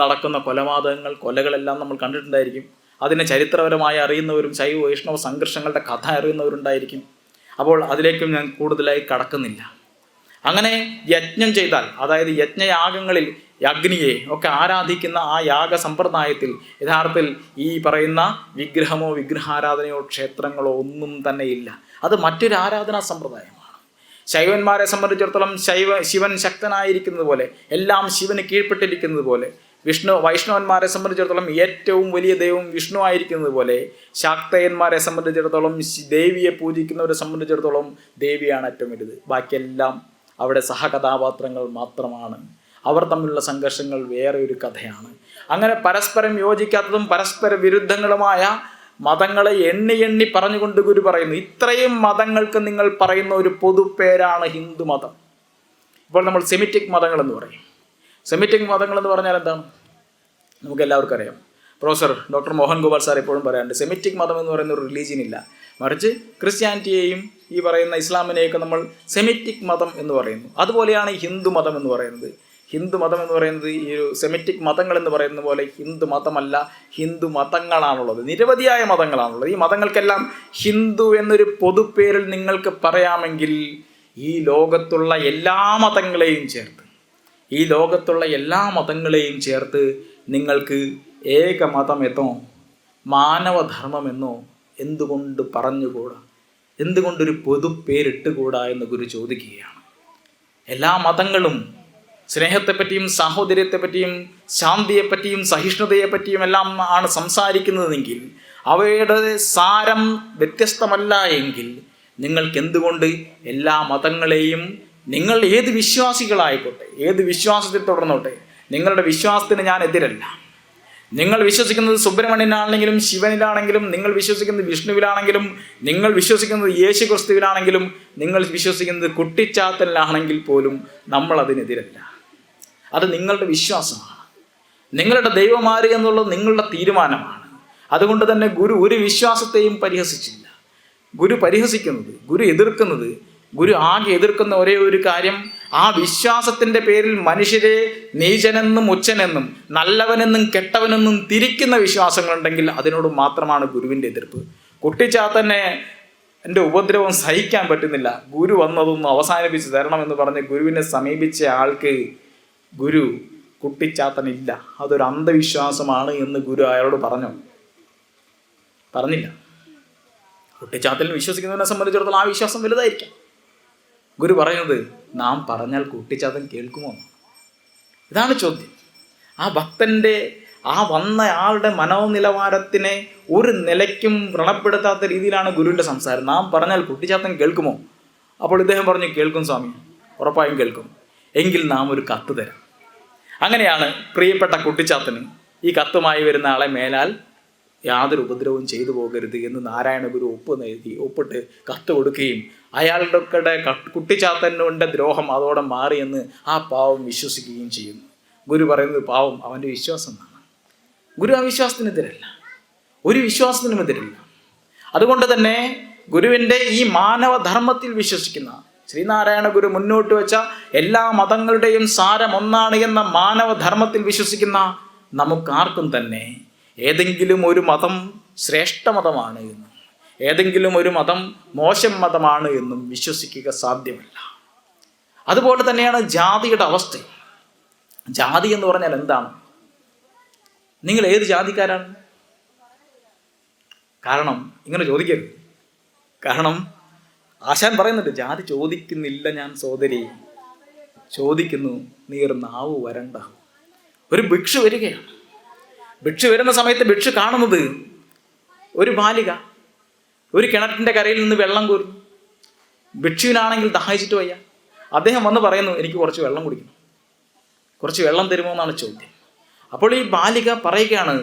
നടക്കുന്ന കൊലപാതകങ്ങൾ, കൊലകളെല്ലാം നമ്മൾ കണ്ടിട്ടുണ്ടായിരിക്കും. അതിനെ ചരിത്രപരമായി അറിയുന്നവരും ശൈവ വൈഷ്ണവ സംഘർഷങ്ങളുടെ കഥ അറിയുന്നവരുണ്ടായിരിക്കും. അപ്പോൾ അതിലേക്കും ഞാൻ കൂടുതലായി കടക്കുന്നില്ല. അങ്ങനെ യജ്ഞം ചെയ്താൽ, അതായത് യജ്ഞയാഗങ്ങളിൽ അഗ്നിയെ ഒക്കെ ആരാധിക്കുന്ന ആ യാഗ സമ്പ്രദായത്തിൽ യഥാർത്ഥത്തിൽ ഈ പറയുന്ന വിഗ്രഹമോ വിഗ്രഹാരാധനയോ ക്ഷേത്രങ്ങളോ ഒന്നും തന്നെ ഇല്ല. അത് മറ്റൊരു ആരാധനാ സമ്പ്രദായമാണ്. ശൈവന്മാരെ സംബന്ധിച്ചിടത്തോളം ശിവൻ ശക്തനായിരിക്കുന്നത് പോലെ, എല്ലാം ശിവന് കീഴ്പ്പെട്ടിരിക്കുന്നത് പോലെ, വൈഷ്ണവന്മാരെ സംബന്ധിച്ചിടത്തോളം ഏറ്റവും വലിയ ദൈവം വിഷ്ണു ആയിരിക്കുന്നത് പോലെ, ശാക്തയന്മാരെ സംബന്ധിച്ചിടത്തോളം ദേവിയെ പൂജിക്കുന്നവരെ സംബന്ധിച്ചിടത്തോളം ദേവിയാണ് ഏറ്റവും വലുത്. ബാക്കിയെല്ലാം അവിടെ സഹകഥാപാത്രങ്ങൾ മാത്രമാണ്. അവർ തമ്മിലുള്ള സംഘർഷങ്ങൾ വേറെ ഒരു കഥയാണ്. അങ്ങനെ പരസ്പരം യോജിക്കാത്തതും പരസ്പര വിരുദ്ധങ്ങളുമായ മതങ്ങളെ എണ്ണി എണ്ണി പറഞ്ഞുകൊണ്ട് ഗുരു പറയുന്നു, ഇത്രയും മതങ്ങൾക്ക് നിങ്ങൾ പറയുന്ന ഒരു പൊതുപേരാണ് ഹിന്ദു മതം. ഇപ്പോൾ നമ്മൾ സെമിറ്റിക് മതങ്ങൾ എന്ന് പറയും. സെമിറ്റിക് മതങ്ങൾ എന്ന് പറഞ്ഞാൽ എന്താണ്? നമുക്ക് എല്ലാവർക്കും അറിയാം. Professor doctor Mohan Gopal sir എപ്പോഴും പറയാറുണ്ട്, സെമിറ്റിക് മതം എന്ന് പറയുന്ന ഒരു റിലീജിയൻ ഇല്ല, മറിച്ച് ക്രിസ്ത്യാനിറ്റിയെയും ഈ പറയുന്ന ഇസ്ലാമിനെയൊക്കെ നമ്മൾ സെമിറ്റിക് മതം എന്ന് പറയുന്നു. അതുപോലെയാണ് ഹിന്ദു മതം എന്ന് പറയുന്നത്. ഹിന്ദു മതം എന്ന് പറയുന്നത് ഈ ഒരു സെമിറ്റിക് മതങ്ങൾ എന്ന് പറയുന്ന പോലെ ഹിന്ദു മതമല്ല, ഹിന്ദു മതങ്ങളാണുള്ളത്. നിരവധിയായ മതങ്ങളാണുള്ളത്. ഈ മതങ്ങൾക്കെല്ലാം ഹിന്ദു എന്നൊരു പൊതുപ്പേരിൽ നിങ്ങൾക്ക് പറയാമെങ്കിൽ ഈ ലോകത്തുള്ള എല്ലാ മതങ്ങളെയും ചേർത്ത് നിങ്ങൾക്ക് ഏക മതമെന്നോ മാനവധർമ്മമെന്നോ എന്തുകൊണ്ട് പറഞ്ഞുകൂടാ? എന്തുകൊണ്ടൊരു പൊതുപ്പേരിട്ടുകൂടാ എന്ന് ഗുരു ചോദിക്കുകയാണ്. എല്ലാ മതങ്ങളും സ്നേഹത്തെപ്പറ്റിയും സാഹോദര്യത്തെപ്പറ്റിയും ശാന്തിയെപ്പറ്റിയും സഹിഷ്ണുതയെപ്പറ്റിയും എല്ലാം ആണ് സംസാരിക്കുന്നതെങ്കിൽ അവയുടെ സാരം വ്യത്യസ്തമല്ല എങ്കിൽ നിങ്ങൾക്ക് എന്തുകൊണ്ട് എല്ലാ മതങ്ങളെയും, നിങ്ങൾ ഏത് വിശ്വാസികളായിക്കോട്ടെ, ഏത് വിശ്വാസത്തിൽ തുടർന്നോട്ടെ, നിങ്ങളുടെ വിശ്വാസത്തിന് ഞാൻ എതിരല്ല. നിങ്ങൾ വിശ്വസിക്കുന്നത് സുബ്രഹ്മണ്യനാണെങ്കിലും ശിവനിലാണെങ്കിലും, നിങ്ങൾ വിശ്വസിക്കുന്നത് വിഷ്ണുവിലാണെങ്കിലും, നിങ്ങൾ വിശ്വസിക്കുന്നത് യേശു ക്രിസ്തുവിലാണെങ്കിലും, നിങ്ങൾ വിശ്വസിക്കുന്നത് കുട്ടിച്ചാത്തനിലാണെങ്കിൽ പോലും നമ്മൾ അതിനെതിരല്ല. അത് നിങ്ങളുടെ വിശ്വാസമാണ്. നിങ്ങളുടെ ദൈവമാര് എന്നുള്ളത് നിങ്ങളുടെ തീരുമാനമാണ്. അതുകൊണ്ട് തന്നെ ഗുരു ഒരു വിശ്വാസത്തെയും പരിഹസിച്ചില്ല. ഗുരു എതിർക്കുന്നത്, ഗുരു ആകെ എതിർക്കുന്ന ഒരേ ഒരു കാര്യം, ആ വിശ്വാസത്തിൻ്റെ പേരിൽ മനുഷ്യരെ നീചനെന്നും ഉച്ചനെന്നും നല്ലവനെന്നും കെട്ടവനെന്നും തിരിക്കുന്ന വിശ്വാസങ്ങളുണ്ടെങ്കിൽ അതിനോട് മാത്രമാണ് ഗുരുവിൻ്റെ എതിർപ്പ്. കുട്ടിച്ചാത്തന്നെ എൻ്റെ ഉപദ്രവം സഹിക്കാൻ പറ്റുന്നില്ല, ഗുരു വന്നതൊന്നും അവസാനിപ്പിച്ച് തരണമെന്ന് പറഞ്ഞ് ഗുരുവിനെ സമീപിച്ച ആൾക്ക് ഗുരു കുട്ടിച്ചാത്തനില്ല, അതൊരു അന്ധവിശ്വാസമാണ് എന്ന് ഗുരു അയാളോട് പറഞ്ഞില്ല. കുട്ടിച്ചാത്തലിൽ വിശ്വസിക്കുന്നവനെ സംബന്ധിച്ചിടത്തോളം ആ വിശ്വാസം വലുതായിരിക്കാം. ഗുരു പറയുന്നത്, നാം പറഞ്ഞാൽ കുട്ടിച്ചാത്തൻ കേൾക്കുമോ? ഇതാണ് ചോദ്യം. ആ ഭക്തൻ്റെ, ആ വന്ന ആളുടെ മനോനിലവാരത്തിനെ ഒരു നിലയ്ക്കും വ്രണപ്പെടുത്താത്ത രീതിയിലാണ് ഗുരുവിൻ്റെ സംസാരം. നാം പറഞ്ഞാൽ കുട്ടിച്ചാത്തൻ കേൾക്കുമോ? അപ്പോൾ ഇദ്ദേഹം പറഞ്ഞു, കേൾക്കും സ്വാമി, ഉറപ്പായും കേൾക്കും. എങ്കിൽ നാം ഒരു കത്ത് തരാം. അങ്ങനെയാണ് പ്രിയപ്പെട്ട കുട്ടിച്ചാത്തന് ഈ കത്തുമായി വരുന്ന ആളെ മേലാൽ യാതൊരു ഉപദ്രവവും ചെയ്തു പോകരുത് എന്ന് നാരായണ ഗുരു ഒപ്പിട്ട് കത്ത് കൊടുക്കുകയും അയാളുടെ കുട്ടിച്ചാത്തനുടെ ദ്രോഹം അതോടെ മാറിയെന്ന് ആ പാവം വിശ്വസിക്കുകയും ചെയ്യുന്നു. ഗുരു പറയുന്നത് പാവം അവൻ്റെ വിശ്വാസം എന്നാണ്. ഗുരു ആ വിശ്വാസത്തിനെതിരല്ല, ഒരു വിശ്വാസത്തിനും എതിരല്ല. അതുകൊണ്ട് തന്നെ ഗുരുവിൻ്റെ ഈ മാനവധർമ്മത്തിൽ വിശ്വസിക്കുന്ന, ശ്രീനാരായണ ഗുരു മുന്നോട്ട് വെച്ച എല്ലാ മതങ്ങളുടെയും സാരം ഒന്നാണ് എന്ന മാനവധർമ്മത്തിൽ വിശ്വസിക്കുന്ന നമുക്കാർക്കും തന്നെ ഏതെങ്കിലും ഒരു മതം ശ്രേഷ്ഠ മതമാണ് എന്നും ഏതെങ്കിലും ഒരു മതം മോശം മതമാണ് എന്നും വിശ്വസിക്കുക സാധ്യമല്ല. അതുപോലെ തന്നെയാണ് ജാതിയുടെ അവസ്ഥ. ജാതി എന്ന് പറഞ്ഞാൽ എന്താണ്? നിങ്ങൾ ഏത് ജാതിക്കാരാണ്? കാരണം ഇങ്ങനെ ചോദിക്കരുത്. കാരണം ആശാൻ പറയുന്നുണ്ട്, ജാതി ചോദിക്കുന്നില്ല ഞാൻ സോദരി, ചോദിക്കുന്നു നീർ നാവ് വരണ്ട. ഒരു ഭിക്ഷു വരികയാണ്. ഭിക്ഷു വരുന്ന സമയത്ത് ഭിക്ഷു കാണുന്നത് ഒരു ബാലിക ഒരു കിണറ്റിൻ്റെ കരയിൽ നിന്ന് വെള്ളം കോരുന്നു. ഭിക്ഷുവിനാണെങ്കിൽ ദാഹിച്ചിട്ട് വയ്യ. അദ്ദേഹം വന്ന് പറയുന്നു, എനിക്ക് കുറച്ച് വെള്ളം കുടിക്കണം, കുറച്ച് വെള്ളം തരുമോ എന്നാണ് ചോദ്യം. അപ്പോൾ ഈ ബാലിക പറയുകയാണ്,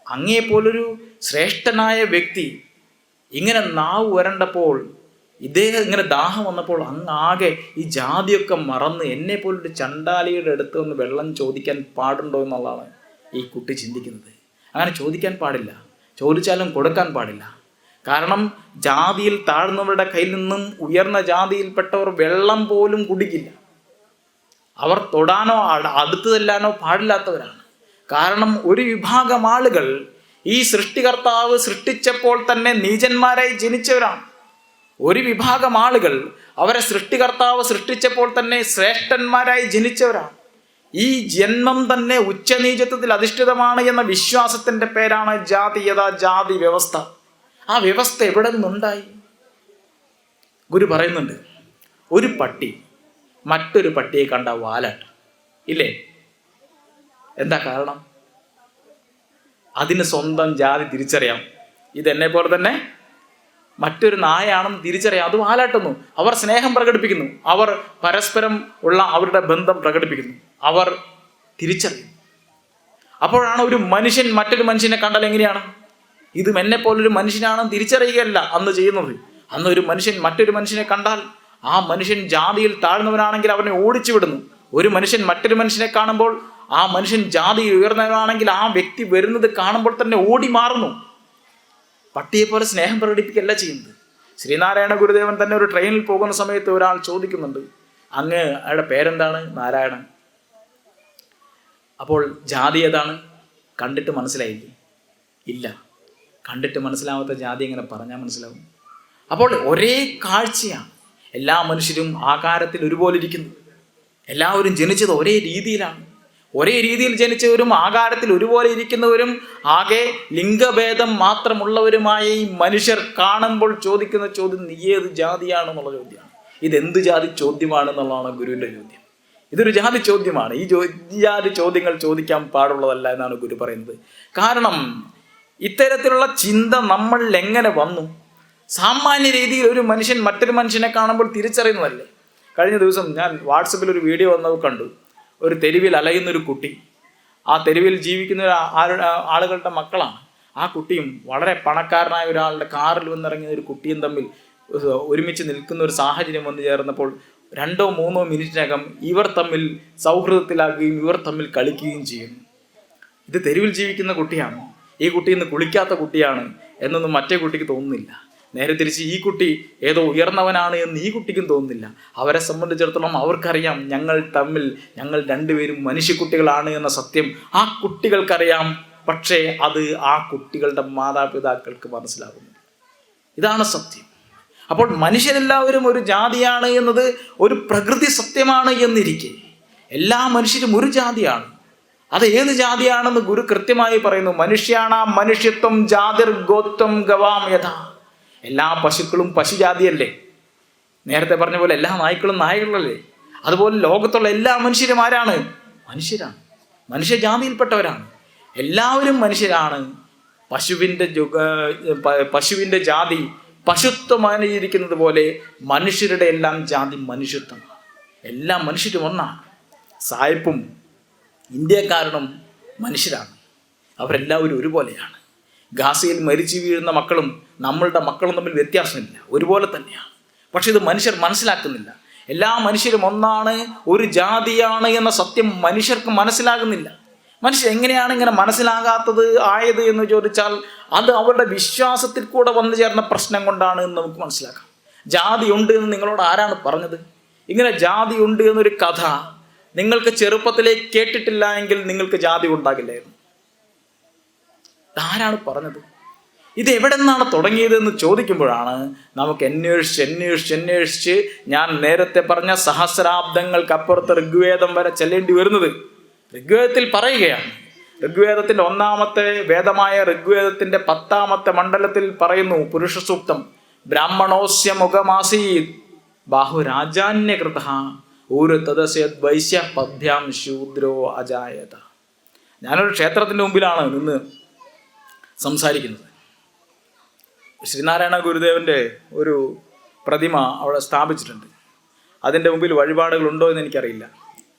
അങ്ങേപ്പോലൊരു ശ്രേഷ്ഠനായ വ്യക്തി ഇങ്ങനെ നാവ് വരണ്ടപ്പോൾ, ഇദ്ദേഹം ഇങ്ങനെ ദാഹം വന്നപ്പോൾ ആകെ ഈ ജാതിയൊക്കെ മറന്ന് എന്നെ പോലൊരു ചണ്ടാലിയുടെ അടുത്ത് നിന്ന് വെള്ളം ചോദിക്കാൻ പാടുണ്ടോ എന്നുള്ളതാണ് ഈ കുട്ടി ചിന്തിക്കുന്നത്. അങ്ങനെ ചോദിക്കാൻ പാടില്ല, ചോദിച്ചാലും കൊടുക്കാൻ പാടില്ല. കാരണം ജാതിയിൽ താഴ്ന്നവരുടെ കയ്യിൽ നിന്നും ഉയർന്ന ജാതിയിൽപ്പെട്ടവർ വെള്ളം പോലും കുടിക്കില്ല. അവർ തൊടാനോ അടുത്ത് ചെല്ലാനോ പാടില്ലാത്തവരാണ്. കാരണം ഒരു വിഭാഗം ആളുകൾ ഈ സൃഷ്ടികർത്താവ് സൃഷ്ടിച്ചപ്പോൾ തന്നെ നീചന്മാരായി ജനിച്ചവരാണ്. ഒരു വിഭാഗം ആളുകൾ അവരെ സൃഷ്ടികർത്താവ് സൃഷ്ടിച്ചപ്പോൾ തന്നെ ശ്രേഷ്ഠന്മാരായി ജനിച്ചവരാണ്. ഈ ജന്മം തന്നെ ഉച്ചനീചത്വത്തിൽ അധിഷ്ഠിതമാണ് എന്ന വിശ്വാസത്തിൻ്റെ പേരാണ് ജാതീയത, ജാതി വ്യവസ്ഥ. ആ വ്യവസ്ഥ എവിടെ നിന്നുണ്ടായി? ഗുരു പറയുന്നുണ്ട്, ഒരു പട്ടി മറ്റൊരു പട്ടിയെ കണ്ട വാലാട്ട് ഇല്ലേ? എന്താ കാരണം? അതിന് സ്വന്തം ജാതി തിരിച്ചറിയാം. ഇതെന്നെ പോലെ തന്നെ മറ്റൊരു നായാണെന്ന് തിരിച്ചറിയാം. അത് വാലാട്ടുന്നു. അവർ സ്നേഹം പ്രകടിപ്പിക്കുന്നു, അവർ പരസ്പരം ഉള്ള അവരുടെ ബന്ധം പ്രകടിപ്പിക്കുന്നു, അവർ തിരിച്ചറിയുന്നു. അപ്പോഴാണ് ഒരു മനുഷ്യൻ മറ്റൊരു മനുഷ്യനെ കണ്ടാൽ എങ്ങനെയാണ്? ഇതും എന്നെ പോലൊരു മനുഷ്യനാണെന്ന് തിരിച്ചറിയുകയല്ല അന്ന് ചെയ്യുന്നത്. അന്ന് ഒരു മനുഷ്യൻ മറ്റൊരു മനുഷ്യനെ കണ്ടാൽ ആ മനുഷ്യൻ ജാതിയിൽ താഴ്ന്നവനാണെങ്കിൽ അവനെ ഓടിച്ചു വിടുന്നു. ഒരു മനുഷ്യൻ മറ്റൊരു മനുഷ്യനെ കാണുമ്പോൾ ആ മനുഷ്യൻ ജാതിയിൽ ഉയർന്നവനാണെങ്കിൽ ആ വ്യക്തി വരുന്നത് കാണുമ്പോൾ തന്നെ ഓടി മാറുന്നു. പട്ടിയെ പോലെ സ്നേഹം പ്രകടിപ്പിക്കുകയല്ല ചെയ്യുന്നത്. ശ്രീനാരായണ ഗുരുദേവൻ തന്നെ ഒരു ട്രെയിനിൽ പോകുന്ന സമയത്ത് ഒരാൾ ചോദിക്കുന്നുണ്ട്, അങ്ങ് അയാളുടെ പേരെന്താണ്? നാരായണൻ. അപ്പോൾ ജാതി ഏതാണ്? കണ്ടിട്ട് മനസ്സിലായില്ലേ? ഇല്ല. കണ്ടിട്ട് മനസ്സിലാവാത്ത ജാതി എങ്ങനെ പറഞ്ഞാൽ മനസ്സിലാവും? അപ്പോൾ ഒരേ കാഴ്ചയാണ്. എല്ലാ മനുഷ്യരും ആകാരത്തിൽ ഒരുപോലെ ഇരിക്കുന്നു. എല്ലാവരും ജനിച്ചത് ഒരേ രീതിയിലാണ്. ഒരേ രീതിയിൽ ജനിച്ചവരും ആകാരത്തിൽ ഒരുപോലെ ഇരിക്കുന്നവരും ആകെ ലിംഗഭേദം മാത്രമുള്ളവരുമായ ഈ മനുഷ്യർ കാണുമ്പോൾ ചോദിക്കുന്ന ചോദ്യം നീ ഏത് ജാതിയാണെന്നുള്ള ചോദ്യമാണ്. ഇതെന്ത് ജാതി ചോദ്യമാണെന്നുള്ളതാണ് ഗുരുവിൻ്റെ ചോദ്യം. ഇതൊരു ജാതി ചോദ്യമാണ്. ഈ ജാതി ചോദ്യങ്ങൾ ചോദിക്കാൻ പാടുള്ളതല്ല എന്നാണ് ഗുരു പറയുന്നത്. കാരണം ഇത്തരത്തിലുള്ള ചിന്ത നമ്മളിൽ എങ്ങനെ വന്നു? സാമാന്യ രീതിയിൽ ഒരു മനുഷ്യൻ മറ്റൊരു മനുഷ്യനെ കാണുമ്പോൾ തിരിച്ചറിയുന്നതല്ലേ. കഴിഞ്ഞ ദിവസം ഞാൻ വാട്സപ്പിൽ ഒരു വീഡിയോ വന്നത് കണ്ടു. ഒരു തെരുവിൽ അലയുന്നൊരു കുട്ടി, ആ തെരുവിൽ ജീവിക്കുന്ന ആളുകളുടെ മക്കളാണ്. ആ കുട്ടിയും വളരെ പണക്കാരനായ ഒരാളുടെ കാറിൽ വന്നിറങ്ങിയ ഒരു കുട്ടിയും തമ്മിൽ ഒരുമിച്ച് നിൽക്കുന്ന ഒരു സാഹചര്യം വന്നു ചേർന്നപ്പോൾ 2-3 മിനിറ്റിനകം ഇവർ തമ്മിൽ സൗഹൃദത്തിലാക്കുകയും ഇവർ തമ്മിൽ കളിക്കുകയും ചെയ്യുന്നു. ഇത് തെരുവിൽ ജീവിക്കുന്ന കുട്ടിയാണ്, ഈ കുട്ടി ഇന്ന് കുളിക്കാത്ത കുട്ടിയാണ് എന്നൊന്നും മറ്റേ കുട്ടിക്ക് തോന്നുന്നില്ല. നേരെ തിരിച്ച് ഈ കുട്ടി ഏതോ ഉയർന്നവനാണ് എന്ന് ഈ കുട്ടിക്കും തോന്നുന്നില്ല. അവരെ സംബന്ധിച്ചിടത്തോളം അവർക്കറിയാം ഞങ്ങൾ രണ്ടുപേരും മനുഷ്യക്കുട്ടികളാണ് എന്ന സത്യം ആ കുട്ടികൾക്കറിയാം. പക്ഷേ അത് ആ കുട്ടികളുടെ മാതാപിതാക്കൾക്ക് മനസ്സിലാകുന്നില്ല. ഇതാണ് സത്യം. അപ്പോൾ മനുഷ്യരെല്ലാവരും ഒരു ജാതിയാണ് എന്നത് ഒരു പ്രകൃതി സത്യമാണ് എന്നിരിക്കെ എല്ലാ മനുഷ്യരും ഒരു ജാതിയാണ്. അത് ഏത് ജാതിയാണെന്ന് ഗുരു കൃത്യമായി പറയുന്നു. മനുഷ്യാണാം മനുഷ്യത്വം ജാതിർ ഗോത്വം ഗവാം യഥ. എല്ലാ പശുക്കളും പശുജാതിയല്ലേ? നേരത്തെ പറഞ്ഞ പോലെ എല്ലാ നായ്ക്കളും നായകളല്ലേ? അതുപോലെ ലോകത്തുള്ള എല്ലാ മനുഷ്യരും ആരാണ്? മനുഷ്യരാണ്, മനുഷ്യജാതിയിൽപ്പെട്ടവരാണ്. എല്ലാവരും മനുഷ്യരാണ്. പശുവിൻ്റെ ജാതി പശുത്വമായിരിക്കുന്നത് പോലെ മനുഷ്യരുടെ എല്ലാം ജാതി മനുഷ്യത്വമാണ്. എല്ലാ മനുഷ്യരും ഒന്നാണ്. സായിപ്പും ഇന്ത്യക്കാരനും മനുഷ്യരാണ്. അവരെല്ലാവരും ഒരുപോലെയാണ്. ഗാസയിൽ മരിച്ചു വീഴുന്ന മക്കളും നമ്മളുടെ മക്കളും തമ്മിൽ വ്യത്യാസമില്ല, ഒരുപോലെ തന്നെയാണ്. പക്ഷെ ഇത് മനുഷ്യർ മനസ്സിലാക്കുന്നില്ല. എല്ലാ മനുഷ്യരും ഒന്നാണ്, ഒരു ജാതിയാണ് എന്ന സത്യം മനുഷ്യർക്ക് മനസ്സിലാകുന്നില്ല. മനുഷ്യർ എങ്ങനെയാണ് ഇങ്ങനെ മനസ്സിലാകാത്തത് ആയത് എന്ന് ചോദിച്ചാൽ അത് അവരുടെ വിശ്വാസത്തിൽ കൂടെ വന്നു ചേർന്ന പ്രശ്നം കൊണ്ടാണ് എന്ന് നമുക്ക് മനസ്സിലാക്കാം. ജാതി ഉണ്ട് എന്ന് നിങ്ങളോട് ആരാണ് പറഞ്ഞത്? ഇങ്ങനെ ജാതി ഉണ്ട് എന്നൊരു കഥ നിങ്ങൾക്ക് ചെറുപ്പത്തിലേക്ക് കേട്ടിട്ടില്ല എങ്കിൽ നിങ്ങൾക്ക് ജാതി ഉണ്ടാകില്ലായിരുന്നു. ആരാണ് പറഞ്ഞത്? ഇത് എവിടെ നിന്നാണ് തുടങ്ങിയതെന്ന് ചോദിക്കുമ്പോഴാണ് നമുക്ക് അന്വേഷിച്ച് ഞാൻ നേരത്തെ പറഞ്ഞ സഹസ്രാബ്ദങ്ങൾക്കപ്പുറത്ത് ഋഗ്വേദം വരെ ചെല്ലേണ്ടി വരുന്നത്. ഋഗ്വേദത്തിൽ പറയുകയാണ്. ഋഗ്വേദത്തിൻ്റെ 1-ാമത്തെ വേദമായ ഋഗ്വേദത്തിൻ്റെ 10-ാമത്തെ മണ്ഡലത്തിൽ പറയുന്നു, പുരുഷ സൂക്തം, ബ്രാഹ്മണോസ്യ മുഖമാസീത് ബാഹുരാജാന്യകൃത ഊര് തദസ്യത് വൈശ്യ പദ്ഭ്യാം ശൂദ്രോ അജായത. ഞാനൊരു ക്ഷേത്രത്തിൻ്റെ മുമ്പിലാണ് നിന്ന് സംസാരിക്കുന്നത്. ശ്രീനാരായണ ഗുരുദേവൻ്റെ ഒരു പ്രതിമ അവിടെ സ്ഥാപിച്ചിട്ടുണ്ട്. അതിൻ്റെ മുമ്പിൽ വഴിപാടുകളുണ്ടോ എന്ന് എനിക്കറിയില്ല.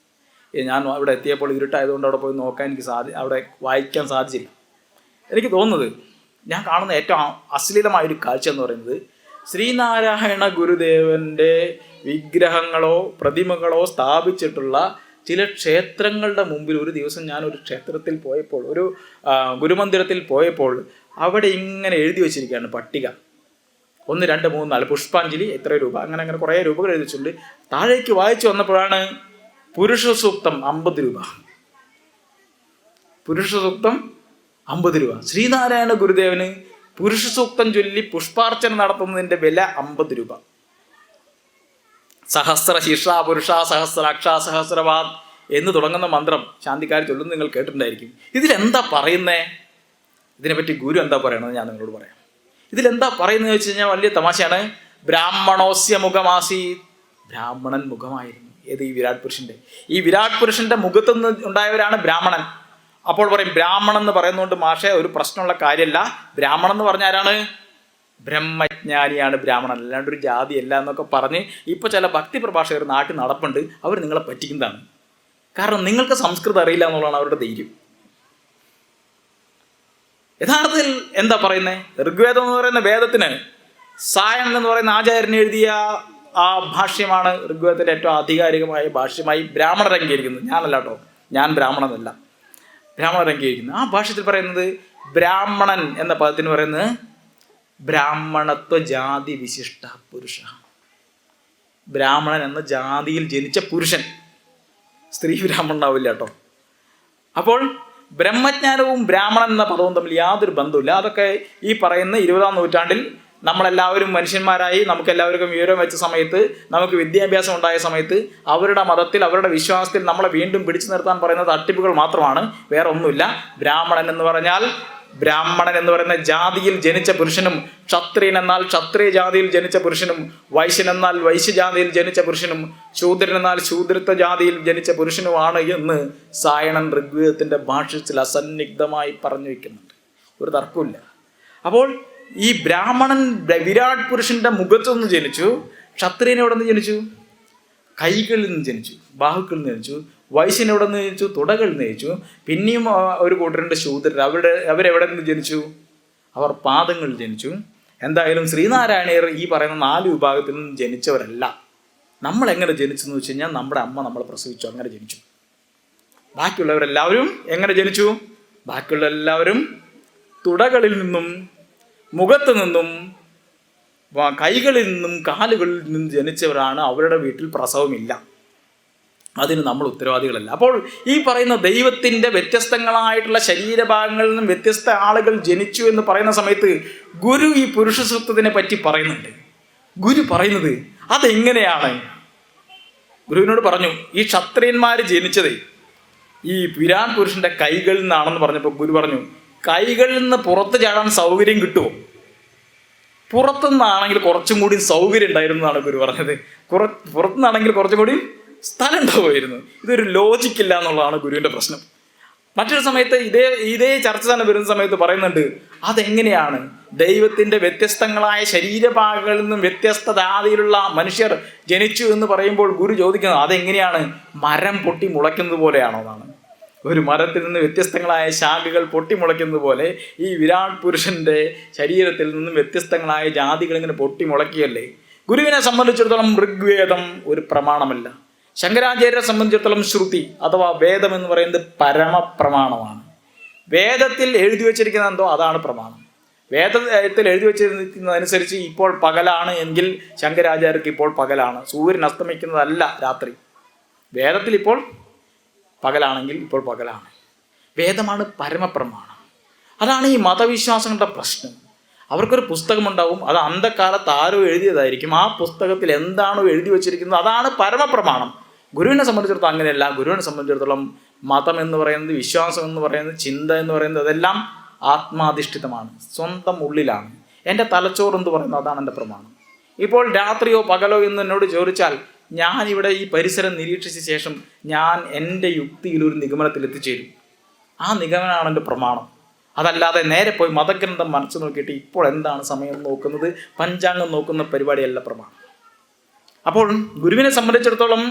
ഞാൻ അവിടെ എത്തിയപ്പോൾ ഇരുട്ടായതുകൊണ്ട് അവിടെ പോയി നോക്കാൻ എനിക്ക് അവിടെ വായിക്കാൻ സാധിച്ചില്ല. എനിക്ക് തോന്നുന്നത്, ഞാൻ കാണുന്ന ഏറ്റവും അശ്ലീലമായൊരു കാഴ്ച എന്ന് പറയുന്നത്, ശ്രീനാരായണ ഗുരുദേവൻ്റെ വിഗ്രഹങ്ങളോ പ്രതിമകളോ സ്ഥാപിച്ചിട്ടുള്ള ചില ക്ഷേത്രങ്ങളുടെ മുമ്പിൽ ഒരു ദിവസം ഞാനൊരു ക്ഷേത്രത്തിൽ പോയപ്പോൾ, ഒരു ഗുരുമന്ദിരത്തിൽ പോയപ്പോൾ അവിടെ ഇങ്ങനെ എഴുതി വച്ചിരിക്കുകയാണ് പട്ടിക. 1, 2, 3, 4 പുഷ്പാഞ്ജലി എത്ര രൂപ, അങ്ങനെ കുറേ രൂപകൾ എഴുതി വെച്ചിട്ടുണ്ട്. താഴേക്ക് വായിച്ചു വന്നപ്പോഴാണ് പുരുഷ സൂക്തം 50 രൂപ. പുരുഷ സൂക്തം 50 രൂപ. ശ്രീനാരായണ ഗുരുദേവന് പുരുഷ സൂക്തം ചൊല്ലി പുഷ്പാർച്ചന നടത്തുന്നതിൻ്റെ വില 50 രൂപ. സഹസ്ര ശീർഷ പുരുഷ സഹസ്രാക്ഷ സഹസ്രവാദ് എന്ന് തുടങ്ങുന്ന മന്ത്രം ശാന്തിക്കാർ ചൊല്ലുന്നത് നിങ്ങൾ കേട്ടിട്ടുണ്ടായിരിക്കും. ഇതിലെന്താ പറയുന്നേ? ഇതിനെപ്പറ്റി ഗുരു എന്താ പറയണത് ഞാൻ നിങ്ങളോട് പറയാം. ഇതിലെന്താ പറയുന്നത് വെച്ച് കഴിഞ്ഞാൽ വലിയ തമാശയാണ്. ബ്രാഹ്മണോസ്യ മുഖമാസി, ബ്രാഹ്മണൻ മുഖമായിരുന്നു. ഏത്? ഈ വിരാട് പുരുഷന്റെ മുഖത്തു നിന്ന് ഉണ്ടായവരാണ് ബ്രാഹ്മണൻ. അപ്പോൾ പറയും ബ്രാഹ്മണൻ എന്ന് പറയുന്നതുകൊണ്ട് മാഷെ ഒരു പ്രശ്നമുള്ള കാര്യമല്ല. ബ്രാഹ്മണൻ എന്ന് പറഞ്ഞ ആരാണ്? ബ്രഹ്മജ്ഞാനിയാണ് ബ്രാഹ്മണൻ, അല്ലാണ്ട് ഒരു ജാതിയല്ല എന്നൊക്കെ പറഞ്ഞ് ഇപ്പോൾ ചില ഭക്തി പ്രഭാഷകർ നാട്ടിൽ നടപ്പുണ്ട്. അവർ നിങ്ങളെ പറ്റിക്കുന്നതാണ്. കാരണം നിങ്ങൾക്ക് സംസ്കൃതം അറിയില്ല എന്നുള്ളതാണ് അവരുടെ ധൈര്യം. യഥാർത്ഥത്തിൽ എന്താ പറയുന്നത്? ഋഗ്വേദം എന്ന് പറയുന്ന വേദത്തിന് സായൻ എന്ന് പറയുന്ന ആചാര്യൻ എഴുതിയ ആ ഭാഷ്യമാണ് ഋഗ്വേദത്തിൻ്റെ ഏറ്റവും ആധികാരികമായ ഭാഷ്യമായി ബ്രാഹ്മണർ അംഗീകരിക്കുന്നത്. ഞാനല്ല കേട്ടോ. ഞാൻ ബ്രാഹ്മണനല്ല. ബ്രാഹ്മണർ അംഗീകരിക്കുന്നത്. ആ ഭാഷ്യത്തിൽ പറയുന്നത് ബ്രാഹ്മണൻ എന്ന പദത്തിന് പറയുന്നത് ബ്രാഹ്മണത്വ ജാതി വിശിഷ്ട പുരുഷ. ബ്രാഹ്മണൻ എന്ന ജാതിയിൽ ജനിച്ച പുരുഷൻ. സ്ത്രീ ബ്രാഹ്മണനാവില്ല കേട്ടോ. അപ്പോൾ ബ്രഹ്മജ്ഞാനവും ബ്രാഹ്മണൻ എന്ന പദവും തമ്മിൽ യാതൊരു ബന്ധവുമില്ല. അതൊക്കെ ഈ പറയുന്ന 20-ാം നൂറ്റാണ്ടിൽ നമ്മളെല്ലാവരും മനുഷ്യന്മാരായി, നമുക്കെല്ലാവർക്കും വിവരം വെച്ച സമയത്ത്, നമുക്ക് വിദ്യാഭ്യാസം ഉണ്ടായ സമയത്ത് അവരുടെ മതത്തിൽ, അവരുടെ വിശ്വാസത്തിൽ നമ്മളെ വീണ്ടും പിടിച്ചു നിർത്താൻ പറയുന്ന തട്ടിപ്പുകൾ മാത്രമാണ്, വേറെ ഒന്നുമില്ല. ബ്രാഹ്മണൻ എന്ന് പറയുന്ന ജാതിയിൽ ജനിച്ച പുരുഷനും, ക്ഷത്രിയൻ എന്നാൽ ക്ഷത്രിയ ജാതിയിൽ ജനിച്ച പുരുഷനും, വൈശ്യൻ എന്നാൽ വൈശ്യജാതിയിൽ ജനിച്ച പുരുഷനും, ശൂദ്രൻ എന്നാൽ ശൂദ്രത്വ ജാതിയിൽ ജനിച്ച പുരുഷനുമാണ് എന്ന് സായണൻ ഋഗ്വേദത്തിന്റെ ഭാഷ്യത്തിൽ അസന്നിഗ്ധമായി പറഞ്ഞു വയ്ക്കുന്നുണ്ട്. ഒരു തർക്കമില്ല. അപ്പോൾ ഈ ബ്രാഹ്മണൻ വിരാട് പുരുഷന്റെ മുഖത്തു നിന്ന് ജനിച്ചു. ക്ഷത്രിയൻ എവിടെ നിന്ന് ജനിച്ചു? കൈകളിൽ നിന്ന് ജനിച്ചു, ബാഹുക്കളിൽ നിന്ന് ജനിച്ചു. വൈശ്യൻ എവിടെ നിന്ന് ജനിച്ചു? തുടകളിൽ നിന്ന് ജനിച്ചു. പിന്നെയും ഒരു കൂട്ടരുണ്ട് ശൂദ്രർ. അവരെവിടെ നിന്ന് ജനിച്ചു? അവർ പാദങ്ങളിൽ ജനിച്ചു. എന്തായാലും ശ്രീനാരായണീയർ ഈ പറയുന്ന 4 വിഭാഗത്തിൽ നിന്ന് ജനിച്ചവരല്ല. നമ്മൾ എങ്ങനെ ജനിച്ചു എന്ന് വെച്ച് കഴിഞ്ഞാൽ നമ്മുടെ അമ്മ നമ്മളെ പ്രസവിച്ചു, അങ്ങനെ ജനിച്ചു. ബാക്കിയുള്ളവരെല്ലാവരും എങ്ങനെ ജനിച്ചു? ബാക്കിയുള്ള എല്ലാവരും തുടകളിൽ നിന്നും, മുഖത്ത് നിന്നും, കൈകളിൽ നിന്നും, കാലുകളിൽ നിന്നും ജനിച്ചവരാണ്. അവരുടെ വീട്ടിൽ പ്രസവമില്ല. അതിന് നമ്മൾ ഉത്തരവാദികളല്ല. അപ്പോൾ ഈ പറയുന്ന ദൈവത്തിൻ്റെ വ്യത്യസ്തങ്ങളായിട്ടുള്ള ശരീരഭാഗങ്ങളിൽ നിന്നും വ്യത്യസ്ത ആളുകൾ ജനിച്ചു എന്ന് പറയുന്ന സമയത്ത് ഗുരു ഈ പുരുഷസത്വത്തിനെ പറ്റി പറയുന്നുണ്ട്. ഗുരു പറയുന്നത് അതെങ്ങനെയാണ്? ഗുരുവിനോട് പറഞ്ഞു, ഈ ക്ഷത്രിയന്മാർ ജനിച്ചത് ഈ വിരാട് പുരുഷന്റെ കൈകളിൽ നിന്നാണെന്ന് പറഞ്ഞപ്പോൾ ഗുരു പറഞ്ഞു, കൈകളിൽ നിന്ന് പുറത്ത് ചാടാൻ സൗകര്യം കിട്ടുമോ? പുറത്തുനിന്നാണെങ്കിൽ കുറച്ചും കൂടി സൗകര്യം ഉണ്ടായിരുന്നു എന്നാണ് ഗുരു പറഞ്ഞത്. പുറത്തുനിന്നാണെങ്കിൽ കുറച്ചും കൂടി സ്ഥലം ഉണ്ടാവുമായിരുന്നു. ഇതൊരു ലോജിക്കില്ല എന്നുള്ളതാണ് ഗുരുവിൻ്റെ പ്രശ്നം. മറ്റൊരു സമയത്ത് ഇതേ ചർച്ച തന്നെ വരുന്ന സമയത്ത് പറയുന്നുണ്ട്, അതെങ്ങനെയാണ് ദൈവത്തിൻ്റെ വ്യത്യസ്തങ്ങളായ ശരീരഭാഗങ്ങളിൽ നിന്നും വ്യത്യസ്ത ജാതിയിലുള്ള മനുഷ്യർ ജനിച്ചു എന്ന് പറയുമ്പോൾ ഗുരു ചോദിക്കുന്നത് അതെങ്ങനെയാണ്? മരം പൊട്ടി മുളയ്ക്കുന്നത് പോലെയാണോ എന്നാണ്. ഒരു മരത്തിൽ നിന്ന് വ്യത്യസ്തങ്ങളായ ശാഖകൾ പൊട്ടിമുളയ്ക്കുന്നത് പോലെ ഈ വിരാട് പുരുഷന്റെ ശരീരത്തിൽ നിന്നും വ്യത്യസ്തങ്ങളായ ജാതികൾ ഇങ്ങനെ പൊട്ടിമുളക്കിയല്ലേ. ഗുരുവിനെ സംബന്ധിച്ചിടത്തോളം ഋഗ്വേദം ഒരു പ്രമാണമല്ല. ശങ്കരാചാര്യരെ സംബന്ധിച്ചിടത്തോളം ശ്രുതി അഥവാ വേദം എന്ന് പറയുന്നത് പരമപ്രമാണമാണ്. വേദത്തിൽ എഴുതി വച്ചിരിക്കുന്ന എന്തോ അതാണ് പ്രമാണം. വേദത്തിൽ എഴുതി വച്ചിരിക്കുന്നതനുസരിച്ച് ഇപ്പോൾ പകലാണ് എങ്കിൽ ശങ്കരാചാര്യർക്ക് ഇപ്പോൾ പകലാണ്. സൂര്യൻ അസ്തമിക്കുന്നതല്ല രാത്രി. വേദത്തിൽ ഇപ്പോൾ പകലാണെങ്കിൽ ഇപ്പോൾ പകലാണ്. വേദമാണ് പരമപ്രമാണം. അതാണ് ഈ മതവിശ്വാസങ്ങളുടെ പ്രശ്നം. അവർക്കൊരു പുസ്തകമുണ്ടാവും, അത് അന്ധകാലത്ത് ആരോ എഴുതിയതായിരിക്കും. ആ പുസ്തകത്തിൽ എന്താണോ എഴുതി വച്ചിരിക്കുന്നത് അതാണ് പരമപ്രമാണം. ഗുരുവിനെ സംബന്ധിച്ചിടത്തോളം അങ്ങനെയല്ല. ഗുരുവിനെ സംബന്ധിച്ചിടത്തോളം മതം എന്ന് പറയുന്നത്, വിശ്വാസം എന്ന് പറയുന്നത്, ചിന്ത എന്ന് പറയുന്നത് അതെല്ലാം ആത്മാധിഷ്ഠിതമാണ്, സ്വന്തം ഉള്ളിലാണ്. എൻ്റെ തലച്ചോറ് എന്ന് പറയുന്നത് അതാണ് എൻ്റെ പ്രമാണം. ഇപ്പോൾ രാത്രിയോ പകലോ എന്ന് എന്നോട് ചോദിച്ചാൽ ഞാനിവിടെ ഈ പരിസരം നിരീക്ഷിച്ച ശേഷം ഞാൻ എൻ്റെ യുക്തിയിൽ ഒരു നിഗമനത്തിൽ എത്തിച്ചേരും. ആ നിഗമനമാണ് എൻ്റെ പ്രമാണം. അതല്ലാതെ നേരെ പോയി മതഗ്രന്ഥം മനസ്സ് നോക്കിയിട്ട് ഇപ്പോൾ എന്താണ് സമയം നോക്കുന്നത്, പഞ്ചാംഗം നോക്കുന്ന പരിപാടിയല്ല പ്രമാണം. അപ്പോൾ ഗുരുവിനെ സംബന്ധിച്ചിടത്തോളം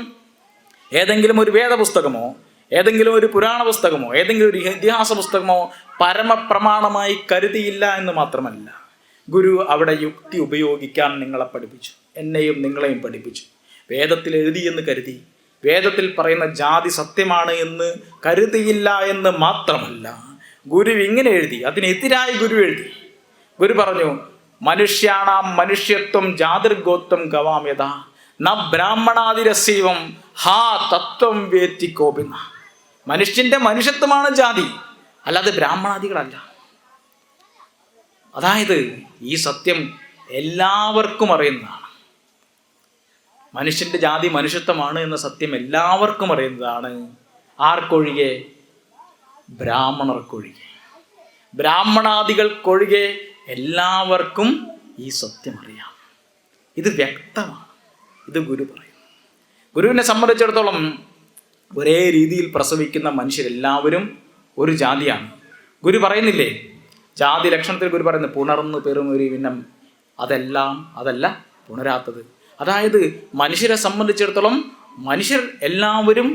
ഏതെങ്കിലും ഒരു വേദപുസ്തകമോ, ഏതെങ്കിലും ഒരു പുരാണ പുസ്തകമോ, ഏതെങ്കിലും ഒരു ഇതിഹാസ പുസ്തകമോ പരമപ്രമാണമായി കരുതിയില്ല എന്ന് മാത്രമല്ല, ഗുരു അവിടെ യുക്തി ഉപയോഗിക്കാൻ നിങ്ങളെ പഠിപ്പിച്ചു, എന്നെയും നിങ്ങളെയും പഠിപ്പിച്ചു. വേദത്തിൽ എഴുതി എന്ന് കരുതി, വേദത്തിൽ പറയുന്ന ജാതി സത്യമാണ് എന്ന് കരുതിയില്ല എന്ന് മാത്രമല്ല, ഗുരു ഇങ്ങനെ എഴുതി, അതിനെതിരായി ഗുരു എഴുതി. ഗുരു പറഞ്ഞു, മനുഷ്യാണാം മനുഷ്യത്വം ജാതിർഗോത്വം ഗവാമ്യത ന ബ്രാഹ്മണാതിരസീവം ഹാ തത്വം വേത്തി കോപിന്ന. മനുഷ്യന്റെ മനുഷ്യത്വമാണ് ജാതി, അല്ലാതെ ബ്രാഹ്മണാദികളല്ല. അതായത് ഈ സത്യം എല്ലാവർക്കും അറിയുന്നതാണ്. മനുഷ്യന്റെ ജാതി മനുഷ്യത്വമാണ് എന്ന സത്യം എല്ലാവർക്കും അറിയുന്നതാണ്. ആർക്കൊഴികെ? ബ്രാഹ്മണർക്കൊഴികെ, ബ്രാഹ്മണാദികൾക്കൊഴികെ എല്ലാവർക്കും ഈ സത്യം അറിയാം. ഇത് വ്യക്തമാണ്. ഇത് ഗുരു പറയും. ഗുരുവിനെ സംബന്ധിച്ചിടത്തോളം ഒരേ രീതിയിൽ പ്രസവിക്കുന്ന മനുഷ്യരെല്ലാവരും ഒരു ജാതിയാണ്. ഗുരു പറയുന്നില്ലേ, ജാതി ലക്ഷണത്തിൽ ഗുരു പറയുന്നത് പുണർന്നു പെറും ഒരു വിനം, അതല്ല പുണരാത്തത്. അതായത് മനുഷ്യരെ സംബന്ധിച്ചിടത്തോളം മനുഷ്യർ എല്ലാവരും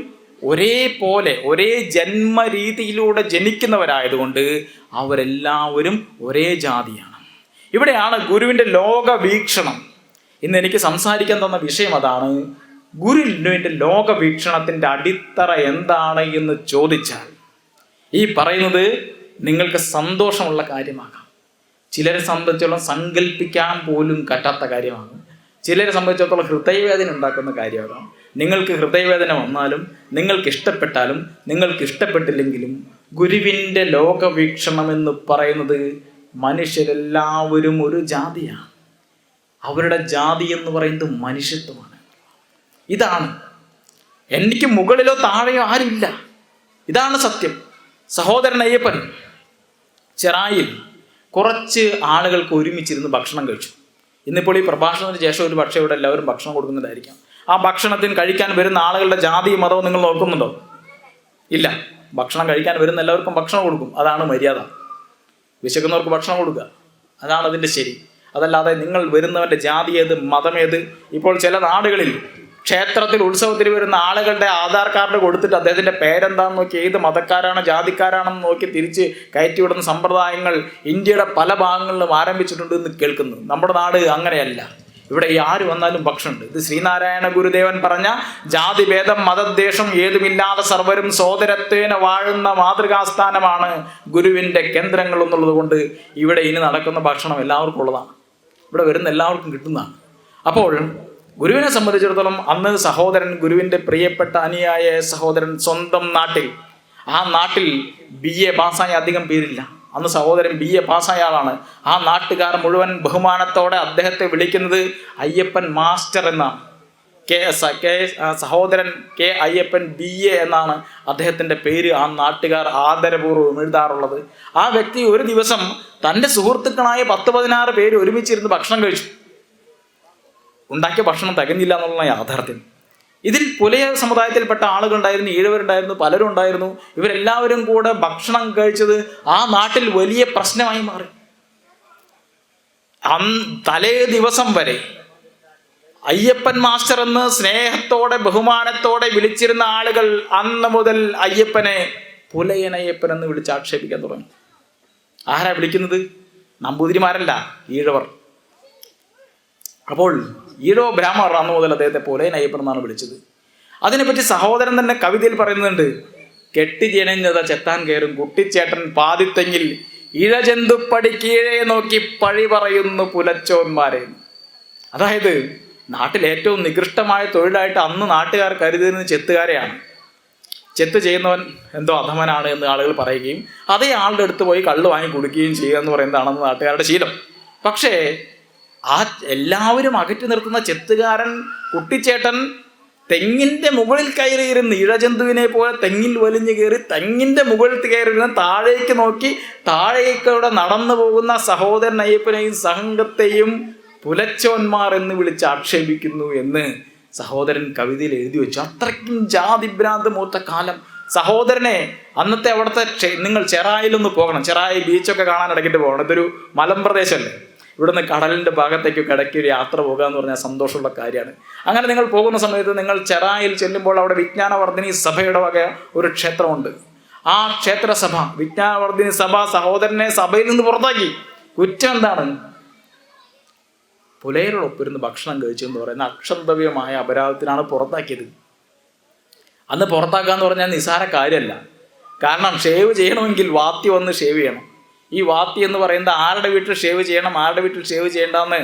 ഒരേപോലെ ഒരേ ജന്മരീതിയിലൂടെ ജനിക്കുന്നവരായതുകൊണ്ട് അവരെല്ലാവരും ഒരേ ജാതിയാണ്. ഇവിടെയാണ് ഗുരുവിൻ്റെ ലോകവീക്ഷണം. ഇന്ന് എനിക്ക് സംസാരിക്കാൻ തന്ന വിഷയം അതാണ്. ഗുരുവിൻ്റെ ലോകവീക്ഷണത്തിൻ്റെ അടിത്തറ എന്താണ് എന്ന് ചോദിച്ചാൽ ഈ പറയുന്നത് നിങ്ങൾക്ക് സന്തോഷമുള്ള കാര്യമാകാം, ചിലരെ സംബന്ധിച്ചിടത്തോളം സങ്കല്പിക്കാൻ പോലും പറ്റാത്ത കാര്യമാണ്, ചിലരെ സംബന്ധിച്ചിടത്തോളം ഹൃദയവേദന ഉണ്ടാക്കുന്ന കാര്യമാകാം. നിങ്ങൾക്ക് ഹൃദയവേദന വന്നാലും, നിങ്ങൾക്ക് ഇഷ്ടപ്പെട്ടാലും, നിങ്ങൾക്ക് ഇഷ്ടപ്പെട്ടില്ലെങ്കിലും, ഗുരുവിൻ്റെ ലോകവീക്ഷണം എന്ന് പറയുന്നത് മനുഷ്യരെല്ലാവരും ഒരു ജാതിയാണ്. അവരുടെ ജാതി എന്ന് പറയുന്നത് മനുഷ്യത്വമാണ്. ഇതാണ്, എനിക്ക് മുകളിലോ താഴെയോ ആരുമില്ല, ഇതാണ് സത്യം. സഹോദരൻ അയ്യപ്പൻ ചെറായിൽ കുറച്ച് ആളുകൾക്ക് ഒരുമിച്ചിരുന്ന് ഭക്ഷണം കഴിച്ചു. ഇന്നിപ്പോൾ ഈ പ്രഭാഷണത്തിന് ശേഷം ഒരു പക്ഷേ ഇവിടെ എല്ലാവരും ഭക്ഷണം കൊടുക്കുന്നതായിരിക്കാം. ആ ഭക്ഷണത്തിന് കഴിക്കാൻ വരുന്ന ആളുകളുടെ ജാതിയും മതവും നിങ്ങൾ നോക്കുന്നുണ്ടോ? ഇല്ല. ഭക്ഷണം കഴിക്കാൻ വരുന്ന എല്ലാവർക്കും ഭക്ഷണം കൊടുക്കും, അതാണ് മര്യാദ. വിശക്കുന്നവർക്ക് ഭക്ഷണം കൊടുക്കുക, അതാണ് അതിൻ്റെ ശരി. അതല്ലാതെ നിങ്ങൾ വരുന്നവൻ്റെ ജാതി ഏത്, മതമേത്. ഇപ്പോൾ ചില നാടുകളിൽ ക്ഷേത്രത്തിൽ ഉത്സവത്തിന് വരുന്ന ആളുകളുടെ ആധാർ കാർഡ് കൊടുത്തിട്ട് അദ്ദേഹത്തിൻ്റെ പേരെന്താണെന്ന് നോക്കി ഏത് മതക്കാരാണ് ജാതിക്കാരാണെന്ന് നോക്കി തിരിച്ച് കയറ്റിവിടുന്ന സമ്പ്രദായങ്ങൾ ഇന്ത്യയുടെ പല ഭാഗങ്ങളിലും ആരംഭിച്ചിട്ടുണ്ട് എന്ന് കേൾക്കുന്നു. നമ്മുടെ നാട് അങ്ങനെയല്ല. ഇവിടെ ആര് വന്നാലും ഭക്ഷണമുണ്ട്. ഇത് ശ്രീനാരായണ ഗുരുദേവൻ പറഞ്ഞ ജാതിഭേദം മതദ്വേഷം ഏതുമില്ലാതെ സർവരും സോദരത്വേന വാഴുന്ന മാതൃകാസ്ഥാനമാണ് ഗുരുവിൻ്റെ കേന്ദ്രങ്ങൾ എന്നുള്ളത് കൊണ്ട് ഇവിടെ ഇനി നടക്കുന്ന ഭക്ഷണം എല്ലാവർക്കും ഉള്ളതാണ്, ഇവിടെ വരുന്ന എല്ലാവർക്കും കിട്ടുന്നതാണ്. അപ്പോൾ ഗുരുവിനെ സംബന്ധിച്ചിടത്തോളം അന്ന് സഹോദരൻ, ഗുരുവിൻ്റെ പ്രിയപ്പെട്ട അനുയായ സഹോദരൻ സ്വന്തം നാട്ടിൽ, ആ നാട്ടിൽ BA പാസ്സായ അധികം പേരില്ല. അന്ന് സഹോദരൻ BA പാസ്സായ ആളാണ്. ആ നാട്ടുകാർ മുഴുവൻ ബഹുമാനത്തോടെ അദ്ദേഹത്തെ വിളിക്കുന്നത് അയ്യപ്പൻ മാസ്റ്റർ എന്നാണ്. സഹോദരൻ K അയ്യപ്പൻ BA എന്നാണ് അദ്ദേഹത്തിൻ്റെ പേര് ആ നാട്ടുകാർ ആദരപൂർവ്വം എഴുതാറുള്ളത്. ആ വ്യക്തി ഒരു ദിവസം തൻ്റെ സുഹൃത്തുക്കളായ 10-16 പേര് ഒരുമിച്ചിരുന്ന് ഭക്ഷണം കഴിച്ചു. ഉണ്ടാക്കിയ ഭക്ഷണം തികഞ്ഞില്ല എന്നുള്ള യാഥാർത്ഥ്യം. ഇതിൽ പുലയ സമുദായത്തിൽപ്പെട്ട ആളുകളുണ്ടായിരുന്നു, ഈഴവരുണ്ടായിരുന്നു, പലരും ഉണ്ടായിരുന്നു. ഇവരെല്ലാവരും കൂടെ ഭക്ഷണം കഴിച്ചത് ആ നാട്ടിൽ വലിയ പ്രശ്നമായി മാറി. തലേ ദിവസം വരെ അയ്യപ്പൻ മാസ്റ്റർ എന്ന് സ്നേഹത്തോടെ ബഹുമാനത്തോടെ വിളിച്ചിരുന്ന ആളുകൾ അന്ന് മുതൽ അയ്യപ്പനെ പുലയൻ അയ്യപ്പൻ എന്ന് വിളിച്ച് ആക്ഷേപിക്കാൻ തുടങ്ങി. ആരാ വിളിക്കുന്നത്? നമ്പൂതിരിമാരല്ല, ഈഴവർ. അപ്പോൾ ഈഴവ ബ്രാഹ്മണർ അന്ന് മുതൽ അദ്ദേഹത്തെ പുലയൻ അയ്യപ്പൻ എന്നാണ് വിളിച്ചത്. അതിനെപ്പറ്റി സഹോദരൻ തന്നെ കവിതയിൽ പറയുന്നുണ്ട്: കെട്ടിജനഞ്ഞത ചെത്താൻ കയറും കുട്ടിച്ചേട്ടൻ പാതിത്തെങ്ങിൽ ഇഴജന്തുപ്പടി കീഴേ നോക്കി പഴി പറയുന്നു പുലച്ചോന്മാരെ. അതായത് നാട്ടിൽ ഏറ്റവും നികൃഷ്ടമായ തൊഴിലായിട്ട് അന്ന് നാട്ടുകാർ കരുതുന്നത് ചെത്തുകാരെയാണ്. ചെത്ത് ചെയ്യുന്നവൻ എന്തോ അധമനാണ് എന്ന് ആളുകൾ പറയുകയും അതേ ആളുടെ അടുത്ത് പോയി കള്ള് വാങ്ങി കുടിക്കുകയും ചെയ്യുക എന്ന് പറയുന്നതാണെന്ന് നാട്ടുകാരുടെ ശീലം. പക്ഷേ ആ എല്ലാവരും അകറ്റി നിർത്തുന്ന ചെത്തുകാരൻ കുട്ടിച്ചേട്ടൻ തെങ്ങിൻ്റെ മുകളിൽ കയറിയിരുന്ന് ഇഴജന്തുവിനെ പോലെ തെങ്ങിൽ വലിഞ്ഞു കയറി തെങ്ങിൻ്റെ മുകളിൽ കയറിയിരുന്ന് താഴേക്ക് നോക്കി താഴേക്കൂടെ നടന്നു പോകുന്ന സഹോദരൻ അയ്യപ്പനെയും സംഘത്തെയും പുലച്ചോന്മാർ എന്ന് വിളിച്ച് ആക്ഷേപിക്കുന്നു എന്ന് സഹോദരൻ കവിതയിൽ എഴുതി വെച്ചു. അത്രയ്ക്കും ജാതിഭ്രാന്ത് മൂത്ത കാലം. സഹോദരനെ അന്നത്തെ അവിടുത്തെ നിങ്ങൾ ചെറായിലൊന്ന് പോകണം. ചെറായി ബീച്ചൊക്കെ കാണാൻ ഇടയ്ക്കിട്ട് പോകണം. ഇതൊരു മലമ്പ്രദേശമല്ലേ. ഇവിടുന്ന് കടലിൻ്റെ ഭാഗത്തേക്കൊക്കെ ഇടയ്ക്ക് ഒരു യാത്ര പോകുക എന്ന് പറഞ്ഞാൽ സന്തോഷമുള്ള കാര്യമാണ്. അങ്ങനെ നിങ്ങൾ പോകുന്ന സമയത്ത് നിങ്ങൾ ചെറായിൽ ചെല്ലുമ്പോൾ അവിടെ വിജ്ഞാനവർദ്ധിനി സഭയുടെ വക ഒരു ക്ഷേത്രമുണ്ട്. ആ ക്ഷേത്രസഭ, വിജ്ഞാനവർദ്ധിനി സഭ സഹോദരനെ സഭയിൽ നിന്ന് പുറത്താക്കി. കുറ്റം എന്താണ്? പുലയരോടൊപ്പിരുന്ന് ഭക്ഷണം കഴിച്ചു എന്ന് പറയുന്ന അക്ഷന്തവ്യമായ അപരാധത്തിനാണ് പുറത്താക്കിയത്. അന്ന് പുറത്താക്കുക എന്ന് പറഞ്ഞാൽ നിസ്സാര കാര്യമല്ല. കാരണം ഷേവ് ചെയ്യണമെങ്കിൽ വാത്തി വന്ന് ഷേവ് ചെയ്യണം. ഈ വാത്തി എന്ന് പറയുന്നത് ആരുടെ വീട്ടിൽ ഷേവ് ചെയ്യണം, ആരുടെ വീട്ടിൽ ഷേവ് ചെയ്യേണ്ടെന്ന്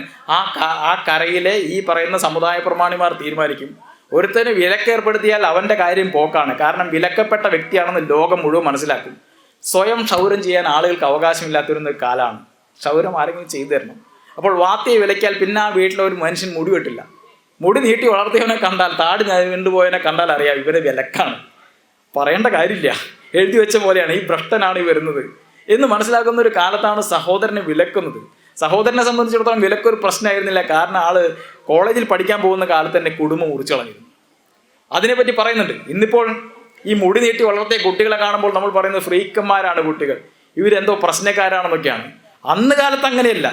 ആ കരയിലെ ഈ പറയുന്ന സമുദായ പ്രമാണിമാർ തീരുമാനിക്കും. ഒരുത്തന് വിലക്കേർപ്പെടുത്തിയാൽ അവൻ്റെ കാര്യം പോക്കാണ്. കാരണം വിലക്കപ്പെട്ട വ്യക്തിയാണെന്ന് ലോകം മുഴുവൻ മനസ്സിലാക്കും. സ്വയം ക്ഷൗരം ചെയ്യാൻ ആളുകൾക്ക് അവകാശമില്ലാത്തൊരു കാലമാണ്. ക്ഷൗരം ആരെങ്കിലും ചെയ്തു തരണം. അപ്പോൾ വാത്തിയെ വിലക്കിയാൽ പിന്നെ ആ വീട്ടിലെ ഒരു മനുഷ്യൻ മുടി വെട്ടില്ല. മുടി നീട്ടി വളർത്തിയവനെ കണ്ടാൽ, താടി വീണ്ടുപോയവനെ കണ്ടാൽ അറിയാം ഇവരെ വിലക്കാണ്. പറയേണ്ട കാര്യമില്ല, എഴുതി വെച്ച പോലെയാണ്. ഈ ഭ്രഷ്ടനാണ് ഈ വരുന്നത് എന്ന് മനസ്സിലാക്കുന്ന ഒരു കാലത്താണ് സഹോദരനെ വിലക്കുന്നത്. സഹോദരനെ സംബന്ധിച്ചിടത്തോളം വിലക്കൊരു പ്രശ്നമായിരുന്നില്ല. കാരണം ആള് കോളേജിൽ പഠിക്കാൻ പോകുന്ന കാലത്ത് തന്നെ കുടുംബം മുറിച്ചു കളഞ്ഞിരുന്നു. അതിനെപ്പറ്റി പറയുന്നുണ്ട്. ഇന്നിപ്പോൾ ഈ മുടി നീട്ടി വളർത്തിയ കുട്ടികളെ കാണുമ്പോൾ നമ്മൾ പറയുന്നത് ഫ്രീക്കന്മാരാണ് കുട്ടികൾ, ഇവരെന്തോ പ്രശ്നക്കാരാണെന്നൊക്കെയാണ്. അന്ന് കാലത്ത് അങ്ങനെയല്ല.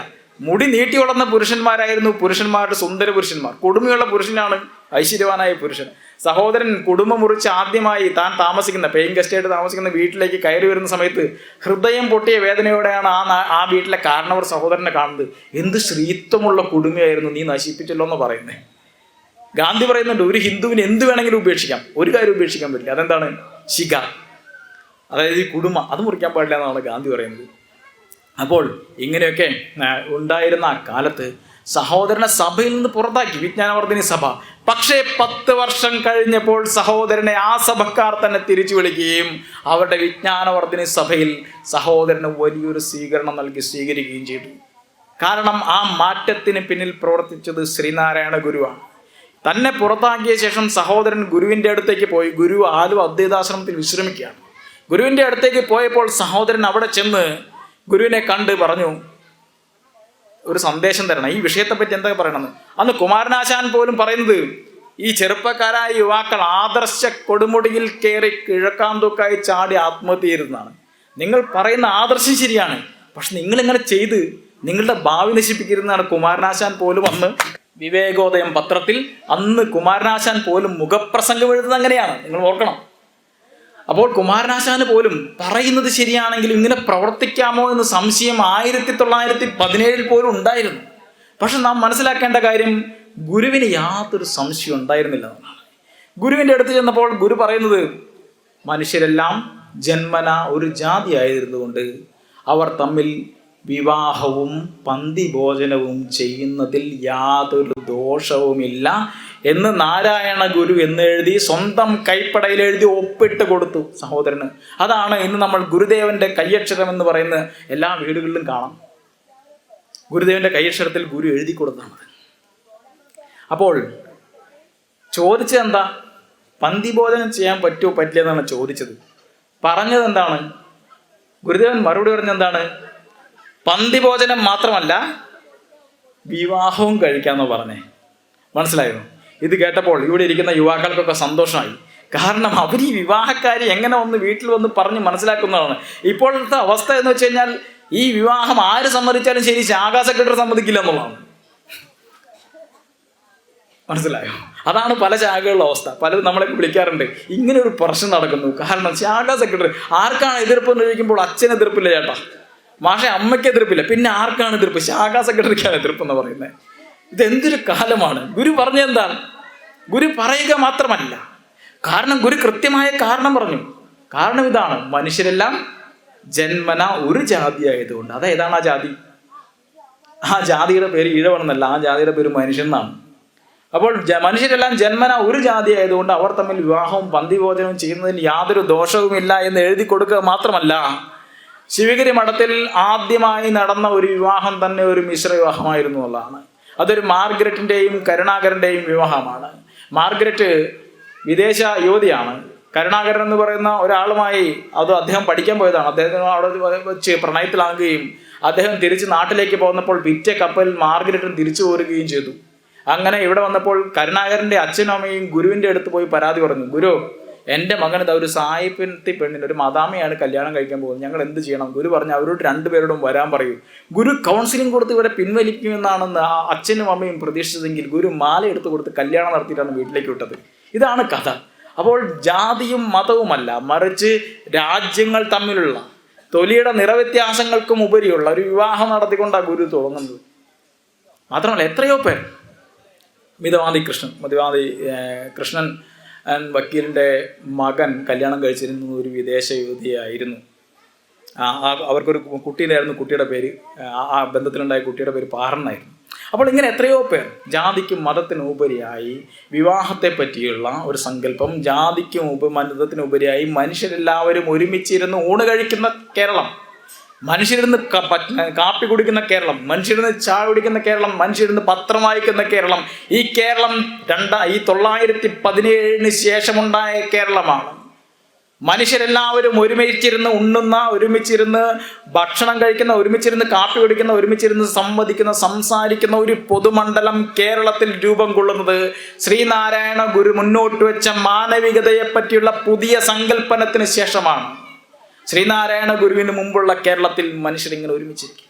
മുടി നീട്ടി വളർന്ന പുരുഷന്മാരായിരുന്നു പുരുഷന്മാരുടെ സുന്ദര പുരുഷന്മാർ. കുടുംബമുള്ള പുരുഷനാണ് ഐശ്വര്യവാനായ പുരുഷൻ. സഹോദരൻ കുടുംബം മുറിച്ച് ആദ്യമായി താൻ താമസിക്കുന്ന പേയിങ് ഗസ്റ്റായിട്ട് താമസിക്കുന്ന വീട്ടിലേക്ക് കയറി വരുന്ന സമയത്ത് ഹൃദയം പൊട്ടിയ വേദനയോടെയാണ് ആ വീട്ടിലെ കാരണവർ സഹോദരനെ കാണുന്നത്. എന്ത് ശ്രീത്വമുള്ള കുടുംബമായിരുന്നു നീ നശിപ്പിച്ചല്ലോ എന്ന് പറയുന്നത്. ഗാന്ധി പറയുന്നുണ്ട് ഒരു ഹിന്ദുവിന് എന്ത് വേണമെങ്കിലും ഉപേക്ഷിക്കാം, ഒരു കാര്യം ഉപേക്ഷിക്കാൻ പറ്റില്ല. അതെന്താണ്? ശിഖ, അതായത് ഈ കുടുംബ, അത് മുറിക്കാൻ പാടില്ല എന്നാണ് ഗാന്ധി പറയുന്നത്. അപ്പോൾ ഇങ്ങനെയൊക്കെ ഉണ്ടായിരുന്ന ആ കാലത്ത് സഹോദരനെ സഭയിൽ നിന്ന് പുറത്താക്കി, വിജ്ഞാനവർദ്ധിനി സഭ. പക്ഷേ 10 വർഷം കഴിഞ്ഞപ്പോൾ സഹോദരനെ ആ സഭക്കാർ തന്നെ തിരിച്ചു വിളിക്കുകയും അവരുടെ വിജ്ഞാനവർദ്ധിനി സഭയിൽ സഹോദരന് വലിയൊരു സ്വീകരണം നൽകി സ്വീകരിക്കുകയും ചെയ്തു. കാരണം ആ മാറ്റത്തിന് പിന്നിൽ പ്രവർത്തിച്ചത് ശ്രീനാരായണ ഗുരുവാണ്. തന്നെ പുറത്താക്കിയ ശേഷം സഹോദരൻ ഗുരുവിൻ്റെ അടുത്തേക്ക് പോയി. ഗുരു ആലുവ അദ്വൈതാശ്രമത്തിൽ വിശ്രമിക്കുകയാണ്. ഗുരുവിൻ്റെ അടുത്തേക്ക് പോയപ്പോൾ സഹോദരൻ അവിടെ ചെന്ന് ഗുരുവിനെ കണ്ട് പറഞ്ഞു, ഒരു സന്ദേശം തരണം, ഈ വിഷയത്തെപ്പറ്റി എന്താ പറയണമെന്ന്. അന്ന് കുമാരനാശാൻ പോലും പറയുന്നത്, ഈ ചെറുപ്പക്കാരായ യുവാക്കൾ ആദർശ കൊടുമുടിയിൽ കയറി കിഴക്കാന്തൂക്കായി ചാടി ആത്മഹത്യ ചെയ്തതാണ്. നിങ്ങൾ പറയുന്ന ആദർശം ശരിയാണ്, പക്ഷെ നിങ്ങളിങ്ങനെ ചെയ്ത് നിങ്ങളുടെ ഭാവി നശിപ്പിക്കരുതെന്നാണ് കുമാരനാശാൻ പോലും അന്ന് വിവേകോദയം പത്രത്തിൽ അന്ന് കുമാരനാശാൻ പോലും മുഖപ്രസംഗം എഴുതുന്നത് അങ്ങനെയാണ്, നിങ്ങൾ ഓർക്കണം. അപ്പോൾ കുമാരനാശാന് പോലും പറയുന്നത് ശരിയാണെങ്കിലും ഇങ്ങനെ പ്രവർത്തിക്കാമോ എന്ന് സംശയം 1917 പോലും ഉണ്ടായിരുന്നു. പക്ഷെ നാം മനസ്സിലാക്കേണ്ട കാര്യം, ഗുരുവിന് യാതൊരു സംശയം ഉണ്ടായിരുന്നില്ല എന്നാണ്. ഗുരുവിൻ്റെ അടുത്ത് ചെന്നപ്പോൾ ഗുരു പറയുന്നത്, മനുഷ്യരെല്ലാം ജന്മന ഒരു ജാതി ആയിരുന്നുകൊണ്ട് അവർ തമ്മിൽ വിവാഹവും പന്തിഭോജനവും ചെയ്യുന്നതിൽ യാതൊരു ദോഷവുമില്ല എന്ന് നാരായണ ഗുരു എന്നെഴുതി സ്വന്തം കൈപ്പടയിൽ എഴുതി ഒപ്പിട്ട് കൊടുത്തു സഹോദരന്. അതാണ് ഇന്ന് നമ്മൾ ഗുരുദേവന്റെ കയ്യക്ഷരം എന്ന് പറയുന്ന എല്ലാ വീടുകളിലും കാണാം. ഗുരുദേവന്റെ കയ്യക്ഷരത്തിൽ ഗുരു എഴുതി കൊടുത്താണ്. അപ്പോൾ ചോദിച്ചത് എന്താ? പന്തിഭോജനം ചെയ്യാൻ പറ്റുമോ പറ്റില്ല എന്നാണ് ചോദിച്ചത്. പറഞ്ഞത് എന്താണ്? ഗുരുദേവൻ മറുപടി പറഞ്ഞത് എന്താണ്? പന്തിഭോജനം മാത്രമല്ല വിവാഹവും കഴിക്കാമെന്ന് പറഞ്ഞേ. മനസ്സിലായോ? ഇത് കേട്ടപ്പോൾ ഇവിടെ ഇരിക്കുന്ന യുവാക്കൾക്കൊക്കെ സന്തോഷമായി. കാരണം അവർ ഈ വിവാഹക്കാരി എങ്ങനെ വന്ന് വീട്ടിൽ വന്ന് പറഞ്ഞ് മനസ്സിലാക്കുന്നതാണ്. ഇപ്പോഴത്തെ അവസ്ഥ എന്ന് വെച്ച് കഴിഞ്ഞാൽ ഈ വിവാഹം ആര് സമ്മതിച്ചാലും ശരി, ശാഖാ സെക്രട്ടറി സമ്മതിക്കില്ല എന്നുള്ളതാണ്. മനസ്സിലായോ? അതാണ് പല ശാഖകളുടെ അവസ്ഥ. പലരും നമ്മളെ വിളിക്കാറുണ്ട്, ഇങ്ങനെ ഒരു പ്രശ്നം നടക്കുന്നു. കാരണം ശാഖാ സെക്രട്ടറി, ആർക്കാണ് എതിർപ്പ് എന്ന് ചോദിക്കുമ്പോൾ അച്ഛന് എതിർപ്പില്ല ചേട്ടാ, മാഷെ അമ്മയ്ക്ക് എതിർപ്പില്ല, പിന്നെ ആർക്കാണ് എതിർപ്പ്? ശാഖാ സെക്രട്ടറിക്കാണ് എതിർപ്പ് എന്ന് പറയുന്നത്. ഇതെന്തൊരു കാലമാണ്! ഗുരു പറഞ്ഞെന്താണ്? ഗുരു പറയുക മാത്രമല്ല, കാരണം ഗുരു കൃത്യമായ കാരണം പറഞ്ഞു. കാരണം ഇതാണ്, മനുഷ്യരെല്ലാം ജന്മന ഒരു ജാതി ആയതുകൊണ്ട്. അതേതാണ് ആ ജാതി? ആ ജാതിയുടെ പേര് ഈഴവണെന്നല്ല, ആ ജാതിയുടെ പേര് മനുഷ്യൻ എന്നാണ്. അപ്പോൾ മനുഷ്യരെല്ലാം ജന്മന ഒരു ജാതി ആയതുകൊണ്ട് അവർ തമ്മിൽ വിവാഹവും പന്തിഭോജനവും ചെയ്യുന്നതിൽ യാതൊരു ദോഷവുമില്ല എന്ന് എഴുതി കൊടുക്കുക മാത്രമല്ല, ശിവഗിരി മഠത്തിൽ ആദ്യമായി നടന്ന ഒരു വിവാഹം തന്നെ ഒരു മിശ്ര വിവാഹമായിരുന്നു എന്നുള്ളതാണ്. അതൊരു മാർഗരറ്റിൻ്റെയും കരുണാകരൻ്റെയും വിവാഹമാണ്. മാർഗരറ്റ് വിദേശ യുവതിയാണ്. കരുണാകരൻ എന്ന് പറയുന്ന ഒരാളുമായി അദ്ദേഹം പഠിക്കാൻ പോയതാണ്. അദ്ദേഹത്തിന് അവിടെ വെച്ച് പ്രണയത്തിലാകുകയും അദ്ദേഹം തിരിച്ച് നാട്ടിലേക്ക് പോകുന്നപ്പോൾ വിറ്റ കപ്പലിൽ മാർഗരറ്റും തിരിച്ചു പോരുകയും ചെയ്തു. അങ്ങനെ ഇവിടെ വന്നപ്പോൾ കരുണാകരൻ്റെ അച്ഛനും അമ്മയും ഗുരുവിൻ്റെ അടുത്ത് പോയി പരാതി പറഞ്ഞു, ഗുരു, എൻ്റെ മകന് ഒരു സായിപ്പത്തി പെണ്ണിന്, ഒരു മദാമയാണ് കല്യാണം കഴിക്കാൻ പോകുന്നത്, ഞങ്ങൾ എന്ത് ചെയ്യണം? ഗുരു പറഞ്ഞു, അവരോട് 2 പേരോടും വരാൻ പറയൂ. ഗുരു കൗൺസിലിംഗ് കൊടുത്ത് ഇവരെ പിൻവലിക്കുമെന്നാണെന്ന് ആ അച്ഛനും അമ്മയും പ്രതീക്ഷിച്ചതെങ്കിൽ ഗുരു മാല എടുത്ത് കൊടുത്ത് കല്യാണം നടത്തിയിട്ടാണ് വീട്ടിലേക്ക് വിട്ടത്. ഇതാണ് കഥ. അപ്പോൾ ജാതിയും മതവുമല്ല, മറിച്ച് രാജ്യങ്ങൾ തമ്മിലുള്ള തൊലിയുടെ നിറവ്യത്യാസങ്ങൾക്കും ഉപരിയുള്ള ഒരു വിവാഹം നടത്തിക്കൊണ്ടാണ് ഗുരു തുടങ്ങുന്നത്. മാത്രമല്ല എത്രയോ പേർ, മിതവാദി കൃഷ്ണൻ വക്കീലിൻ്റെ മകൻ കല്യാണം കഴിച്ചിരുന്നത് ഒരു വിദേശ യുവതിയായിരുന്നു. അവർക്കൊരു കുട്ടിയിലായിരുന്നു. കുട്ടിയുടെ പേര്, ആ ബന്ധത്തിലുണ്ടായ കുട്ടിയുടെ പേര് പാറന്നായിരുന്നു. അപ്പോൾ ഇങ്ങനെ എത്രയോ പേർ ജാതിക്കും മതത്തിനും ഉപരിയായി വിവാഹത്തെ പറ്റിയുള്ള ഒരു സങ്കല്പം, ജാതിക്കും മതത്തിനുപരിയായി മനുഷ്യരെല്ലാവരും ഒരുമിച്ചിരുന്ന് ഊണ് കഴിക്കുന്ന കേരളം, മനുഷ്യരിരുന്ന് കാപ്പി കുടിക്കുന്ന കേരളം, മനുഷ്യരിരുന്ന് ചായ കുടിക്കുന്ന കേരളം, മനുഷ്യരിരുന്ന് പത്രം വായിക്കുന്ന കേരളം, ഈ കേരളം 1917 ശേഷമുണ്ടായ കേരളമാണ്. മനുഷ്യരെല്ലാവരും ഒരുമിച്ചിരുന്ന് ഉണ്ണുന്ന, ഒരുമിച്ചിരുന്ന് ഭക്ഷണം കഴിക്കുന്ന, ഒരുമിച്ചിരുന്ന് കാപ്പി കുടിക്കുന്ന, ഒരുമിച്ചിരുന്ന് സംവദിക്കുന്ന, സംസാരിക്കുന്ന ഒരു പൊതുമണ്ഡലം കേരളത്തിൽ രൂപം കൊള്ളുന്നത് ശ്രീനാരായണ ഗുരു മുന്നോട്ട് വെച്ച മാനവികതയെ പറ്റിയുള്ള പുതിയ സങ്കല്പനത്തിന് ശേഷമാണ്. ശ്രീനാരായണ ഗുരുവിന് മുമ്പുള്ള കേരളത്തിൽ മനുഷ്യരിങ്ങനെ ഒരുമിച്ചിരിക്കില്ല.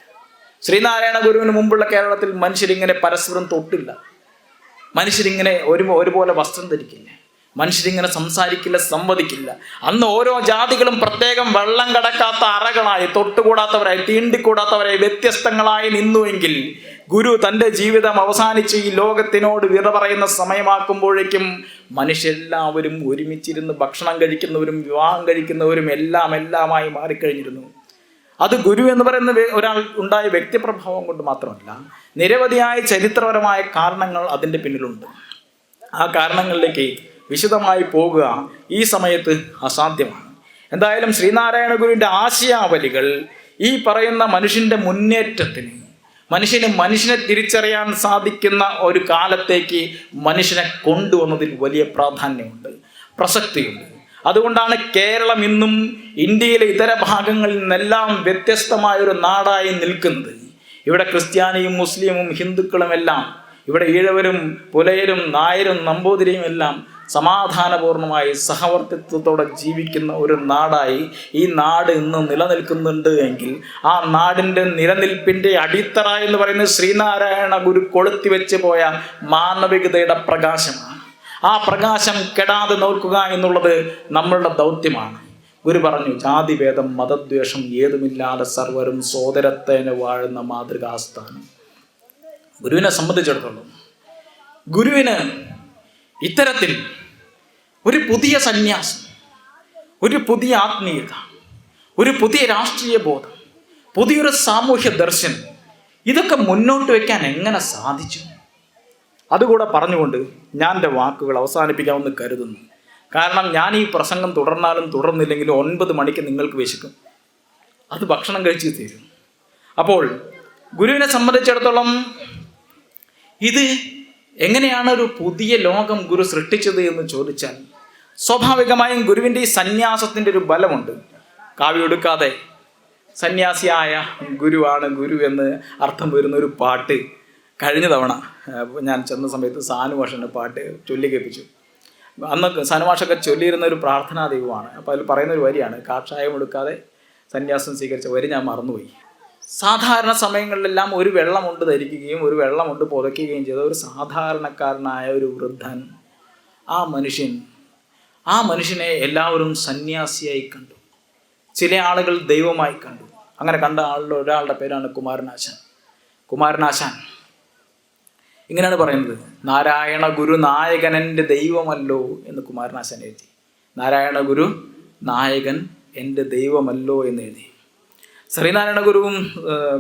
ശ്രീനാരായണ ഗുരുവിന് മുമ്പുള്ള കേരളത്തിൽ മനുഷ്യരിങ്ങനെ പരസ്പരം തൊട്ടില്ല. മനുഷ്യരിങ്ങനെ ഒരുപോലെ വസ്ത്രം ധരിക്കില്ല. മനുഷ്യരിങ്ങനെ സംസാരിക്കില്ല, സംവദിക്കില്ല. അന്ന് ഓരോ ജാതികളും പ്രത്യേകം വെള്ളം കടക്കാത്ത അറകളായി, തൊട്ടുകൂടാത്തവരായി, തീണ്ടിക്കൂടാത്തവരായി വ്യത്യസ്തങ്ങളായി നിന്നുവെങ്കിൽ ഗുരു തൻ്റെ ജീവിതം അവസാനിച്ച് ഈ ലോകത്തിനോട് വിട പറയുന്ന സമയമാക്കുമ്പോഴേക്കും മനുഷ്യരെല്ലാവരും ഒരുമിച്ചിരുന്ന് ഭക്ഷണം കഴിക്കുന്നവരും വിവാഹം കഴിക്കുന്നവരും എല്ലാമായി മാറിക്കഴിഞ്ഞിരുന്നു. അത് ഗുരു എന്ന് പറയുന്ന ഒരാൾ ഉണ്ടായ വ്യക്തിപ്രഭാവം കൊണ്ട് മാത്രമല്ല, നിരവധിയായ ചരിത്രപരമായ കാരണങ്ങൾ അതിൻ്റെ പിന്നിലുണ്ട്. ആ കാരണങ്ങളിലേക്ക് വിശദമായി പോകുക ഈ സമയത്ത് അസാധ്യമാണ്. എന്തായാലും ശ്രീനാരായണ ഗുരുവിൻ്റെ ആശയാവലികൾ ഈ പറയുന്ന മനുഷ്യൻ്റെ മുന്നേറ്റത്തിന്, മനുഷ്യനെ തിരിച്ചറിയാൻ സാധിക്കുന്ന ഒരു കാലത്തേക്ക് മനുഷ്യനെ കൊണ്ടുവന്നതിൽ വലിയ പ്രാധാന്യമുണ്ട്, പ്രസക്തിയുണ്ട്. അതുകൊണ്ടാണ് കേരളം ഇന്നും ഇന്ത്യയിലെ ഇതര ഭാഗങ്ങളിൽ നിന്നെല്ലാം വ്യത്യസ്തമായൊരു നാടായി നിൽക്കുന്നത്. ഇവിടെ ക്രിസ്ത്യാനിയും മുസ്ലിമും ഹിന്ദുക്കളും എല്ലാം, ഇവിടെ ഈഴവരും പുലയരും നായരും നമ്പൂതിരിയും എല്ലാം സമാധാനപൂർണമായി സഹവർത്തിത്വത്തോടെ ജീവിക്കുന്ന ഒരു നാടായി ഈ നാട് ഇന്ന് നിലനിൽക്കുന്നുണ്ട് എങ്കിൽ ആ നാടിൻ്റെ നിലനിൽപ്പിൻ്റെ അടിത്തറ എന്ന് പറയുന്നത് ശ്രീനാരായണ ഗുരു കൊളുത്തി വെച്ച് പോയ മാനവികതയുടെ പ്രകാശമാണ്. ആ പ്രകാശം കെടാതെ നോക്കുക എന്നുള്ളത് നമ്മളുടെ ദൗത്യമാണ്. ഗുരു പറഞ്ഞു, ജാതിഭേദം മതദ്വേഷം ഏതുമില്ലാതെ സർവരും സോദരത്തേനെ വാഴുന്ന മാതൃകാസ്ഥാനം. ഗുരുവിനെ സംബന്ധിച്ചിടത്തോളം ഗുരുവിന് ഇത്തരത്തിൽ ഒരു പുതിയ സന്യാസം, ഒരു പുതിയ ആത്മീയത, ഒരു പുതിയ രാഷ്ട്രീയ ബോധം, പുതിയൊരു സാമൂഹ്യ ദർശനം, ഇതൊക്കെ മുന്നോട്ട് വയ്ക്കാൻ എങ്ങനെ സാധിച്ചു? അതുകൂടെ പറഞ്ഞുകൊണ്ട് ഞാൻ എൻ്റെ വാക്കുകൾ അവസാനിപ്പിക്കാമെന്ന് കരുതുന്നു. കാരണം ഞാൻ ഈ പ്രസംഗം തുടർന്നാലും തുടർന്നില്ലെങ്കിലും 9 മണിക്ക് നിങ്ങൾക്ക് വിശക്കും, അത് ഭക്ഷണം കഴിച്ച് തീരും. അപ്പോൾ ഗുരുവിനെ സംബന്ധിച്ചിടത്തോളം ഇത് എങ്ങനെയാണ് ഒരു പുതിയ ലോകം ഗുരു സൃഷ്ടിച്ചത് എന്ന് ചോദിച്ചാൽ, സ്വാഭാവികമായും ഗുരുവിൻ്റെ ഈ സന്യാസത്തിൻ്റെ ഒരു ബലമുണ്ട്. കാവ്യെടുക്കാതെ സന്യാസിയായ ഗുരുവാണ് ഗുരു എന്ന് അർത്ഥം വരുന്ന ഒരു പാട്ട് കഴിഞ്ഞ തവണ ഞാൻ ചെന്ന സമയത്ത് സാനുമാഷൻ്റെ പാട്ട് ചൊല്ലി കേൾപ്പിച്ചു. അന്ന് സാനുമാഷൊക്കെ ചൊല്ലിയിരുന്ന ഒരു പ്രാർത്ഥനാ ദൈവമാണ്. അപ്പോൾ അതിൽ പറയുന്ന ഒരു വരിയാണ്, കാഷായം എടുക്കാതെ സന്യാസം സ്വീകരിച്ച വരി ഞാൻ മറന്നുപോയി. സാധാരണ സമയങ്ങളിലെല്ലാം ഒരു വെള്ളമുണ്ട് ധരിക്കുകയും ഒരു വെള്ളമുണ്ട് പുതയ്ക്കുകയും ചെയ്ത ഒരു സാധാരണക്കാരനായ ഒരു വൃദ്ധൻ, ആ മനുഷ്യനെ എല്ലാവരും സന്യാസിയായി കണ്ടു. ചില ആളുകൾ ദൈവമായി കണ്ടു. അങ്ങനെ കണ്ട ഒരാളുടെ പേരാണ് കുമാരനാശാൻ. ഇങ്ങനെയാണ് പറയുന്നത്, നാരായണ ഗുരു നായകൻ എൻ്റെ ദൈവമല്ലോ എന്ന് കുമാരനാശാൻ എഴുതി. നാരായണ ഗുരു നായകൻ എൻ്റെ ദൈവമല്ലോ എന്ന് എഴുതി. ശ്രീനാരായണ ഗുരുവും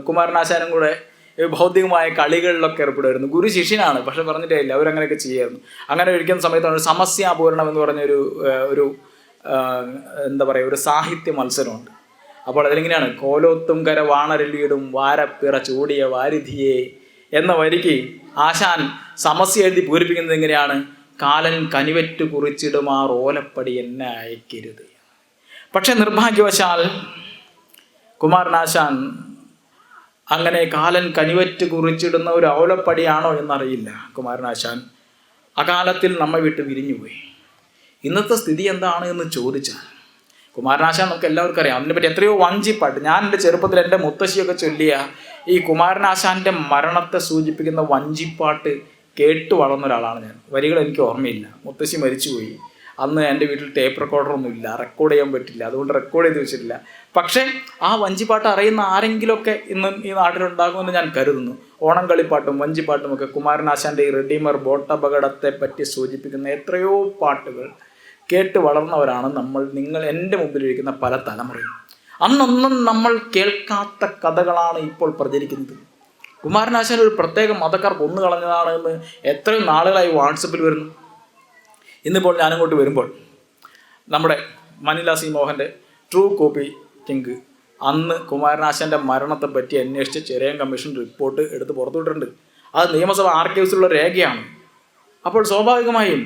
കുമാരനാശാനും കൂടെ ഭൗതികമായ കളികളിലൊക്കെ ഏർപ്പെടുമായിരുന്നു. ഗുരു ശിഷ്യനാണ്, പക്ഷെ പറഞ്ഞിട്ടില്ല, അവരങ്ങനെയൊക്കെ ചെയ്യായിരുന്നു. അങ്ങനെ ഇരിക്കുന്ന സമയത്താണ് സമസ്യാപൂരണം എന്ന് പറഞ്ഞൊരു എന്താ പറയുക, ഒരു സാഹിത്യ മത്സരമുണ്ട്. അപ്പോൾ അതിലിങ്ങനെയാണ്, കോലോത്തും കര വാണരലിയിടും വാരപ്പിറ ചൂടിയ വാരിധിയെ എന്ന വരിക്ക് ആശാൻ സമസ്യ എഴുതി പൂരിപ്പിക്കുന്നത് എങ്ങനെയാണ്, കാലൻ കനിവറ്റ് കുറിച്ചിടുമാർ ഓലപ്പടി എന്നെ അയക്കരുത്. പക്ഷെ നിർഭാഗ്യവശാൽ കുമാരനാശാൻ അങ്ങനെ കാലൻ കനിവറ്റ് കുറിച്ചിടുന്ന ഒരു ഓലപ്പടിയാണോ എന്നറിയില്ല. കുമാരനാശാൻ അകാലത്തിൽ നമ്മെ വിട്ട് വിരിഞ്ഞുപോയി. ഇന്നത്തെ സ്ഥിതി എന്താണ് എന്ന് ചോദിച്ചാൽ, കുമാരനാശാൻ നമുക്ക് എല്ലാവർക്കും അറിയാം. അതിനെപ്പറ്റി എത്രയോ വഞ്ചിപ്പാട്ട്, ഞാൻ എൻ്റെ ചെറുപ്പത്തിൽ എൻ്റെ മുത്തശ്ശിയൊക്കെ ചൊല്ലിയ ഈ കുമാരനാശാൻ്റെ മരണത്തെ സൂചിപ്പിക്കുന്ന വഞ്ചിപ്പാട്ട് കേട്ടു വളർന്ന ഒരാളാണ് ഞാൻ. വരികൾ എനിക്ക് ഓർമ്മയില്ല, മുത്തശ്ശി മരിച്ചുപോയി. അന്ന് എൻ്റെ വീട്ടിൽ ടേപ്പ് റെക്കോർഡറൊന്നും ഇല്ല, റെക്കോർഡ് ചെയ്യാൻ പറ്റില്ല, അതുകൊണ്ട് റെക്കോർഡ് ചെയ്ത് വെച്ചിട്ടില്ല. പക്ഷേ ആ വഞ്ചിപ്പാട്ട് അറിയുന്ന ആരെങ്കിലുമൊക്കെ ഇന്ന് ഈ നാട്ടിലുണ്ടാകുമെന്ന് ഞാൻ കരുതുന്നു. ഓണം കളിപ്പാട്ടും വഞ്ചിപ്പാട്ടുമൊക്കെ കുമാരനാശാൻ്റെ ഈ റെഡീമർ ബോട്ടപകടത്തെ പറ്റി സൂചിപ്പിക്കുന്ന എത്രയോ പാട്ടുകൾ കേട്ട് വളർന്നവരാണ് നിങ്ങൾ എൻ്റെ മുമ്പിലിരിക്കുന്ന പല തലമുറയും. അന്നൊന്നും നമ്മൾ കേൾക്കാത്ത കഥകളാണ് ഇപ്പോൾ പ്രചരിക്കുന്നത്. കുമാരനാശാൻ ഒരു പ്രത്യേക മതക്കാർ കൊന്നു കളഞ്ഞതാണ് എന്ന് എത്രയോ നാളുകളായി വാട്സപ്പിൽ വരുന്നു. ഇന്നിപ്പോൾ ഞാനിങ്ങോട്ട് വരുമ്പോൾ നമ്മുടെ മനില സി മോഹൻ്റെ ട്രൂ കോപ്പി കിങ്ക് അന്ന് കുമാരനാശാൻ്റെ മരണത്തെ പറ്റി അന്വേഷിച്ച് ചെറിയൻ കമ്മീഷൻ റിപ്പോർട്ട് എടുത്ത് പുറത്തുവിട്ടിട്ടുണ്ട്. അത് നിയമസഭ ആർക്കൈവ്സിലുള്ള രേഖയാണ്. അപ്പോൾ സ്വാഭാവികമായും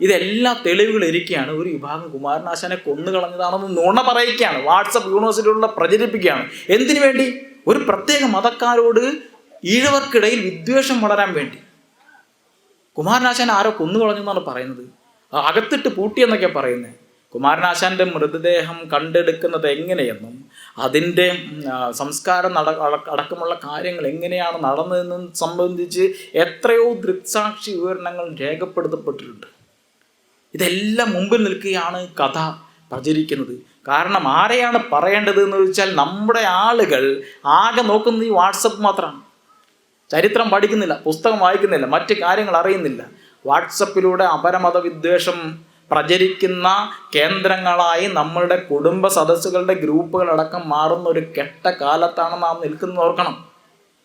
ഇതെല്ലാ തെളിവുകൾ ഇരിക്കുകയാണ്. ഒരു വിഭാഗം കുമാരനാശാനെ കൊന്നു കളഞ്ഞതാണെന്ന് നുണ പറയിക്കുകയാണ്, വാട്സപ്പ് യൂണിവേഴ്സിറ്റിയിലുള്ള പ്രചരിപ്പിക്കുകയാണ്. എന്തിനു വേണ്ടി? ഒരു പ്രത്യേക മതക്കാരോട് ഈഴവർക്കിടയിൽ വിദ്വേഷം വളരാൻ വേണ്ടി. കുമാരനാശാൻ ആരോ കൊന്നു കളഞ്ഞു എന്നാണ് പറയുന്നത്, അകത്തിട്ട് പൂട്ടിയെന്നൊക്കെ പറയുന്നത്. കുമാരനാശാൻ്റെ മൃതദേഹം കണ്ടെടുക്കുന്നത് എങ്ങനെയെന്നും അതിൻ്റെ സംസ്കാരം അടക്കമുള്ള കാര്യങ്ങൾ എങ്ങനെയാണ് നടന്നതെന്നും സംബന്ധിച്ച് എത്രയോ ദൃക്സാക്ഷി വിവരണങ്ങൾ രേഖപ്പെടുത്തപ്പെട്ടിട്ടുണ്ട്. ഇതെല്ലാം മുമ്പിൽ നിൽക്കുകയാണ് കഥ പ്രചരിക്കുന്നത്. കാരണം ആരെയാണ് പറയേണ്ടത് എന്ന് ചോദിച്ചാൽ നമ്മുടെ ആളുകൾ ആകെ നോക്കുന്നത് ഈ വാട്സപ്പ് മാത്രമാണ്. ചരിത്രം പഠിക്കുന്നില്ല, പുസ്തകം വായിക്കുന്നില്ല, മറ്റ് കാര്യങ്ങൾ അറിയുന്നില്ല. വാട്സപ്പിലൂടെ അപരമത വിദ്വേഷം പ്രചരിക്കുന്ന കേന്ദ്രങ്ങളായി നമ്മളുടെ കുടുംബ സദസ്സുകളുടെ ഗ്രൂപ്പുകളടക്കം മാറുന്ന ഒരു കെട്ട കാലത്താണ് നാം നിൽക്കുന്നത്, ഓർക്കണം.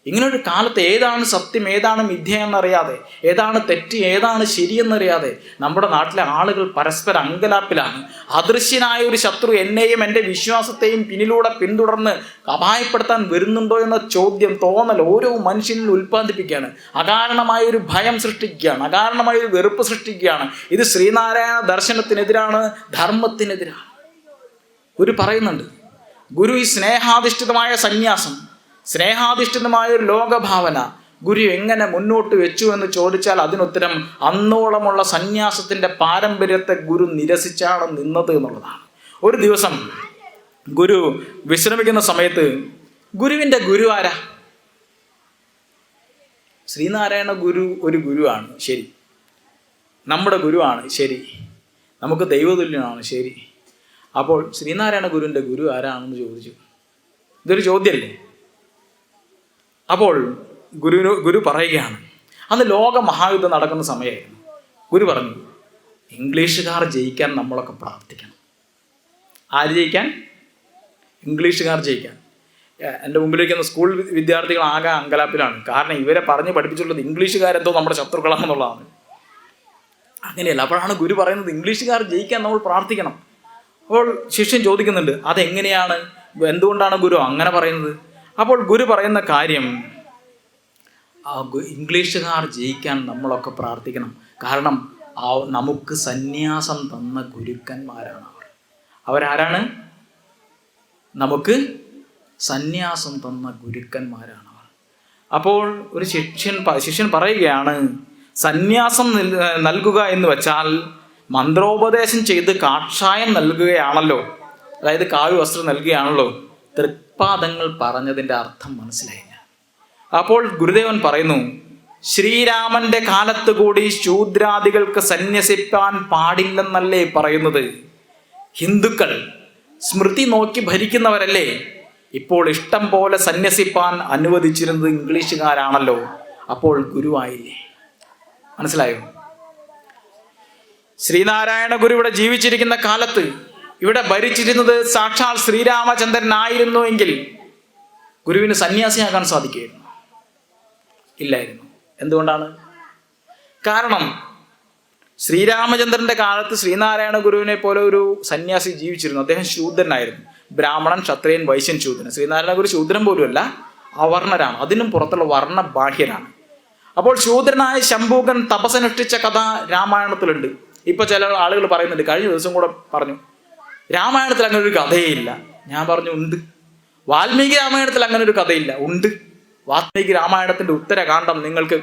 ഇങ്ങനൊരു കാലത്ത് ഏതാണ് സത്യം, ഏതാണ് മിഥ്യ എന്നറിയാതെ, ഏതാണ് തെറ്റ്, ഏതാണ് ശരിയെന്നറിയാതെ നമ്മുടെ നാട്ടിലെ ആളുകൾ പരസ്പര അങ്കലാപ്പിലാണ്. അദൃശ്യനായ ഒരു ശത്രു എന്നെയും എൻ്റെ വിശ്വാസത്തെയും പിന്നിലൂടെ പിന്തുടർന്ന് അപായപ്പെടുത്താൻ വരുന്നുണ്ടോ എന്ന ചോദ്യം, തോന്നൽ ഓരോ മനുഷ്യനിൽ ഉൽപ്പാദിപ്പിക്കുകയാണ്. അകാരണമായ ഒരു ഭയം സൃഷ്ടിക്കുകയാണ്, അകാരണമായ ഒരു വെറുപ്പ് സൃഷ്ടിക്കുകയാണ്. ഇത് ശ്രീനാരായണ ദർശനത്തിനെതിരാണ്, ധർമ്മത്തിനെതിരാണ്. ഗുരു പറയുന്നുണ്ട്, ഗുരു ഈ സ്നേഹാധിഷ്ഠിതമായ സന്യാസം, സ്നേഹാധിഷ്ഠിതമായ ഒരു ലോകഭാവന ഗുരു എങ്ങനെ മുന്നോട്ട് വെച്ചു എന്ന് ചോദിച്ചാൽ അതിനുത്തരം അന്നോളമുള്ള സന്യാസത്തിൻ്റെ പാരമ്പര്യത്തെ ഗുരു നിരസിച്ചാണ് നിന്നത് എന്നുള്ളതാണ്. ഒരു ദിവസം ഗുരു വിശ്രമിക്കുന്ന സമയത്ത്, ഗുരുവിൻ്റെ ഗുരു ആരാ? ശ്രീനാരായണ ഗുരു ഒരു ഗുരുവാണ്, ശരി. നമ്മുടെ ഗുരുവാണ്, ശരി. നമുക്ക് ദൈവതുല്യനാണ്, ശരി. അപ്പോൾ ശ്രീനാരായണ ഗുരുവിൻ്റെ ഗുരു ആരാണെന്ന് ചോദിച്ചു. ഇതൊരു ചോദ്യമല്ലേ? അപ്പോൾ ഗുരു പറയുകയാണ്, അന്ന് ലോക മഹായുദ്ധം നടക്കുന്ന സമയമായിരുന്നു. ഗുരു പറഞ്ഞു, ഇംഗ്ലീഷുകാർ ജയിക്കാൻ നമ്മളൊക്കെ പ്രാർത്ഥിക്കണം. ആര് ജയിക്കാൻ? ഇംഗ്ലീഷുകാർ ജയിക്കാൻ. എൻ്റെ മുമ്പിലിരിക്കുന്ന സ്കൂൾ വിദ്യാർത്ഥികൾ ആകെ അങ്കലാപ്പിലാണ്. കാരണം ഇവരെ പറഞ്ഞ് പഠിപ്പിച്ചുള്ളത് ഇംഗ്ലീഷുകാരെന്തോ നമ്മുടെ ശത്രുക്കളാണെന്നുള്ളതാണ്. അങ്ങനെയല്ല. അപ്പോഴാണ് ഗുരു പറയുന്നത്, ഇംഗ്ലീഷുകാർ ജയിക്കാൻ നമ്മൾ പ്രാർത്ഥിക്കണം. അപ്പോൾ ശിഷ്യൻ ചോദിക്കുന്നുണ്ട്, അതെങ്ങനെയാണ്, എന്തുകൊണ്ടാണ് ഗുരു അങ്ങനെ പറയുന്നത്? അപ്പോൾ ഗുരു പറയുന്ന കാര്യം, ഇംഗ്ലീഷുകാർ ജയിക്കാൻ നമ്മളൊക്കെ പ്രാർത്ഥിക്കണം. കാരണം നമുക്ക് സന്യാസം തന്ന ഗുരുക്കന്മാരാണ് അവർ. അവരാരാണ്? നമുക്ക് സന്യാസം തന്ന ഗുരുക്കന്മാരാണ് അവർ. അപ്പോൾ ഒരു ശിഷ്യൻ പറയുകയാണ്, സന്യാസം നൽകുക എന്ന് വെച്ചാൽ മന്ത്രോപദേശം ചെയ്ത് കാഷായം നൽകുകയാണല്ലോ, അതായത് കാവ്യ വസ്ത്രം നൽകുകയാണല്ലോ. തൃപ്പാദങ്ങൾ പറഞ്ഞതിൻ്റെ അർത്ഥം മനസ്സിലായില്ല. അപ്പോൾ ഗുരുദേവൻ പറയുന്നു, ശ്രീരാമന്റെ കാലത്ത് കൂടി ശൂദ്രാദികൾക്ക് സന്യസിപ്പാൻ പാടില്ലെന്നല്ലേ പറയുന്നത്? ഹിന്ദുക്കൾ സ്മൃതി നോക്കി ഭരിക്കുന്നവരല്ലേ? ഇപ്പോൾ ഇഷ്ടം പോലെ സന്യസിപ്പാൻ അനുവദിച്ചിരുന്നത് ഇംഗ്ലീഷുകാരാണല്ലോ. അപ്പോൾ ഗുരുവായില്ലേ? മനസ്സിലായോ? ശ്രീനാരായണ ഗുരു ഇവിടെ ജീവിച്ചിരിക്കുന്ന കാലത്ത് ഇവിടെ ഭരിച്ചിരുന്നത് സാക്ഷാൽ ശ്രീരാമചന്ദ്രനായിരുന്നു എങ്കിൽ ഗുരുവിന് സന്യാസിയാകാൻ സാധിക്കുമായിരുന്നു? ഇല്ലായിരുന്നു. എന്തുകൊണ്ടാണ്? കാരണം ശ്രീരാമചന്ദ്രന്റെ കാലത്ത് ശ്രീനാരായണ ഗുരുവിനെ പോലെ ഒരു സന്യാസി ജീവിച്ചിരുന്നു. അദ്ദേഹം ശൂദ്രനായിരുന്നു. ബ്രാഹ്മണൻ, ക്ഷത്രിയൻ, വൈശ്യൻ, ശൂദ്രൻ. ശ്രീനാരായണ ഗുരു ശൂദ്രൻ പോലുമല്ല, അവർണരാണ്. അതിനും പുറത്തുള്ള വർണ്ണ ബാഹ്യരാണ്. അപ്പോൾ ശൂദ്രനായ ശംഭൂകൻ തപസ്സനുഷ്ഠിച്ച കഥ രാമായണത്തിലുണ്ട്. ഇപ്പൊ ചില ആളുകൾ പറയുന്നുണ്ട്, കഴിഞ്ഞ ദിവസം കൂടെ പറഞ്ഞു, രാമായണത്തിൽ അങ്ങനെ ഒരു കഥയേ ഇല്ല. ഞാൻ പറഞ്ഞു, ഉണ്ട്. വാൽമീകി രാമായണത്തിൽ അങ്ങനെ ഒരു കഥയില്ല, ഉണ്ട്. വാൽമീകി രാമായണത്തിന്റെ ഉത്തരകാണ്ഡം നിങ്ങൾക്ക്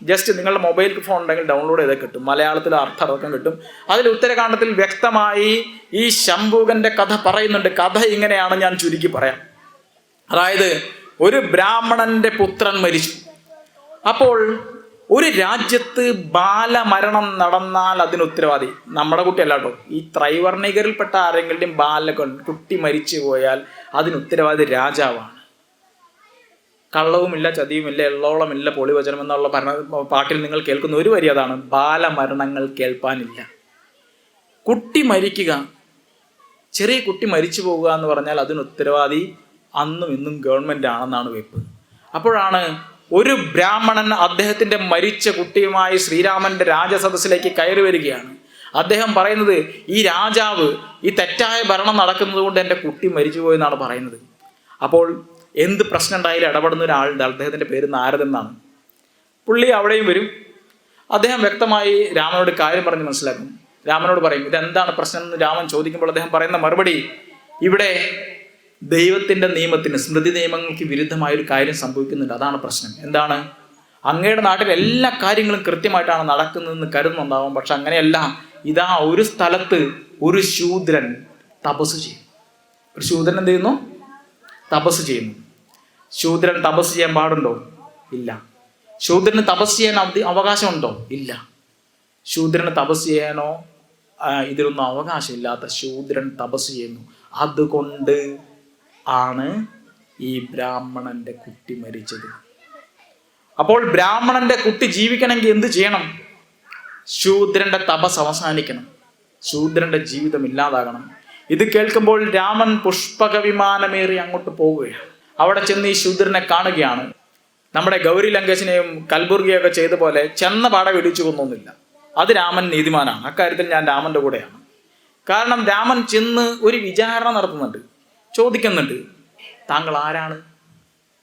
ജസ്റ്റ് നിങ്ങളുടെ മൊബൈൽ ഫോൺ ഉണ്ടെങ്കിൽ ഡൗൺലോഡ് ചെയ്താൽ കിട്ടും. മലയാളത്തിൽ അർത്ഥം കിട്ടും. അതിൽ ഉത്തരകാണ്ഡത്തിൽ വ്യക്തമായി ഈ ശംഭൂകന്റെ കഥ പറയുന്നുണ്ട്. കഥ ഇങ്ങനെയാണ്, ഞാൻ ചുരുക്കി പറയാം. അതായത് ഒരു ബ്രാഹ്മണന്റെ പുത്രൻ മരിച്ചു. അപ്പോൾ ഒരു രാജ്യത്ത് ബാലമരണം നടന്നാൽ അതിന് ഉത്തരവാദി നമ്മുടെ കുട്ടിയല്ല കേട്ടോ, ഈ ത്രൈവർണികരിൽപ്പെട്ട ആരെങ്കിലും കുട്ടി മരിച്ചു പോയാൽ അതിന് ഉത്തരവാദി രാജാവാണ്. കള്ളവുമില്ല, ചതിയുമില്ല, എള്ളോളമില്ല, പൊളിവചനം എന്നുള്ള പാട്ടിൽ നിങ്ങൾ കേൾക്കുന്ന ഒരു വരി അതാണ്, ബാലമരണങ്ങൾ കേൾപ്പാനില്ല. കുട്ടി മരിക്കുക, ചെറിയ കുട്ടി മരിച്ചു പോകുക എന്ന് പറഞ്ഞാൽ അതിന് ഉത്തരവാദി അന്നും ഇന്നും ഗവൺമെന്റ് ആണെന്നാണ് വെപ്പ്. അപ്പോഴാണ് ഒരു ബ്രാഹ്മണൻ അദ്ദേഹത്തിന്റെ മരിച്ച കുട്ടിയുമായി ശ്രീരാമന്റെ രാജസദസ്സിലേക്ക് കയറി വരികയാണ്. അദ്ദേഹം പറയുന്നത്, ഈ രാജാവ് ഈ തെറ്റായ ഭരണം നടക്കുന്നത് കൊണ്ട് എൻ്റെ കുട്ടി മരിച്ചുപോയെന്നാണ് പറയുന്നത്. അപ്പോൾ എന്ത് പ്രശ്നം ഉണ്ടായാലും ഇടപെടുന്ന ഒരാളുണ്ട്, അദ്ദേഹത്തിന്റെ പേര് നാരദൻ എന്നാണ്. പുള്ളി അവിടെയും വരും. അദ്ദേഹം വ്യക്തമായി രാമനോട് കാര്യം പറഞ്ഞ് മനസ്സിലാക്കും. രാമനോട് പറയും, ഇതെന്താണ് പ്രശ്നം എന്ന് രാമൻ ചോദിക്കുമ്പോൾ അദ്ദേഹം പറയുന്ന മറുപടി, ഇവിടെ ദൈവത്തിന്റെ നിയമത്തിന്, സ്മൃതി നിയമങ്ങൾക്ക് വിരുദ്ധമായൊരു കാര്യം സംഭവിക്കുന്നുണ്ട്, അതാണ് പ്രശ്നം. എന്താണ്? അങ്ങയുടെ നാട്ടിൽ എല്ലാ കാര്യങ്ങളും കൃത്യമായിട്ടാണ് നടക്കുന്നതെന്ന് കരുതുന്നുണ്ടാവും, പക്ഷെ അങ്ങനെയല്ല. ഇതാ ഒരു സ്ഥലത്ത് ഒരു ശൂദ്രൻ തപസ് ചെയ്യും. ഒരു ശൂദ്രൻ എന്ത് ചെയ്യുന്നു? തപസ് ചെയ്യുന്നു. ശൂദ്രൻ തപസ് ചെയ്യാൻ പാടുണ്ടോ? ഇല്ല. ശൂദ്രന് തപസ് ചെയ്യാൻ അവകാശമുണ്ടോ? ഇല്ല. ശൂദ്രന് തപസ് ചെയ്യാനോ ഇതിലൊന്നും അവകാശമില്ലാത്ത ശൂദ്രൻ തപസ് ചെയ്യുന്നു. അതുകൊണ്ട് ആണ് ഈ ബ്രാഹ്മണന്റെ കുട്ടി മരിച്ചത്. അപ്പോൾ ബ്രാഹ്മണന്റെ കുട്ടി ജീവിക്കണമെങ്കിൽ എന്ത് ചെയ്യണം? ശൂദ്രന്റെ തപസ് അവസാനിക്കണം, ശൂദ്രന്റെ ജീവിതം ഇല്ലാതാകണം. ഇത് കേൾക്കുമ്പോൾ രാമൻ പുഷ്പക വിമാനമേറി അങ്ങോട്ട് പോവുകയാണ്. അവിടെ ചെന്ന് ഈ ശൂദ്രനെ കാണുകയാണ്. നമ്മുടെ ഗൗരി ലങ്കേശിനെയും കൽബുർഗിയൊക്കെ ചെയ്ത പോലെ ചെന്ന പാടെ വെടിച്ചു കൊന്നൊന്നുമില്ല. അത് രാമൻ നീതിമാനാണ്. അക്കാര്യത്തിൽ ഞാൻ രാമന്റെ കൂടെയാണ്. കാരണം രാമൻ ചെന്ന് ഒരു വിചാരണ നടത്തുന്നുണ്ട്, ചോദിക്കുന്നുണ്ട്, താങ്കൾ ആരാണ്?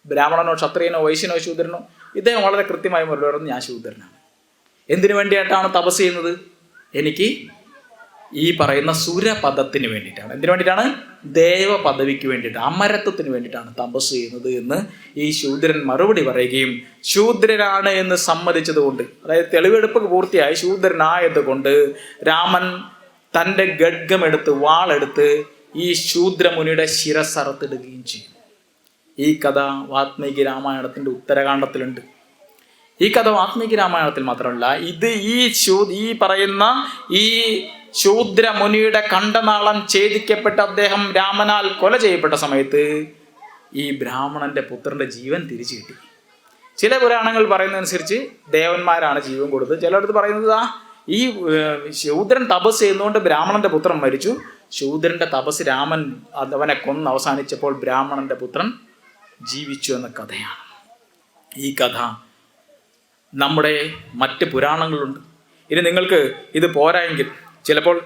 ബ്രാഹ്മണനോ ക്ഷത്രിയനോ വൈശ്യനോ ശൂദ്രനോ? ഇദ്ദേഹം വളരെ കൃത്യമായി മറുപടി പറഞ്ഞു, ഞാൻ ശൂദ്രനാണ്. എന്തിനു വേണ്ടിയിട്ടാണ് തപസ് ചെയ്യുന്നത്? എനിക്ക് ഈ പറയുന്ന സുരപദത്തിന് വേണ്ടിയിട്ടാണ്. എന്തിനു വേണ്ടിയിട്ടാണ്? ദേവ പദവിക്ക് വേണ്ടിയിട്ട്, അമരത്വത്തിന് വേണ്ടിയിട്ടാണ് തപസ് ചെയ്യുന്നത് എന്ന് ഈ ശൂദ്രൻ മറുപടി പറയുകയും ശൂദ്രനാണ് എന്ന് സമ്മതിച്ചത് കൊണ്ട്, അതായത് തെളിവെടുപ്പ് പൂർത്തിയായി ശൂദ്രനായത് കൊണ്ട് രാമൻ തൻ്റെ ഖഡ്ഗമെടുത്ത് വാളെടുത്ത് ഈ ശൂദ്രമുനിയുടെ ശിരസ്സറുത്തിടുകയും ചെയ്യും. ഈ കഥ വാത്മീകി രാമായണത്തിൻ്റെ ഉത്തരകാണ്ഡത്തിലുണ്ട്. ഈ കഥ വാത്മീകി രാമായണത്തിൽ മാത്രമല്ല, ഇത് ഈ പറയുന്ന ഈ ശൂദ്രമുനിയുടെ കണ്ഠനാളം ഛേദിക്കപ്പെട്ട് അദ്ദേഹം രാമനാൽ കൊല ചെയ്യപ്പെട്ട സമയത്ത് ഈ ബ്രാഹ്മണന്റെ പുത്രന്റെ ജീവൻ തിരിച്ചു കിട്ടി. ചില പുരാണങ്ങൾ പറയുന്നതനുസരിച്ച് ദേവന്മാരാണ് ജീവൻ കൊടുത്തത്. ചിലടത്ത് പറയുന്നത് ഈ ശൂദ്രൻ തപസ് ചെയ്യുന്നതുകൊണ്ട് ബ്രാഹ്മണന്റെ പുത്രൻ മരിച്ചു. ശൂദ്രന്റെ തപസ് രാമൻ അവനെ കൊന്ന് അവസാനിച്ചപ്പോൾ ബ്രാഹ്മണന്റെ പുത്രൻ ജീവിച്ചു എന്ന കഥയാണ്. ഈ കഥ നമ്മുടെ മറ്റ് പുരാണങ്ങളുണ്ട്. ഇനി നിങ്ങൾക്ക് ഇത് പോരായെങ്കിൽ ചിലപ്പോൾ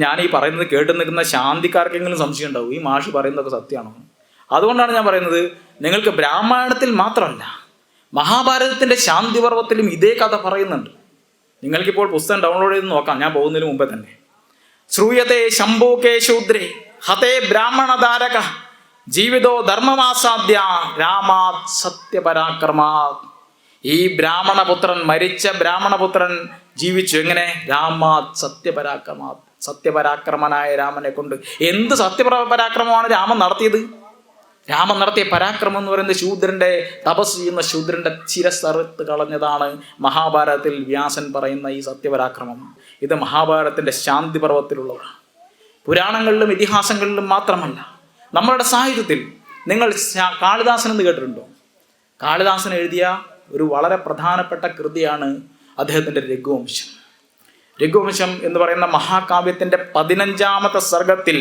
ഞാൻ ഈ പറയുന്നത് കേട്ട് നിൽക്കുന്ന ശാന്തിക്കാർക്കെങ്കിലും സംശയം ഉണ്ടാവും, ഈ മാഷ് പറയുന്നതൊക്കെ സത്യമാണോ? അതുകൊണ്ടാണ് ഞാൻ പറയുന്നത്, നിങ്ങൾക്ക് ബ്രാഹ്മണത്തിൽ മാത്രമല്ല മഹാഭാരതത്തിൻ്റെ ശാന്തി പർവ്വത്തിലും ഇതേ കഥ പറയുന്നുണ്ട്. നിങ്ങൾക്കിപ്പോൾ പുസ്തകം ഡൗൺലോഡ് ചെയ്ത് നോക്കാം, ഞാൻ പോകുന്നതിന് മുമ്പേ തന്നെ. ശ്രൂയത്തെ ശംഭൂകേ ശൂദ്രേ ഹതേ ബ്രാഹ്മണധാരക ജീവിതോ ധർമ്മമാസാദ്യ രാമാത് സത്യപരാക്രമാത്. ഈ ബ്രാഹ്മണപുത്രൻ, മരിച്ച ബ്രാഹ്മണപുത്രൻ ജീവിച്ചു. എങ്ങനെ? രാമാത് സത്യപരാക്രമാത്. സത്യപരാക്രമനായ രാമനെ കൊണ്ട്. എന്ത് സത്യപരാക്രമമാണ് രാമൻ നടത്തിയത്? രാമൻ നടത്തിയ പരാക്രമം എന്ന് പറയുന്നത് ശൂദ്രന്റെ തപസ് ചെയ്യുന്ന ശൂദ്രന്റെ ശിരസ്സറുത്ത് കളഞ്ഞതാണ് മഹാഭാരതത്തിൽ വ്യാസൻ പറയുന്ന ഈ സത്യപരാക്രമം. ഇത് മഹാഭാരതത്തിന്റെ ശാന്തി പർവ്വത്തിലുള്ളതാണ്. പുരാണങ്ങളിലും ഇതിഹാസങ്ങളിലും മാത്രമല്ല, നമ്മളുടെ സാഹിത്യത്തിൽ നിങ്ങൾ കാളിദാസൻ എന്ന് കേട്ടിട്ടുണ്ടോ? കാളിദാസൻ എഴുതിയ ഒരു വളരെ പ്രധാനപ്പെട്ട കൃതിയാണ് അദ്ദേഹത്തിൻ്റെ രഘുവംശം. രഘുവംശം എന്ന് പറയുന്ന മഹാകാവ്യത്തിൻ്റെ 15ാമത്തെ സർഗത്തിൽ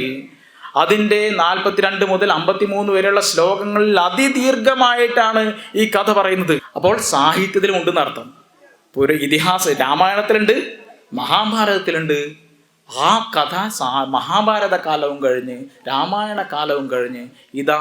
അതിൻ്റെ 42 മുതൽ 53 വരെയുള്ള ശ്ലോകങ്ങളിൽ അതിദീർഘമായിട്ടാണ് ഈ കഥ പറയുന്നത്. അപ്പോൾ സാഹിത്യത്തിലും ഉണ്ടെന്ന് അർത്ഥം. ഇതിഹാസ രാമായണത്തിലുണ്ട്, മഹാഭാരതത്തിലുണ്ട്. ആ കഥ മഹാഭാരത കാലവും കഴിഞ്ഞ് രാമായണ കാലവും കഴിഞ്ഞ് ഇതാ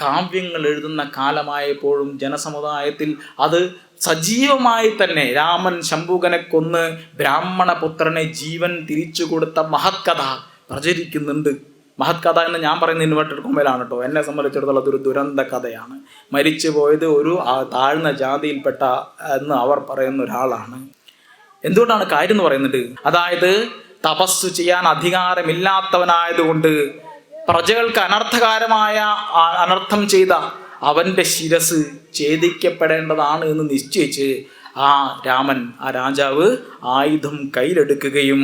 കാവ്യങ്ങൾ എഴുതുന്ന കാലമായപ്പോഴും ജനസമുദായത്തിൽ അത് സജീവമായി തന്നെ രാമൻ ശംഭൂകനെ കൊന്ന് ബ്രാഹ്മണപുത്രനെ ജീവൻ തിരിച്ചു കൊടുത്ത മഹത്കഥ പ്രചരിക്കുന്നുണ്ട്. മഹത്കഥ എന്ന് ഞാൻ പറയുന്ന ഇൻവെർട്ടഡ് കൊമ്പയിലാണ് കേട്ടോ. എന്നെ സംബന്ധിച്ചിടത്തോളം അതൊരു ദുരന്ത കഥയാണ്. മരിച്ചു പോയത് ഒരു താഴ്ന്ന ജാതിയിൽപ്പെട്ട എന്ന് അവർ പറയുന്ന ഒരാളാണ്. എന്തുകൊണ്ടാണ് കാര്യം എന്ന് പറയുന്നത്? അതായത് തപസ്സു ചെയ്യാൻ അധികാരമില്ലാത്തവനായതുകൊണ്ട് പ്രജകൾക്ക് അനർത്ഥം ചെയ്ത അവൻ്റെ ശിരസ് ഛേദിക്കപ്പെടേണ്ടതാണ് എന്ന് നിശ്ചയിച്ച് ആ രാജാവ് ആയുധം കയ്യിലെടുക്കുകയും,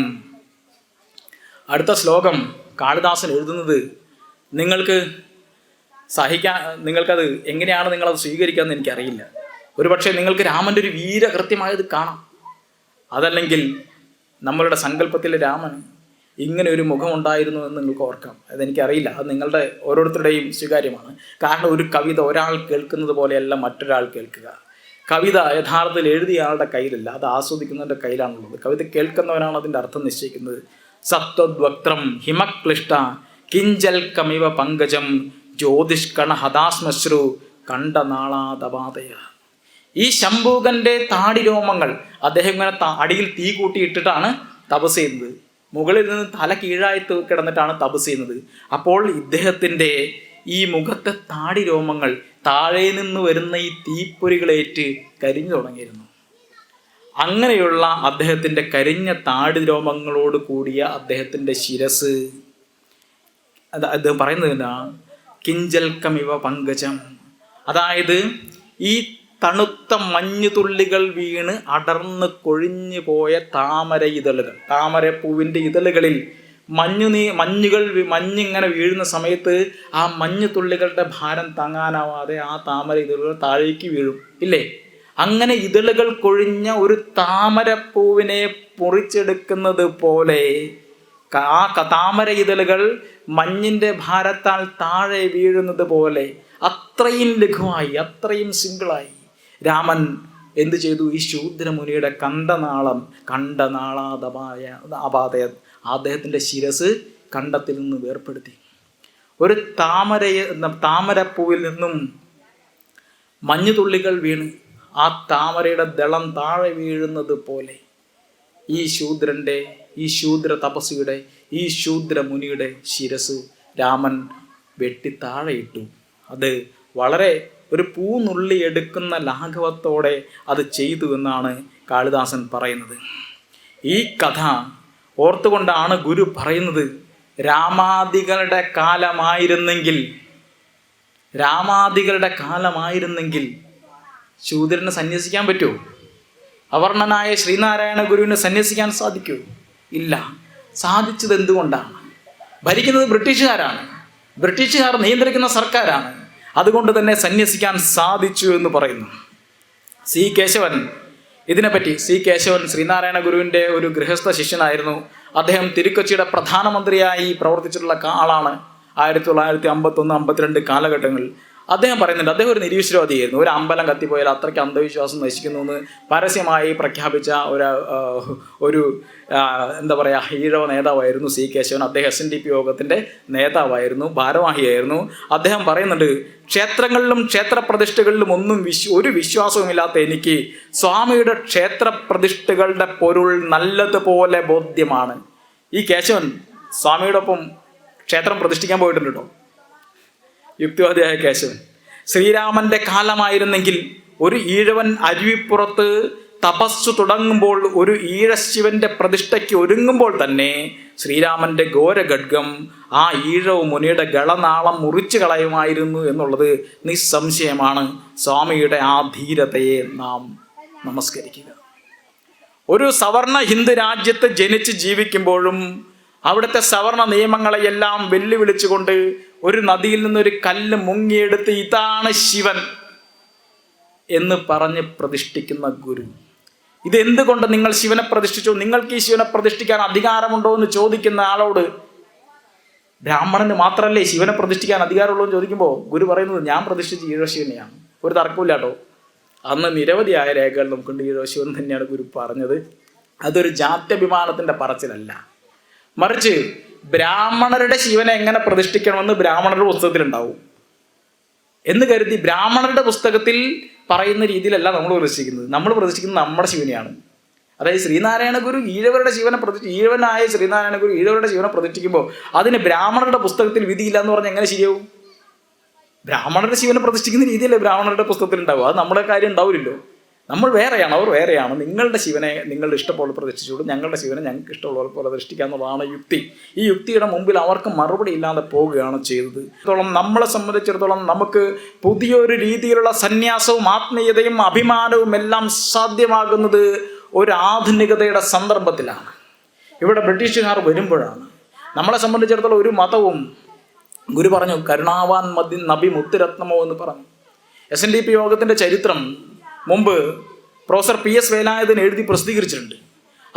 അടുത്ത ശ്ലോകം കാളിദാസൻ എഴുതുന്നത് നിങ്ങൾക്കത് എങ്ങനെയാണ് നിങ്ങളത് സ്വീകരിക്കാമെന്ന് എനിക്കറിയില്ല. ഒരുപക്ഷെ നിങ്ങൾക്ക് രാമൻ്റെ ഒരു വീരകൃത്യമായത് കാണാം. അതല്ലെങ്കിൽ നമ്മളുടെ സങ്കല്പത്തിലെ രാമൻ ഇങ്ങനെ ഒരു മുഖമുണ്ടായിരുന്നു എന്ന് നിങ്ങൾക്ക് ഓർക്കാം. അതെനിക്കറിയില്ല, അത് നിങ്ങളുടെ ഓരോരുത്തരുടെയും സ്വീകാര്യമാണ്. കാരണം ഒരു കവിത ഒരാൾ കേൾക്കുന്നത് പോലെയല്ല മറ്റൊരാൾ കേൾക്കുക. കവിത യഥാർത്ഥത്തിൽ എഴുതിയ ആളുടെ കയ്യിലല്ല, അത് ആസ്വദിക്കുന്നവൻ്റെ കയ്യിലാണുള്ളത്. കവിത കേൾക്കുന്നവനാണ് അതിൻ്റെ അർത്ഥം നിശ്ചയിക്കുന്നത്. സത്വദ്വക്ത്രം ഹിമക്ലിഷ്ട കിഞ്ചൽക്കമിവ പങ്കജം ജ്യോതിഷ്കണ ഹതാസ്മശ്രു കണ്ഠനാളാതപാതയ. ഈ ശംഭൂകന്റെ താടി രോമങ്ങൾ അദ്ദേഹം ഇങ്ങനെ അടിയിൽ തീ കൂട്ടിയിട്ടിട്ടാണ് തപസ് ചെയ്യുന്നത്. മുകളിൽ നിന്ന് തല കീഴായി കിടന്നിട്ടാണ് തപസ് ചെയ്യുന്നത്. അപ്പോൾ ഇദ്ദേഹത്തിൻ്റെ ഈ മുഖത്തെ താടി രോമങ്ങൾ താഴെ നിന്ന് വരുന്ന ഈ തീപ്പൊരികളേറ്റ് കരിഞ്ഞു തുടങ്ങിയിരുന്നു. അങ്ങനെയുള്ള അദ്ദേഹത്തിൻ്റെ കരിഞ്ഞ താടി രോമങ്ങളോട് കൂടിയ അദ്ദേഹത്തിൻ്റെ ശിരസ്, അദ്ദേഹം പറയുന്നതിനാ കിഞ്ചൽക്കമിവ പങ്കജം, അതായത് ഈ തണുത്ത മഞ്ഞുതുള്ളികൾ വീണ് അടർന്ന് കൊഴിഞ്ഞു പോയ താമര ഇതളുകൾ, താമരപ്പൂവിൻ്റെ ഇതളുകളിൽ മഞ്ഞിങ്ങനെ വീഴുന്ന സമയത്ത് ആ മഞ്ഞുതുള്ളികളുടെ ഭാരം താങ്ങാനാവാതെ ആ താമര ഇതളുകൾ താഴേക്ക് വീഴും ഇല്ലേ? അങ്ങനെ ഇതളുകൾ കൊഴിഞ്ഞ ഒരു താമരപ്പൂവിനെ മുറിച്ചെടുക്കുന്നത് പോലെ ആ താമര ഇതളുകൾ മഞ്ഞിൻ്റെ ഭാരത്താൽ താഴെ വീഴുന്നത് പോലെ അത്രയും ലഘുവായി, അത്രയും സിമ്പിളായി രാമൻ എന്തു ചെയ്തു? ഈ ശൂദ്രമുനിയുടെ കണ്ഡനാളാതമായ അദ്ദേഹത്തിൻ്റെ ശിരസ് കണ്ടത്തിൽ നിന്ന് വേർപ്പെടുത്തി. ഒരു താമരപ്പൂവിൽ നിന്നും മഞ്ഞുതുള്ളികൾ വീണ് ആ താമരയുടെ ദളം താഴെ വീഴുന്നത് പോലെ ഈ ശൂദ്ര തപസ്വിയുടെ, ഈ ശൂദ്രമുനിയുടെ ശിരസ് രാമൻ വെട്ടി താഴെയിട്ടു. അത് വളരെ ഒരു പൂനുള്ളി എടുക്കുന്ന ലാഘവത്തോടെ അത് ചെയ്തു എന്നാണ് കാളിദാസൻ പറയുന്നത്. ഈ കഥ ഓർത്തുകൊണ്ടാണ് ഗുരു പറയുന്നത്, രാമാദികളുടെ കാലമായിരുന്നെങ്കിൽ ശൂദ്രനെ സന്യസിക്കാൻ പറ്റുമോ? അവർണനായ ശ്രീനാരായണ ഗുരുവിനെ സന്യസിക്കാൻ സാധിക്കുമോ? ഇല്ല. സാധിച്ചത് എന്തുകൊണ്ടാണ്? ഭരിക്കുന്നത് ബ്രിട്ടീഷുകാരാണ്, ബ്രിട്ടീഷുകാർ നിയന്ത്രിക്കുന്ന സർക്കാരാണ്. അതുകൊണ്ട് തന്നെ സന്യസിക്കാൻ സാധിച്ചു എന്ന് പറയുന്നു. സി കേശവൻ ശ്രീനാരായണ ഗുരുവിൻ്റെ ഒരു ഗൃഹസ്ഥ ശിഷ്യനായിരുന്നു. അദ്ദേഹം തിരുക്കൊച്ചിയുടെ പ്രധാനമന്ത്രിയായി പ്രവർത്തിച്ചിട്ടുള്ള ആളാണ് 1951-52 കാലഘട്ടങ്ങളിൽ. അദ്ദേഹം പറയുന്നുണ്ട്, അദ്ദേഹം ഒരു നിരീശ്വരവാദിയായിരുന്നു. ഒരു അമ്പലം കത്തിപ്പോയാൽ അത്രയ്ക്ക് അന്ധവിശ്വാസം നശിക്കുന്നു എന്ന് പരസ്യമായി പ്രഖ്യാപിച്ച ഒരു എന്താ പറയുക, ഈഴവ നേതാവായിരുന്നു സി കേശവൻ. അദ്ദേഹം SNDP യോഗത്തിൻ്റെ നേതാവായിരുന്നു, ഭാരവാഹിയായിരുന്നു. അദ്ദേഹം പറയുന്നുണ്ട്, ക്ഷേത്രങ്ങളിലും ക്ഷേത്രപ്രതിഷ്ഠകളിലും ഒരു വിശ്വാസവുമില്ലാത്ത എനിക്ക് സ്വാമിയുടെ ക്ഷേത്രപ്രതിഷ്ഠകളുടെ പൊരുൾ നല്ലതുപോലെ ബോധ്യമാണ്. ഈ കേശവൻ സ്വാമിയുടെ ഒപ്പം ക്ഷേത്രം പ്രതിഷ്ഠിക്കാൻ പോയിട്ടുണ്ട് കേട്ടോ, യുക്തിവാദിയായ കേശവൻ. ശ്രീരാമന്റെ കാലമായിരുന്നെങ്കിൽ ഒരു ഈഴവൻ അരുവിപ്പുറത്ത് തപസ്സു തുടങ്ങുമ്പോൾ, ഒരു ഈഴശിവന്റെ പ്രതിഷ്ഠയ്ക്ക് ഒരുങ്ങുമ്പോൾ തന്നെ ശ്രീരാമന്റെ ഘോരഖഡ്ഗം ആ ഈഴവ മുനിയുടെ ഗളനാളം മുറിച്ചു കളയുമായിരുന്നു എന്നുള്ളത് നിസ്സംശയമാണ്. സ്വാമിയുടെ ആ ധീരതയെ നാം നമസ്കരിക്കുക. ഒരു സവർണ ഹിന്ദു രാജ്യത്ത് ജനിച്ച് ജീവിക്കുമ്പോഴും അവിടുത്തെ സവർണ നിയമങ്ങളെയെല്ലാം വെല്ലുവിളിച്ചുകൊണ്ട് ഒരു നദിയിൽ നിന്നൊരു കല്ല് മുങ്ങിയെടുത്ത് ഇതാണ് ശിവൻ എന്ന് പറഞ്ഞ് പ്രതിഷ്ഠിക്കുന്ന ഗുരു, ഇതെന്തുകൊണ്ട് നിങ്ങൾ ശിവനെ പ്രതിഷ്ഠിച്ചു, നിങ്ങൾക്ക് ഈ ശിവനെ പ്രതിഷ്ഠിക്കാൻ അധികാരമുണ്ടോ എന്ന് ചോദിക്കുന്ന ആളോട്, ബ്രാഹ്മണന് മാത്രമല്ലേ ശിവനെ പ്രതിഷ്ഠിക്കാൻ അധികാരമുള്ളൂ എന്ന് ചോദിക്കുമ്പോൾ ഗുരു പറയുന്നത്, ഞാൻ പ്രതിഷ്ഠിച്ച ഈഴവശിവനെയാണ്. ഒരു തർക്കമില്ല കേട്ടോ. അന്ന് നിരവധിയായ രേഖകൾ നമുക്കുണ്ട്. ഈഴവശിവൻ തന്നെയാണ് ഗുരു പറഞ്ഞത്. അതൊരു ജാത്യഭിമാനത്തിൻ്റെ പറച്ചിലല്ല, മറിച്ച് ബ്രാഹ്മണരുടെ ശിവനെ എങ്ങനെ പ്രതിഷ്ഠിക്കണമെന്ന് ബ്രാഹ്മണരുടെ പുസ്തകത്തിലുണ്ടാവും എന്ന് കരുതി ബ്രാഹ്മണരുടെ പുസ്തകത്തിൽ പറയുന്ന രീതിയിലല്ല നമ്മൾ പ്രതിഷ്ഠിക്കുന്നത്. നമ്മൾ പ്രതിഷ്ഠിക്കുന്നത് നമ്മുടെ ശിവനെയാണ്. അതായത് ശ്രീനാരായണ ഗുരു ഈഴവരുടെ ഈഴവനായ ശ്രീനാരായണ ഗുരു ഈഴവരുടെ ശിവനെ പ്രതിഷ്ഠിക്കുമ്പോൾ അതിന് ബ്രാഹ്മണരുടെ പുസ്തകത്തിൽ വിധിയില്ല എന്ന് പറഞ്ഞാൽ എങ്ങനെ ശരിയാവും? ബ്രാഹ്മണരുടെ ശിവനെ പ്രതിഷ്ഠിക്കുന്ന രീതിയല്ലേ ബ്രാഹ്മണരുടെ പുസ്തകത്തിൽ ഉണ്ടാവും. അത് നമ്മുടെ കാര്യം ഉണ്ടാവില്ലല്ലോ. നമ്മൾ വേറെയാണ്, അവർ വേറെയാണ്. നിങ്ങളുടെ ശിവനെ നിങ്ങളുടെ ഇഷ്ടപോലെ പ്രതിഷ്ഠിച്ചോളൂ, ഞങ്ങളുടെ ശിവനെ ഞങ്ങൾക്ക് ഇഷ്ടമുള്ള പോലെ പ്രതിഷ്ഠിക്കുക എന്നുള്ളതാണ് യുക്തി. ഈ യുക്തിയുടെ മുമ്പിൽ അവർക്ക് മറുപടി ഇല്ലാതെ പോവുകയാണ് ചെയ്തത്. നമ്മളെ സംബന്ധിച്ചിടത്തോളം നമുക്ക് പുതിയൊരു രീതിയിലുള്ള സന്യാസവും ആത്മീയതയും അഭിമാനവും എല്ലാം സാധ്യമാകുന്നത് ഒരു ആധുനികതയുടെ സന്ദർഭത്തിലാണ്. ഇവിടെ ബ്രിട്ടീഷുകാർ വരുമ്പോഴാണ്. നമ്മളെ സംബന്ധിച്ചിടത്തോളം ഒരു മതവും, ഗുരു പറഞ്ഞു കരുണാവാൻ നബി മുത്തുരത്നമോ എന്ന് പറഞ്ഞു. SNDP യോഗത്തിൻ്റെ ചരിത്രം മുമ്പ് പ്രൊഫസർ PS വേലായുധൻ എഴുതി പ്രസിദ്ധീകരിച്ചിട്ടുണ്ട്.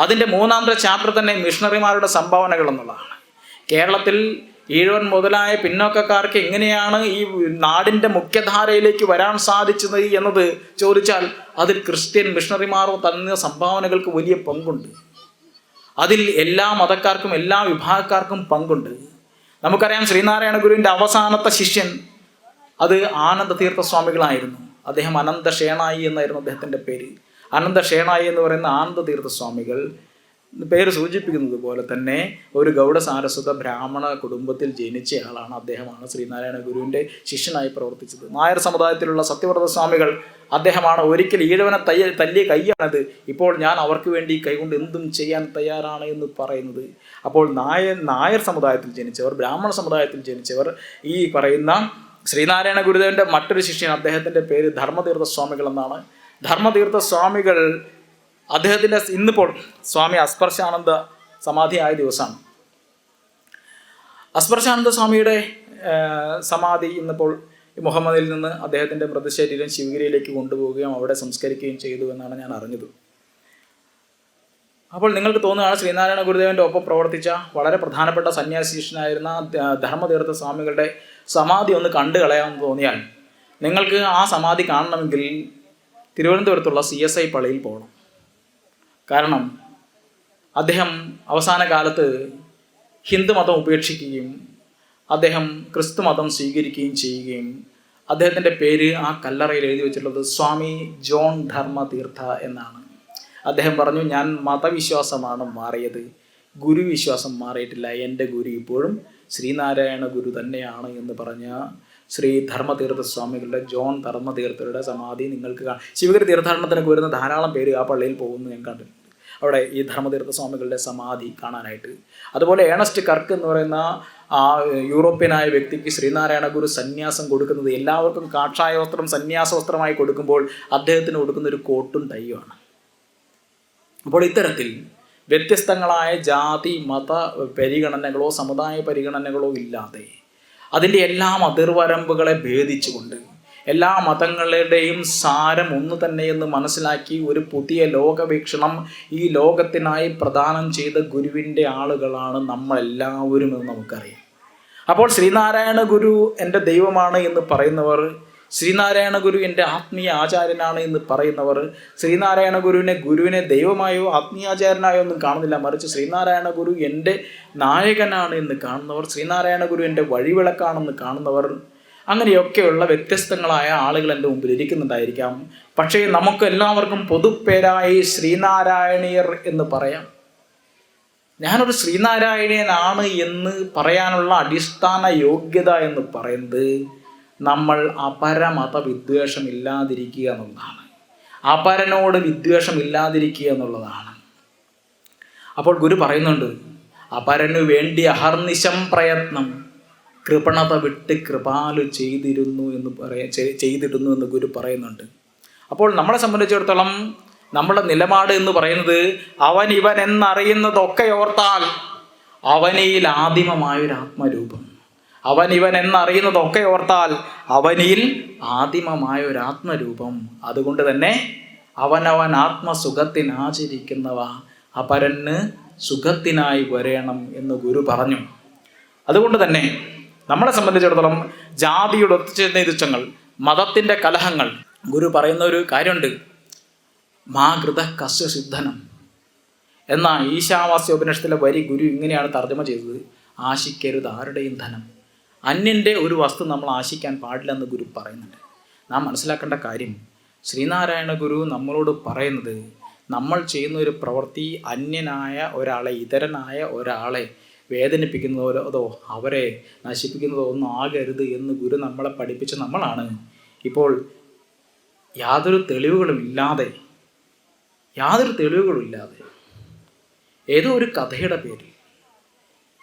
അതിൻ്റെ 3ാമത്തെ ചാപ്റ്റർ തന്നെ മിഷണറിമാരുടെ സംഭാവനകൾ എന്നുള്ളതാണ്. കേരളത്തിൽ ഈഴവൻ മുതലായ പിന്നോക്കക്കാർക്ക് എങ്ങനെയാണ് ഈ നാടിൻ്റെ മുഖ്യധാരയിലേക്ക് വരാൻ സാധിച്ചത് എന്നത് ചോദിച്ചാൽ അതിൽ ക്രിസ്ത്യൻ മിഷണറിമാർ തന്ന സംഭാവനകൾക്ക് വലിയ പങ്കുണ്ട്. അതിൽ എല്ലാ മതക്കാർക്കും എല്ലാ വിഭാഗക്കാർക്കും പങ്കുണ്ട്. നമുക്കറിയാം, ശ്രീനാരായണ ഗുരുവിൻ്റെ അവസാനത്തെ ശിഷ്യൻ അത് ആനന്ദതീർത്ഥസ്വാമികളായിരുന്നു. അദ്ദേഹം അനന്തഷേണായി എന്നായിരുന്നു അദ്ദേഹത്തിൻ്റെ പേര്. അനന്തഷേണായി എന്ന് പറയുന്ന ആനന്ദതീർത്ഥസ്വാമികൾ പേര് സൂചിപ്പിക്കുന്നത് പോലെ തന്നെ ഒരു ഗൗഡ സാരസ്വത ബ്രാഹ്മണ കുടുംബത്തിൽ ജനിച്ചയാളാണ്. അദ്ദേഹമാണ് ശ്രീനാരായണ ഗുരുവിൻ്റെ ശിഷ്യനായി പ്രവർത്തിച്ചത്. നായർ സമുദായത്തിലുള്ള സത്യവ്രത സ്വാമികൾ അദ്ദേഹമാണ്. ഒരിക്കൽ ഈഴവനെ തല്ലിയ കൈയാണത്, ഇപ്പോൾ ഞാൻ അവർക്ക് വേണ്ടി കൈകൊണ്ട് എന്തും ചെയ്യാൻ തയ്യാറാണ് എന്ന് പറയുന്നത്. അപ്പോൾ നായർ സമുദായത്തിൽ ജനിച്ചവർ, ബ്രാഹ്മണ സമുദായത്തിൽ ജനിച്ചവർ, ഈ പറയുന്ന ശ്രീനാരായണ ഗുരുദേവൻ്റെ മറ്റൊരു ശിഷ്യൻ, അദ്ദേഹത്തിൻ്റെ പേര് ധർമ്മതീർത്ഥ സ്വാമികൾ എന്നാണ്. ധർമ്മതീർത്ഥ സ്വാമികൾ അദ്ദേഹത്തിൻ്റെ ഇന്നിപ്പോൾ സ്വാമി അസ്പർശാനന്ദ സമാധിയായ ദിവസമാണ്. അസ്പർശാനന്ദ സ്വാമിയുടെ സമാധി ഇന്നിപ്പോൾ മുഹമ്മദിൽ നിന്ന് അദ്ദേഹത്തിൻ്റെ മൃതശരീരം ശിവഗിരിയിലേക്ക് കൊണ്ടുപോവുകയും അവിടെ സംസ്കരിക്കുകയും ചെയ്തു എന്നാണ് ഞാൻ അറിഞ്ഞത്. അപ്പോൾ നിങ്ങൾക്ക് തോന്നുകയാണ് ശ്രീനാരായണ ഗുരുദേവൻ്റെ ഒപ്പം പ്രവർത്തിച്ച വളരെ പ്രധാനപ്പെട്ട സന്യാസീഷനായിരുന്ന ധർമ്മതീർത്ഥ സ്വാമികളുടെ സമാധി ഒന്ന് കണ്ടു കളയാമെന്ന് തോന്നിയാൽ നിങ്ങൾക്ക് ആ സമാധി കാണണമെങ്കിൽ തിരുവനന്തപുരത്തുള്ള CSI പള്ളിയിൽ പോകണം. കാരണം അദ്ദേഹം അവസാന കാലത്ത് ഹിന്ദുമതം ഉപേക്ഷിക്കുകയും അദ്ദേഹം ക്രിസ്തു മതം സ്വീകരിക്കുകയും ചെയ്യുകയും അദ്ദേഹത്തിൻ്റെ പേര് ആ കല്ലറയിൽ എഴുതി വെച്ചിട്ടുള്ളത് സ്വാമി ജോൺ ധർമ്മതീർത്ഥ എന്നാണ്. അദ്ദേഹം പറഞ്ഞു, ഞാൻ മതവിശ്വാസമാണ് മാറിയത്, ഗുരുവിശ്വാസം മാറിയിട്ടില്ല, എൻ്റെ ഗുരു ഇപ്പോഴും ശ്രീനാരായണ ഗുരു തന്നെയാണ് എന്ന് പറഞ്ഞ ശ്രീ ധർമ്മതീർത്ഥ സ്വാമികളുടെ ജോൺ ധർമ്മതീർത്ഥരുടെ സമാധി നിങ്ങൾക്ക് ശിവഗിരി തീർത്ഥാടനത്തിനൊക്കെ വരുന്ന ധാരാളം പേര് ആ പള്ളിയിൽ പോകുന്നു ഞാൻ കണ്ടിട്ടുണ്ട്, അവിടെ ഈ ധർമ്മതീർത്ഥ സ്വാമികളുടെ സമാധി കാണാനായിട്ട്. അതുപോലെ ഏണസ്റ്റ് കർക്ക് എന്ന് പറയുന്ന ആ യൂറോപ്യനായ വ്യക്തിക്ക് ശ്രീനാരായണ ഗുരു സന്യാസം കൊടുക്കുന്നത് എല്ലാവർക്കും കാഷായ വസ്ത്രം സന്യാസ വസ്ത്രമായി കൊടുക്കുമ്പോൾ അദ്ദേഹത്തിന് കൊടുക്കുന്ന ഒരു കോട്ടും ടൈയുമാണ്. അപ്പോൾ ഇത്തരത്തിൽ വ്യത്യസ്തങ്ങളായ ജാതി മത പരിഗണനകളോ സമുദായ പരിഗണനകളോ ഇല്ലാതെ അതിൻ്റെ എല്ലാ അതിർവരമ്പുകളെ ഭേദിച്ചുകൊണ്ട് എല്ലാ മതങ്ങളുടെയും സാരം ഒന്ന് തന്നെയെന്ന് മനസ്സിലാക്കി ഒരു പുതിയ ലോകവീക്ഷണം ഈ ലോകത്തിനായി പ്രദാനം ചെയ്ത ഗുരുവിൻ്റെ ആളുകളാണ് നമ്മളെല്ലാവരും എന്ന് നമുക്കറിയാം. അപ്പോൾ ശ്രീനാരായണ ഗുരു എൻ്റെ ദൈവമാണ് എന്ന് പറയുന്നവർ, ശ്രീനാരായണ ഗുരു എൻ്റെ ആത്മീയ ആചാര്യനാണ് എന്ന് പറയുന്നവർ, ശ്രീനാരായണ ഗുരുവിനെ ദൈവമായോ ആത്മീയാചാര്യനായോ ഒന്നും കാണുന്നില്ല, മറിച്ച് ശ്രീനാരായണ ഗുരു എൻ്റെ നായകനാണ് എന്ന് കാണുന്നവർ, ശ്രീനാരായണ ഗുരു എൻ്റെ വഴിവിളക്കാണെന്ന് കാണുന്നവർ, അങ്ങനെയൊക്കെയുള്ള വ്യത്യസ്തങ്ങളായ ആളുകൾ എൻ്റെ മുമ്പിൽ ഇരിക്കുന്നുണ്ടായിരിക്കാം. പക്ഷേ നമുക്ക് എല്ലാവർക്കും പൊതുപ്പേരായി ശ്രീനാരായണീയർ എന്ന് പറയാം. ഞാനൊരു ശ്രീനാരായണീയനാണ് എന്ന് പറയാനുള്ള അടിസ്ഥാന യോഗ്യത എന്ന് പറയുന്നത് നമ്മൾ അപരമത വിദ്വേഷം ഇല്ലാതിരിക്കുക എന്നുള്ളതാണ്, അപരനോട് വിദ്വേഷം ഇല്ലാതിരിക്കുക എന്നുള്ളതാണ്. അപ്പോൾ ഗുരു പറയുന്നുണ്ട്, അപരനു വേണ്ടി അഹർനിശം പ്രയത്നം കൃപണത വിട്ട് കൃപാലു ചെയ്തിരുന്നു എന്ന് ഗുരു പറയുന്നുണ്ട്. അപ്പോൾ നമ്മളെ സംബന്ധിച്ചിടത്തോളം നമ്മുടെ നിലപാട് എന്ന് പറയുന്നത് അവൻ ഇവൻ എന്നറിയുന്നതൊക്കെ ഓർത്താൽ അവനിൽ ആദിമമായൊരു ആത്മരൂപം, അവൻ ഇവൻ എന്നറിയുന്നതൊക്കെ ഓർത്താൽ അവനിൽ ആദിമമായൊരു ആത്മരൂപം. അതുകൊണ്ട് തന്നെ അവനവൻ ആത്മസുഖത്തിനാചരിക്കുന്നവ അപരന് സുഖത്തിനായി വരേണം എന്ന് ഗുരു പറഞ്ഞു. അതുകൊണ്ട് തന്നെ നമ്മളെ സംബന്ധിച്ചിടത്തോളം ജാതിയുടെ ഒത്തുചേർന്ന മതത്തിൻ്റെ കലഹങ്ങൾ, ഗുരു പറയുന്ന ഒരു കാര്യമുണ്ട്, മാ കൃത കസ്യ സിദ്ധനം എന്ന ഈശാവാസ്യ ഉപനിഷത്തിലെ വരി ഗുരു ഇങ്ങനെയാണ് തർജ്ജമ ചെയ്തത്, ആശിക്കരുത് ആരുടെയും ധനം. അന്യൻ്റെ ഒരു വസ്തു നമ്മൾ ആശിക്കാൻ പാടില്ലെന്ന് ഗുരു പറയുന്നുണ്ട്. നാം മനസ്സിലാക്കേണ്ട കാര്യം, ശ്രീനാരായണ ഗുരു നമ്മളോട് പറയുന്നത് നമ്മൾ ചെയ്യുന്ന ഒരു പ്രവൃത്തി അന്യനായ ഒരാളെ, ഇതരനായ ഒരാളെ വേദനിപ്പിക്കുന്നതോ അവരെ നശിപ്പിക്കുന്നതോ ഒന്നും ആകരുത് എന്ന് ഗുരു നമ്മളെ പഠിപ്പിച്ച നമ്മളാണ് ഇപ്പോൾ യാതൊരു തെളിവുകളുമില്ലാതെ ഏതോ ഒരു കഥയുടെ പേരിൽ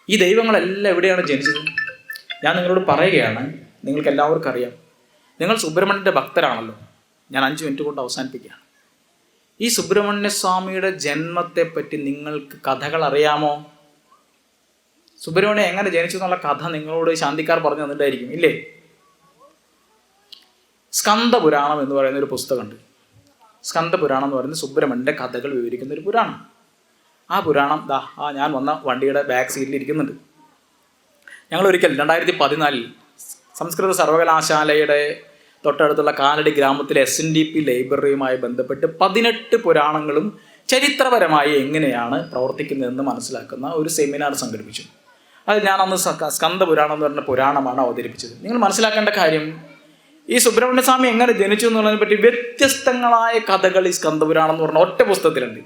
ഈ ദൈവങ്ങളെല്ലാം എവിടെയാണ് ജനിച്ചത്? ഞാൻ നിങ്ങളോട് പറയുകയാണ്, നിങ്ങൾക്ക് എല്ലാവർക്കും അറിയാം, നിങ്ങൾ സുബ്രഹ്മണ്യൻ്റെ ഭക്തരാണല്ലോ. ഞാൻ 5 മിനിറ്റ് കൊണ്ട് അവസാനിപ്പിക്കുകയാണ്. ഈ സുബ്രഹ്മണ്യ സ്വാമിയുടെ ജന്മത്തെപ്പറ്റി നിങ്ങൾക്ക് കഥകൾ അറിയാമോ? സുബ്രഹ്മണ്യൻ എങ്ങനെ ജനിച്ചു എന്നുള്ള കഥ നിങ്ങളോട് ശാന്തിക്കാർ പറഞ്ഞു തന്നിട്ടായിരിക്കും, ഇല്ലേ? സ്കന്ദപുരാണം എന്ന് പറയുന്ന ഒരു പുസ്തകമുണ്ട്. സ്കന്ദപുരാണം എന്ന് പറയുന്നത് സുബ്രഹ്മണ്യൻ്റെ കഥകൾ വിവരിക്കുന്ന ഒരു പുരാണം. ആ പുരാണം ഞാൻ വന്ന വണ്ടിയുടെ ബാക്ക് സീറ്റിൽ ഇരിക്കുന്നുണ്ട്. ഞങ്ങൾ ഒരിക്കൽ 2014 സംസ്കൃത സർവകലാശാലയുടെ തൊട്ടടുത്തുള്ള കാലടി ഗ്രാമത്തിലെ SNDP ലൈബ്രറിയുമായി ബന്ധപ്പെട്ട് 18 പുരാണങ്ങളും ചരിത്രപരമായി എങ്ങനെയാണ് പ്രവർത്തിക്കുന്നതെന്ന് മനസ്സിലാക്കുന്ന ഒരു സെമിനാർ സംഘടിപ്പിച്ചു. അത് ഞാൻ അന്ന് സ്കന്ദപുരാണം എന്ന് പറഞ്ഞ പുരാണമാണ് അവതരിപ്പിച്ചത്. നിങ്ങൾ മനസ്സിലാക്കേണ്ട കാര്യം, ഈ സുബ്രഹ്മണ്യ സ്വാമി എങ്ങനെ ജനിച്ചു എന്നുള്ളതിനെ പറ്റി വ്യത്യസ്തങ്ങളായ കഥകൾ ഈ സ്കന്ദപുരാണം എന്ന് പറഞ്ഞ ഒറ്റ പുസ്തകത്തിലുണ്ട്.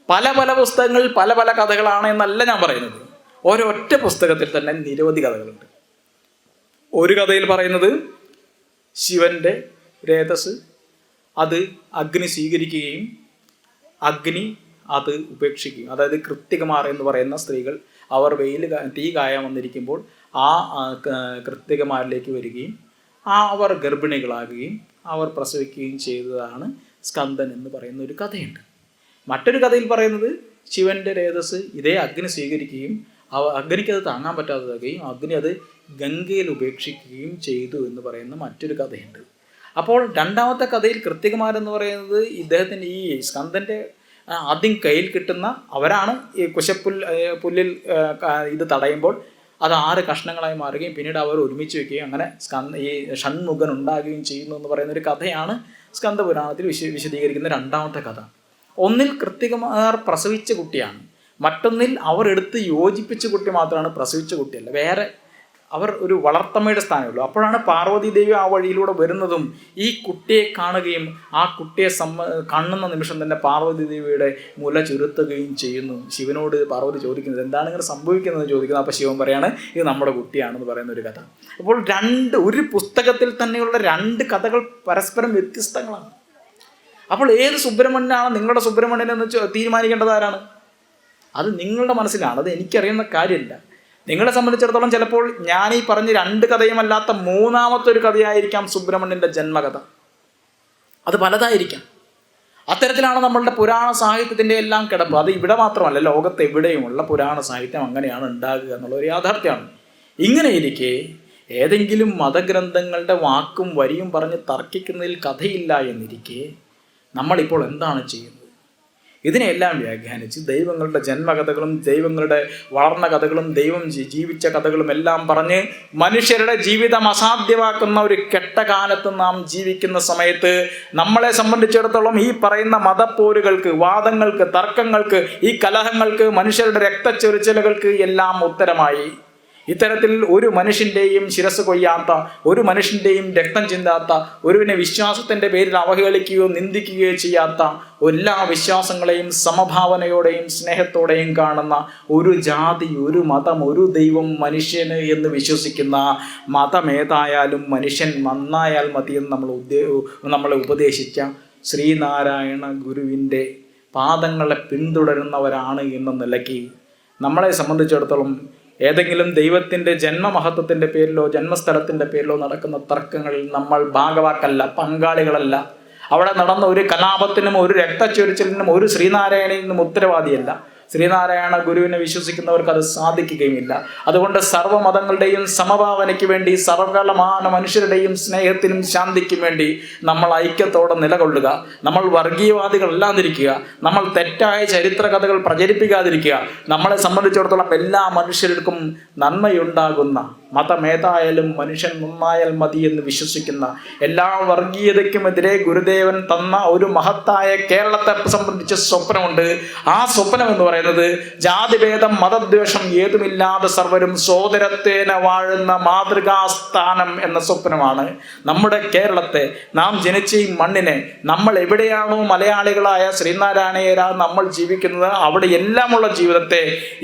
പല പുസ്തകങ്ങൾ പല കഥകളാണ് എന്നല്ല ഞാൻ പറയുന്നത്. ഒരൊറ്റ പുസ്തകത്തിൽ തന്നെ നിരവധി കഥകളുണ്ട്. ഒരു കഥയിൽ പറയുന്നത് ശിവന്റെ രേതസ് അത് അഗ്നി സ്വീകരിക്കുകയും അഗ്നി അത് ഉപേക്ഷിക്കുകയും, അതായത് കൃത്തികമാർ എന്ന് പറയുന്ന സ്ത്രീകൾ അവർ തീ കായാൻ വന്നിരിക്കുമ്പോൾ ആ കൃത്തികമാരിലേക്ക് വരികയും അവർ ഗർഭിണികളാകുകയും അവർ പ്രസവിക്കുകയും ചെയ്തതാണ് സ്കന്ദൻ എന്ന് പറയുന്ന ഒരു കഥയുണ്ട്. മറ്റൊരു കഥയിൽ പറയുന്നത് ശിവന്റെ രേതസ് ഇതേ അഗ്നി സ്വീകരിക്കുകയും അഗ്നിക്ക് അത് താങ്ങാൻ പറ്റാതാകുകയും അഗ്നി അത് ഗംഗയിൽ ഉപേക്ഷിക്കുകയും ചെയ്തു എന്ന് പറയുന്ന മറ്റൊരു കഥയുണ്ട്. അപ്പോൾ രണ്ടാമത്തെ കഥയിൽ കൃത്തികമാരെന്ന് പറയുന്നത് ഇദ്ദേഹത്തിൻ്റെ ഈ സ്കന്ദൻ്റെ ആദ്യം കയ്യിൽ കിട്ടുന്ന അവരാണ് ഈ പുല്ലിൽ ഇത് തടയുമ്പോൾ അത് 6 കഷ്ണങ്ങളായി മാറുകയും പിന്നീട് അവർ ഒരുമിച്ച് വയ്ക്കുകയും അങ്ങനെ ഈ ഷൺമുഖൻ ഉണ്ടാകുകയും ചെയ്യുന്നു എന്ന് പറയുന്ന ഒരു കഥയാണ് സ്കന്ദപുരാണത്തിൽ വിശദീകരിക്കുന്ന രണ്ടാമത്തെ കഥ. ഒന്നിൽ കൃത്തികമാർ പ്രസവിച്ച കുട്ടിയാണ്, മറ്റൊന്നിൽ അവർ എടുത്ത് യോജിപ്പിച്ച കുട്ടി മാത്രമാണ്, പ്രസവിച്ച കുട്ടിയല്ല. വേറെ അവർ ഒരു വളർത്തമ്മയുടെ സ്ഥാനമുള്ളൂ. അപ്പോഴാണ് പാർവതി ദേവി ആ വഴിയിലൂടെ വരുന്നതും ഈ കുട്ടിയെ കാണുകയും ആ കുട്ടിയെ കാണുന്ന നിമിഷം തന്നെ പാർവതി ദേവിയുടെ മുല ചുരുത്തുകയും ചെയ്യുന്നു. ശിവനോട് പാർവതി ചോദിക്കുന്നത് എന്താണ് ഇങ്ങനെ സംഭവിക്കുന്നത് ചോദിക്കുന്നത്. അപ്പോൾ ശിവൻ പറയാണ് ഇത് നമ്മുടെ കുട്ടിയാണെന്ന് പറയുന്ന ഒരു കഥ. അപ്പോൾ ഒരു പുസ്തകത്തിൽ തന്നെയുള്ള 2 കഥകൾ പരസ്പരം വ്യത്യസ്തങ്ങളാണ്. അപ്പോൾ ഏത് സുബ്രഹ്മണ്യനാണ് നിങ്ങളുടെ സുബ്രഹ്മണ്യൻ എന്ന് തീരുമാനിക്കേണ്ടത് ആരാണ്? അത് നിങ്ങളുടെ മനസ്സിലാണ്. അത് എനിക്കറിയുന്ന കാര്യമില്ല. നിങ്ങളെ സംബന്ധിച്ചിടത്തോളം ചിലപ്പോൾ ഞാൻ ഈ പറഞ്ഞ 2 കഥയുമല്ലാത്ത 3ാമത്തെ ഒരു കഥയായിരിക്കാം സുബ്രഹ്മണ്യൻ്റെ ജന്മകഥ. അത് പലതായിരിക്കാം. അത്തരത്തിലാണ് നമ്മളുടെ പുരാണ സാഹിത്യത്തിൻ്റെ എല്ലാം കിടപ്പ്. അത് ഇവിടെ മാത്രമല്ല, ലോകത്ത് എവിടെയുമുള്ള പുരാണ സാഹിത്യം അങ്ങനെയാണ് ഉണ്ടാകുക എന്നുള്ള ഒരു യാഥാർത്ഥ്യമാണ്. ഇങ്ങനെയിരിക്കെ ഏതെങ്കിലും മതഗ്രന്ഥങ്ങളുടെ വാക്കും വരിയും പറഞ്ഞ് തർക്കിക്കുന്നതിൽ കഥയില്ല എന്നിരിക്കെ നമ്മളിപ്പോൾ എന്താണ് ചെയ്യുന്നത്? ഇതിനെല്ലാം വ്യാഖ്യാനിച്ച് ദൈവങ്ങളുടെ ജന്മകഥകളും ദൈവങ്ങളുടെ വളർന്ന കഥകളും ദൈവം ജീവിച്ച കഥകളും എല്ലാം പറഞ്ഞ് മനുഷ്യരുടെ ജീവിതം അസാധ്യമാക്കുന്ന ഒരു കെട്ടകാലത്ത് നാം ജീവിക്കുന്ന സമയത്ത് നമ്മളെ സംബന്ധിച്ചിടത്തോളം ഈ പറയുന്ന മതപ്പോരുകൾക്ക്, വാദങ്ങൾക്ക്, തർക്കങ്ങൾക്ക്, ഈ കലഹങ്ങൾക്ക്, മനുഷ്യരുടെ രക്തച്ചൊരിച്ചിലുകൾക്ക് എല്ലാം ഉത്തരമായി. ഇത്തരത്തിൽ ഒരു മനുഷ്യൻ്റെയും ശിരസ് കൊയ്യാത്ത, ഒരു മനുഷ്യൻ്റെയും രക്തം ചിന്താത്ത, ഒരുവിനെ വിശ്വാസത്തിൻ്റെ പേരിൽ അവഹേളിക്കുകയോ നിന്ദിക്കുകയോ ചെയ്യാത്ത, എല്ലാ വിശ്വാസങ്ങളെയും സമഭാവനയോടെയും സ്നേഹത്തോടെയും കാണുന്ന ഒരു ജാതി, ഒരു മതം, ഒരു ദൈവം, മനുഷ്യന് എന്ന് വിശ്വസിക്കുന്ന മതമേതായാലും മനുഷ്യൻ നന്നായാൽ മതിയെന്ന് നമ്മളെ ഉപദേശിച്ച ശ്രീനാരായണ ഗുരുവിൻ്റെ പാദങ്ങളെ പിന്തുടരുന്നവരാണ് എന്ന നിലയ്ക്ക് നമ്മളെ സംബന്ധിച്ചിടത്തോളം ഏതെങ്കിലും ദൈവത്തിൻ്റെ ജന്മമഹത്വത്തിൻ്റെ പേരിലോ ജന്മസ്ഥലത്തിൻ്റെ പേരിലോ നടക്കുന്ന തർക്കങ്ങളിൽ നമ്മൾ ഭാഗവാക്കല്ല, പങ്കാളികളല്ല. അവിടെ നടന്ന ഒരു കലാപത്തിനും ഒരു രക്തച്ചൊരിച്ചിലിനും ഒരു ശ്രീനാരായണനും ഉത്തരവാദിയല്ല. ശ്രീനാരായണ ഗുരുവിനെ വിശ്വസിക്കുന്നവർക്ക് അത് സാധിക്കുകയുമില്ല. അതുകൊണ്ട് സർവ്വമതങ്ങളുടെയും സമഭാവനയ്ക്ക് വേണ്ടി, സർവ്വകാലമാന മനുഷ്യരുടെയും സ്നേഹത്തിനും ശാന്തിക്കും വേണ്ടി നമ്മൾ ഐക്യത്തോടെ നിലകൊള്ളുക. നമ്മൾ വർഗീയവാദികളല്ലാതിരിക്കുക. നമ്മൾ തെറ്റായ ചരിത്ര കഥകൾ പ്രചരിപ്പിക്കാതിരിക്കുക. നമ്മളെ സംബന്ധിച്ചിടത്തോളം എല്ലാ മനുഷ്യർക്കും നന്മയുണ്ടാകുന്ന മതമേതായാലും മനുഷ്യൻ നന്നായാൽ മതി എന്ന് വിശ്വസിക്കുന്ന, എല്ലാ വർഗീയതയ്ക്കുമെതിരെ ഗുരുദേവൻ തന്ന ഒരു മഹത്തായ കേരളത്തെ സംബന്ധിച്ച സ്വപ്നമുണ്ട്. ആ സ്വപ്നം എന്ന് പറയുന്നത് ജാതിഭേദം മതദ്വേഷം ഏതുമില്ലാതെ സർവരും സോദരത്തേന വാഴുന്ന മാതൃകാസ്ഥാനം എന്ന സ്വപ്നമാണ്. നമ്മുടെ കേരളത്തെ, നാം ജനിച്ച ഈ മണ്ണിനെ, നമ്മൾ എവിടെയാണോ മലയാളികളായ ശ്രീനാരായണീയരാ നമ്മൾ ജീവിക്കുന്നത് അവിടെ എല്ലാമുള്ള ജീവിതത്തെ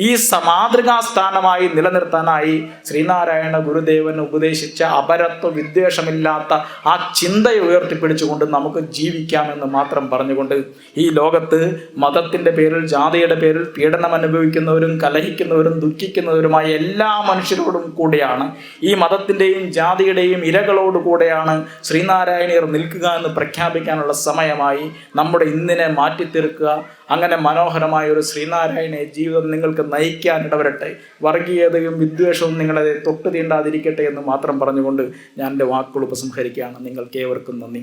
ഈ മാതൃകാസ്ഥാനമായി നിലനിർത്താനായി ശ്രീനാരായണ ഗുരുദേവൻ ഉപദേശിച്ച അപരത്വ വിദ്വേഷമില്ലാത്ത ആ ചിന്തയെ ഉയർത്തിപ്പിടിച്ചുകൊണ്ട് നമുക്ക് ജീവിക്കാമെന്ന് മാത്രം പറഞ്ഞുകൊണ്ട് ഈ ലോകത്ത് മതത്തിൻ്റെ പേരിൽ, ജാതിയുടെ പേരിൽ പീഡനം അനുഭവിക്കുന്നവരും കലഹിക്കുന്നവരും ദുഃഖിക്കുന്നവരുമായ എല്ലാ മനുഷ്യരോടും കൂടെയാണ്, ഈ മതത്തിൻ്റെയും ജാതിയുടെയും ഇരകളോടുകൂടെയാണ് ശ്രീനാരായണീയർ നിൽക്കുക എന്ന് പ്രഖ്യാപിക്കാനുള്ള സമയമായി. നമ്മുടെ ഇന്നിനെ മാറ്റിത്തീർക്കുക. അങ്ങനെ മനോഹരമായ ഒരു ശ്രീനാരായണ ജീവിതം നിങ്ങൾക്ക് നയിക്കാൻ ഇടവരട്ടെ. വർഗീയതയും വിദ്വേഷവും നിങ്ങളെ തൊട്ടു തീണ്ടാതിരിക്കട്ടെ എന്ന് മാത്രം പറഞ്ഞുകൊണ്ട് ഞാൻ എൻ്റെ വാക്കുകൾ ഉപസംഹരിക്കുകയാണ്. നിങ്ങൾക്ക് ഏവർക്കും നന്ദി.